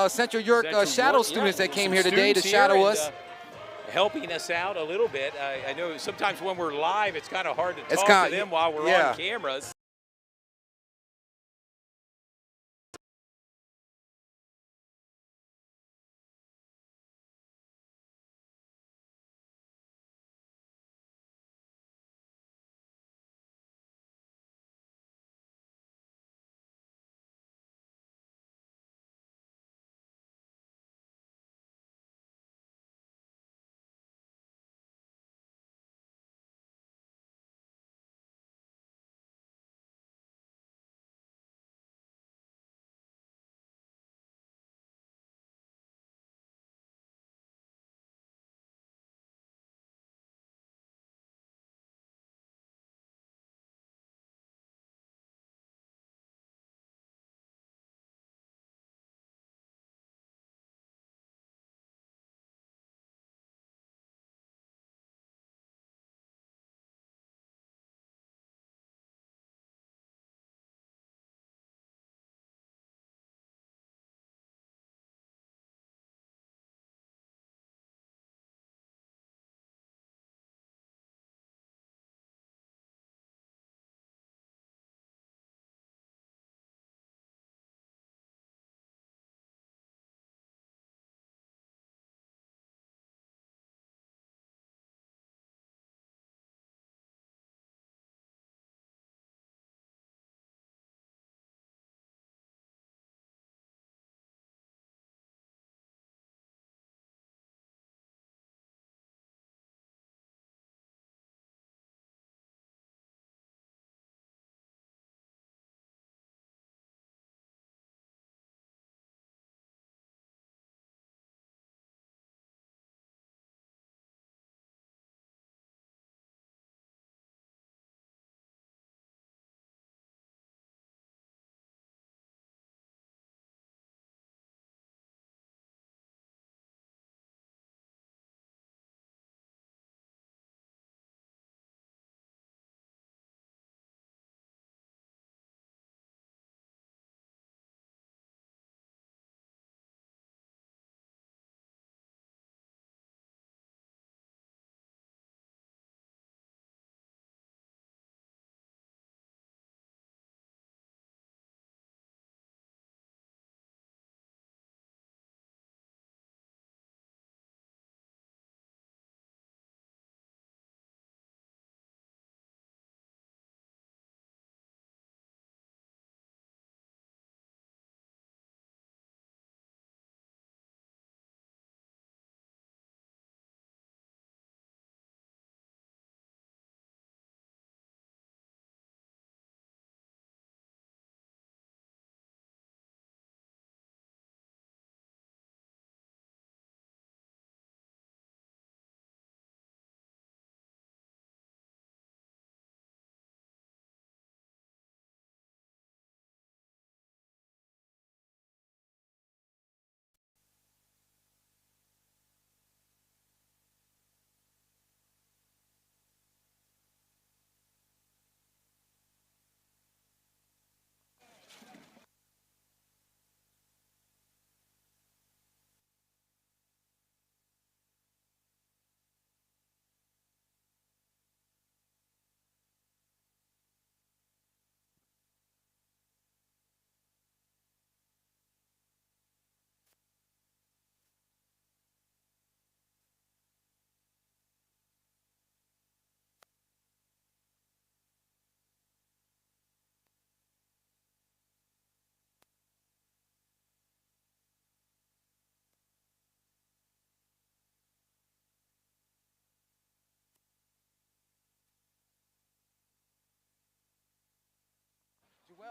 Central York shadow students that came here today to shadow us. Helping us out a little bit. I know sometimes when we're live, it's kind of hard to talk to them while we're on cameras.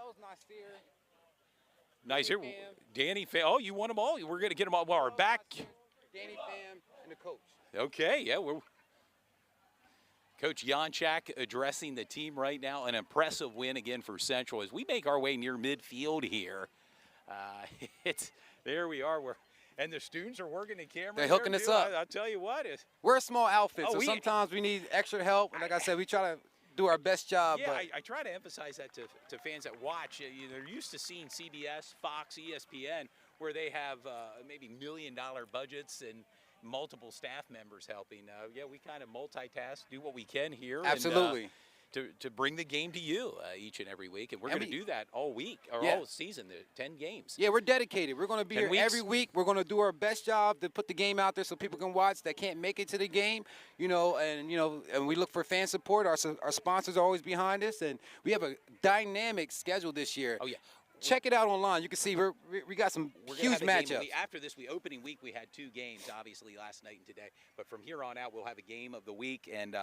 Wells, Nasir, Nice here. Pham. Danny Pham. Oh, you want them all? We're going to get them all. Well, our back. Danny Pham, and the coach. Okay, yeah. Coach Janchak addressing the team right now. An impressive win again for Central as we make our way near midfield here. There we are. And the students are working the camera. They're hooking us up. I'll tell you what. We're a small outfit, Oh, so sometimes we need extra help. And like I said, we try to do our best job. Yeah, but I try to emphasize that to fans that watch. They're used to seeing CBS, Fox, ESPN, where they have maybe $1 million budgets and multiple staff members helping. Yeah, we kind of multitask, do what we can here. Absolutely. And, to bring the game to you each and every week. And we're going to do that all week, or Yeah. all season, the 10 games. yeah, we're dedicated. We're going to be 10 here weeks. every week. We're going to do our best job to put the game out there so people can watch that can't make it to the game. And we look for fan support. Our sponsors are always behind us, and we have a dynamic schedule this year. Oh, yeah. Check it out online. You can see we got some We're gonna huge have a game. matchups. After this, opening week, we had 2 games, obviously, last night and today. But from here on out, we'll have a game of the week, and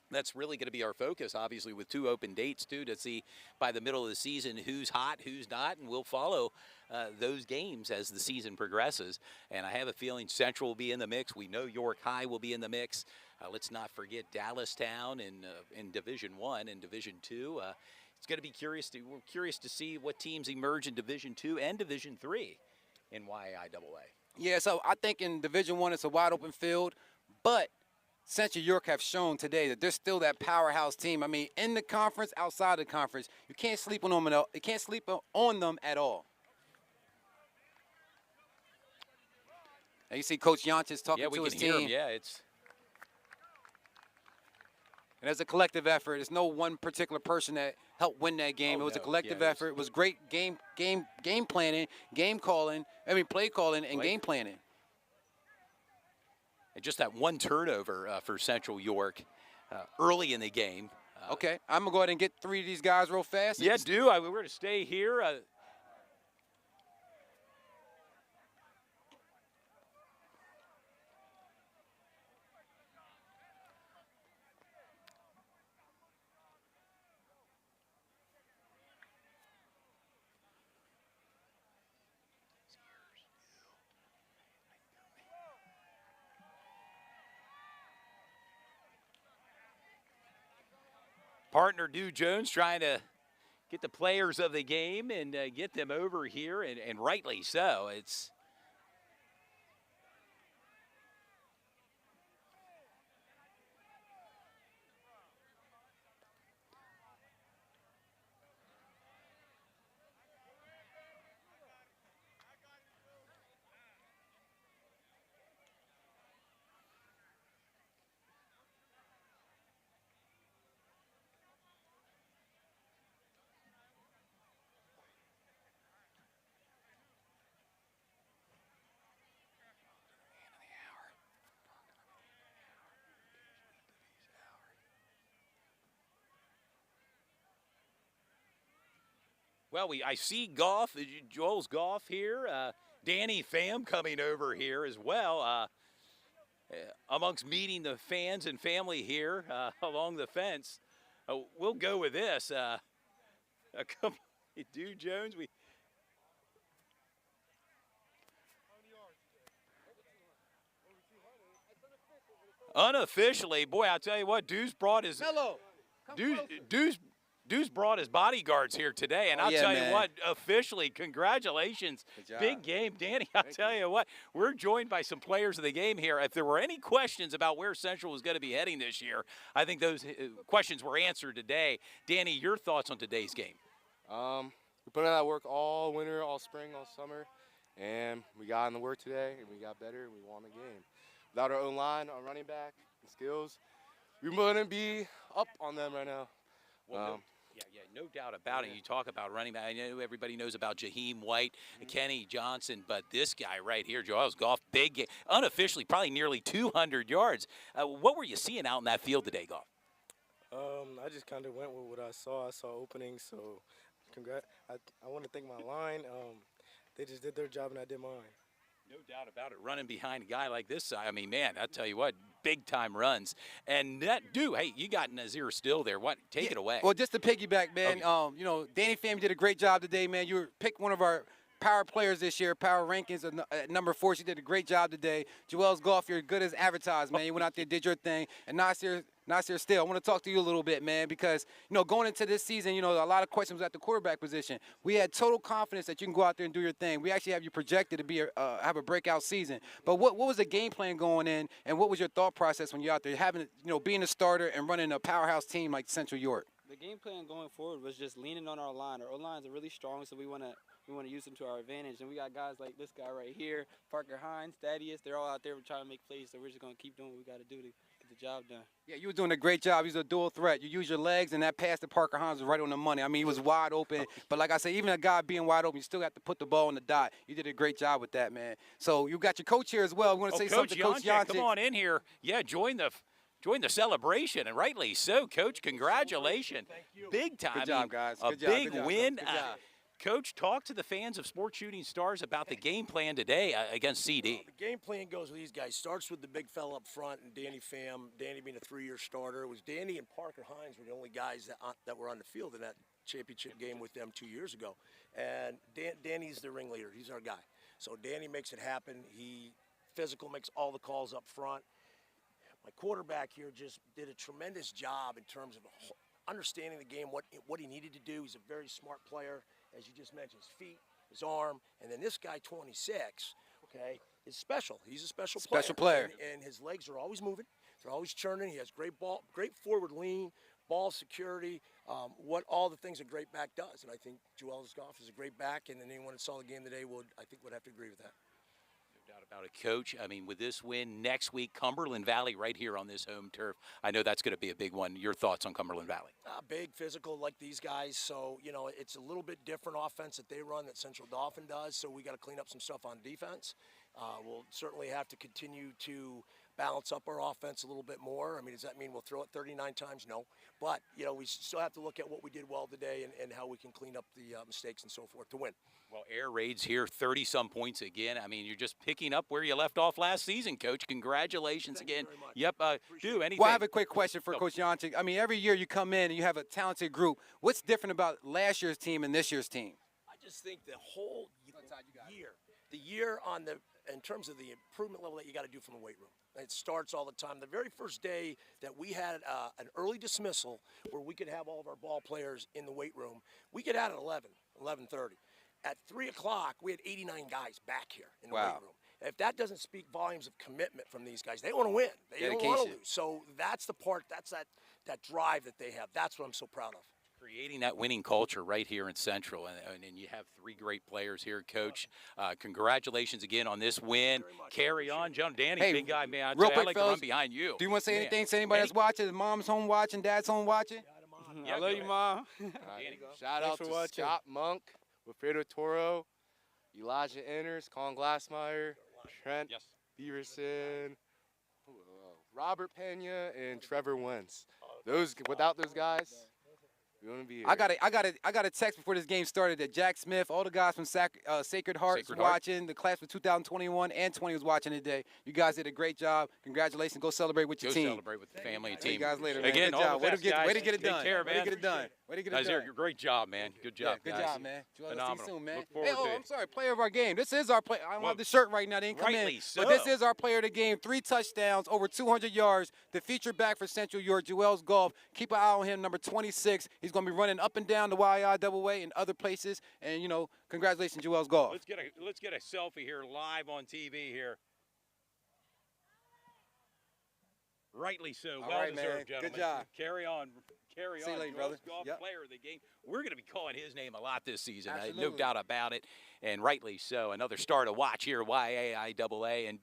that's really going to be our focus, obviously, with 2 open dates, too, to see by the middle of the season who's hot, who's not, and we'll follow those games as the season progresses. And I have a feeling Central will be in the mix. We know York High will be in the mix. Let's not forget Dallastown in Division I and Division II. It's going to be we're curious to see what teams emerge in Division II and Division III in YAIAA. Yeah, so I think in Division I it's a wide open field, but Central York have shown today that they're still that powerhouse team. I mean, in the conference, outside the conference, you can't sleep on them. You can't sleep on them at all. And you see Coach Janchak talking to his team. Hear him. Yeah, it's. And it's a collective effort. It's no one particular person that helped win that game. It was a collective effort. It was great game planning, play calling, and game planning. And just that one turnover for Central York early in the game. Okay, I'm going to go ahead and get 3 of these guys real fast. Yeah, we're going to stay here. Partner Dew Jones trying to get the players of the game and get them over here, and rightly so. It's well, I see golf, Joel's golf here. Danny Pham coming over here as well, amongst meeting the fans and family here along the fence. We'll go with this. Come on, Dew Jones. Unofficially, boy, I'll tell you what, Dew's brought his Dew's brought his bodyguards here today, and I'll tell you what, officially, congratulations. Big game, Danny. I'll tell you what, we're joined by some players of the game here. If there were any questions about where Central was going to be heading this year, I think those questions were answered today. Danny, your thoughts on today's game? We put in that work all winter, all spring, all summer, and we got in the work today, and we got better, and we won the game. Without our own line, our running back, and skills, we wouldn't be up on them right now. Well, no doubt about it. You talk about running back. I know everybody knows about Jaheim White, Kenny Johnson, but this guy right here, Joel's golf, big game. Unofficially, probably nearly 200 yards. What were you seeing out in that field today, golf? I just kind of went with what I saw. I saw openings, so I want to thank my line. They just did their job, and I did mine. No doubt about it. Running behind a guy like this, I mean, man, I tell you what, big-time runs. And that, dude, hey, you got Nazir still there. What? Take it away. Well, just to piggyback, man, you know, Danny Pham did a great job today, man. You picked one of our power players this year, power rankings at number 4. She did a great job today. Joelle's Golf, you're good as advertised, man. You went out there, did your thing. And Nasir Still, I want to talk to you a little bit, man, because, you know, going into this season, you know, a lot of questions at the quarterback position. We had total confidence that you can go out there and do your thing. We actually have you projected to be have a breakout season. But what was the game plan going in, and what was your thought process when you're out there having, you know, being a starter and running a powerhouse team like Central York? The game plan going forward was just leaning on our line. Our O-lines are really strong, so we want to use them to our advantage. And we got guys like this guy right here, Parker Hines, Thaddeus. They're all out there trying to make plays, so we're just going to keep doing what we got to do to get the job done. Yeah, you were doing a great job. You was a dual threat. You used your legs, and that pass to Parker Hines was right on the money. I mean, he was wide open. But like I said, even a guy being wide open, you still have to put the ball on the dot. You did a great job with that, man. So you got your coach here as well. We want to say something to Coach Janczyk. Come on in here. Yeah, join the celebration, and rightly so, Coach. Congratulations. Thank you. Big time. Good job, guys. A Good job. big Good job. win. Good job. Coach, talk to the fans of Sports Shooting Stars about the game plan today against CD. The game plan goes with these guys. Starts with the big fella up front and Danny Pham. Danny being a 3-year starter. It was Danny and Parker Hines were the only guys that were on the field in that championship game with them 2 years ago. And Danny's the ringleader. He's our guy. So Danny makes it happen. He physical, makes all the calls up front. My quarterback here just did a tremendous job in terms of understanding the game, what he needed to do. He's a very smart player, as you just mentioned, his feet, his arm, and then this guy, 26, okay, is special. He's a special player. And his legs are always moving. They're always churning. He has great forward lean, ball security, all the things a great back does. And I think Joelle's Golf is a great back, and anyone that saw the game today would have to agree with that. Doubt about it, Coach. I mean, with this win next week, Cumberland Valley right here on this home turf. I know that's going to be a big one. Your thoughts on Cumberland Valley? Big, physical, like these guys. So, you know, it's a little bit different offense that they run that Central Dauphin does. So we got to clean up some stuff on defense. We'll certainly have to continue to balance up our offense a little bit more. I mean, does that mean we'll throw it 39 times? No. But, you know, we still have to look at what we did well today and how we can clean up the mistakes and so forth to win. Well, air raids here, 30-some points again. I mean, you're just picking up where you left off last season, Coach. Congratulations again. Yep. Do anything. Well, I have a quick question for Coach Janczyk. I mean, every year you come in and you have a talented group. What's different about last year's team and this year's team? I just think the whole year in terms of the improvement level that you got to do from the weight room. It starts all the time. The very first day that we had an early dismissal where we could have all of our ball players in the weight room, we get out at 11:30. At 3 o'clock, we had 89 guys back here in the weight room. If that doesn't speak volumes of commitment from these guys, they want to win. They don't want to lose. So that's the part, that's that drive that they have. That's what I'm so proud of. Creating that winning culture right here in Central, and you have 3 great players here, Coach. Congratulations again on this win. Carry on, John. Danny, hey, big guy, man. Real quick, I like to run behind you. Do you want to say anything to anybody that's watching? Mom's home watching, Dad's home watching? I love you, Mom. Shout out to Scott Monk, Wilfredo Toro, Elijah Inners, Colin Glassmeyer, Trent Beaverson, Robert Pena, and Trevor Wentz. Without those guys, we wouldn't be here. I got a text before this game started that Jack Smith, all the guys from Sacred Heart watching, the class of 2021 and 20 was watching today. You guys did a great job. Congratulations. Go celebrate with your team. Go celebrate with the family and team. See you guys later, man. Again, good job. Way to get it done. Take care, man. Way to get it done. Way to get it done. Great job, man. Good job, good guys. job, man. Phenomenal. See you soon, man. Look forward hey, to it. I'm sorry, player of our game. This is our player. I don't have the shirt right now. They didn't come in. So. But this is our player of the game. 3 touchdowns, over 200 yards. The feature back for Central York, Joelle's Golf. Keep an eye on him, number 26. He's going to be running up and down the YI and other places. And, you know, congratulations, Joelle's Golf. Let's get a selfie here live on TV here. Rightly so. Well deserved, gentlemen. Good job. Carry on. See you later, brother. Golf player of the game. We're going to be calling his name a lot this season. Absolutely. No doubt about it. And rightly so. Another star to watch here, YAIAA. And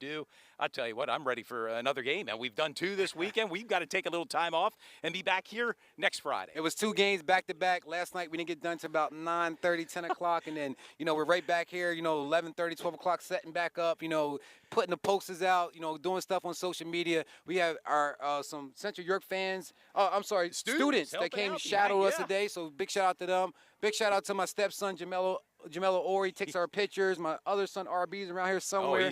I'll tell you what, I'm ready for another game. And we've done 2 this weekend. We've got to take a little time off and be back here next Friday. It was 2 games back-to-back. Last night we didn't get done until about 9:30, 10 o'clock. And then, you know, we're right back here, you know, 11:30, 12 o'clock, setting back up, you know, putting the posters out, you know, doing stuff on social media. We have our some Central York fans, students that came to shadow us today. So big shout out to them. Big shout out to my stepson, Jamelo Ori, takes our pictures. My other son, RB's around here somewhere.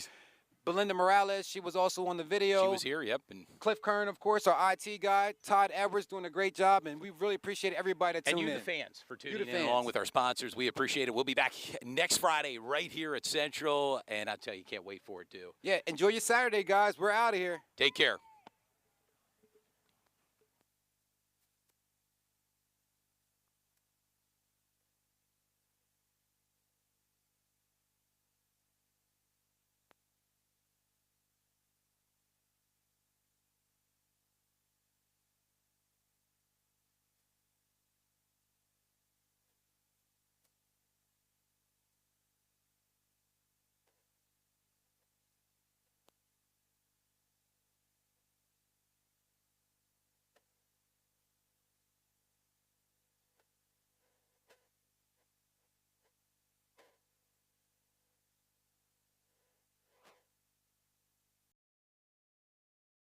Belinda Morales, she was also on the video. She was here, yep. And Cliff Kern, of course, our IT guy. Todd Edwards doing a great job, and we really appreciate everybody that tuned in. And you, the fans, for tuning in fans. along with our sponsors. We appreciate it. We'll be back next Friday right here at Central, and I tell you, can't wait for it, too. Yeah, enjoy your Saturday, guys. We're out of here. Take care.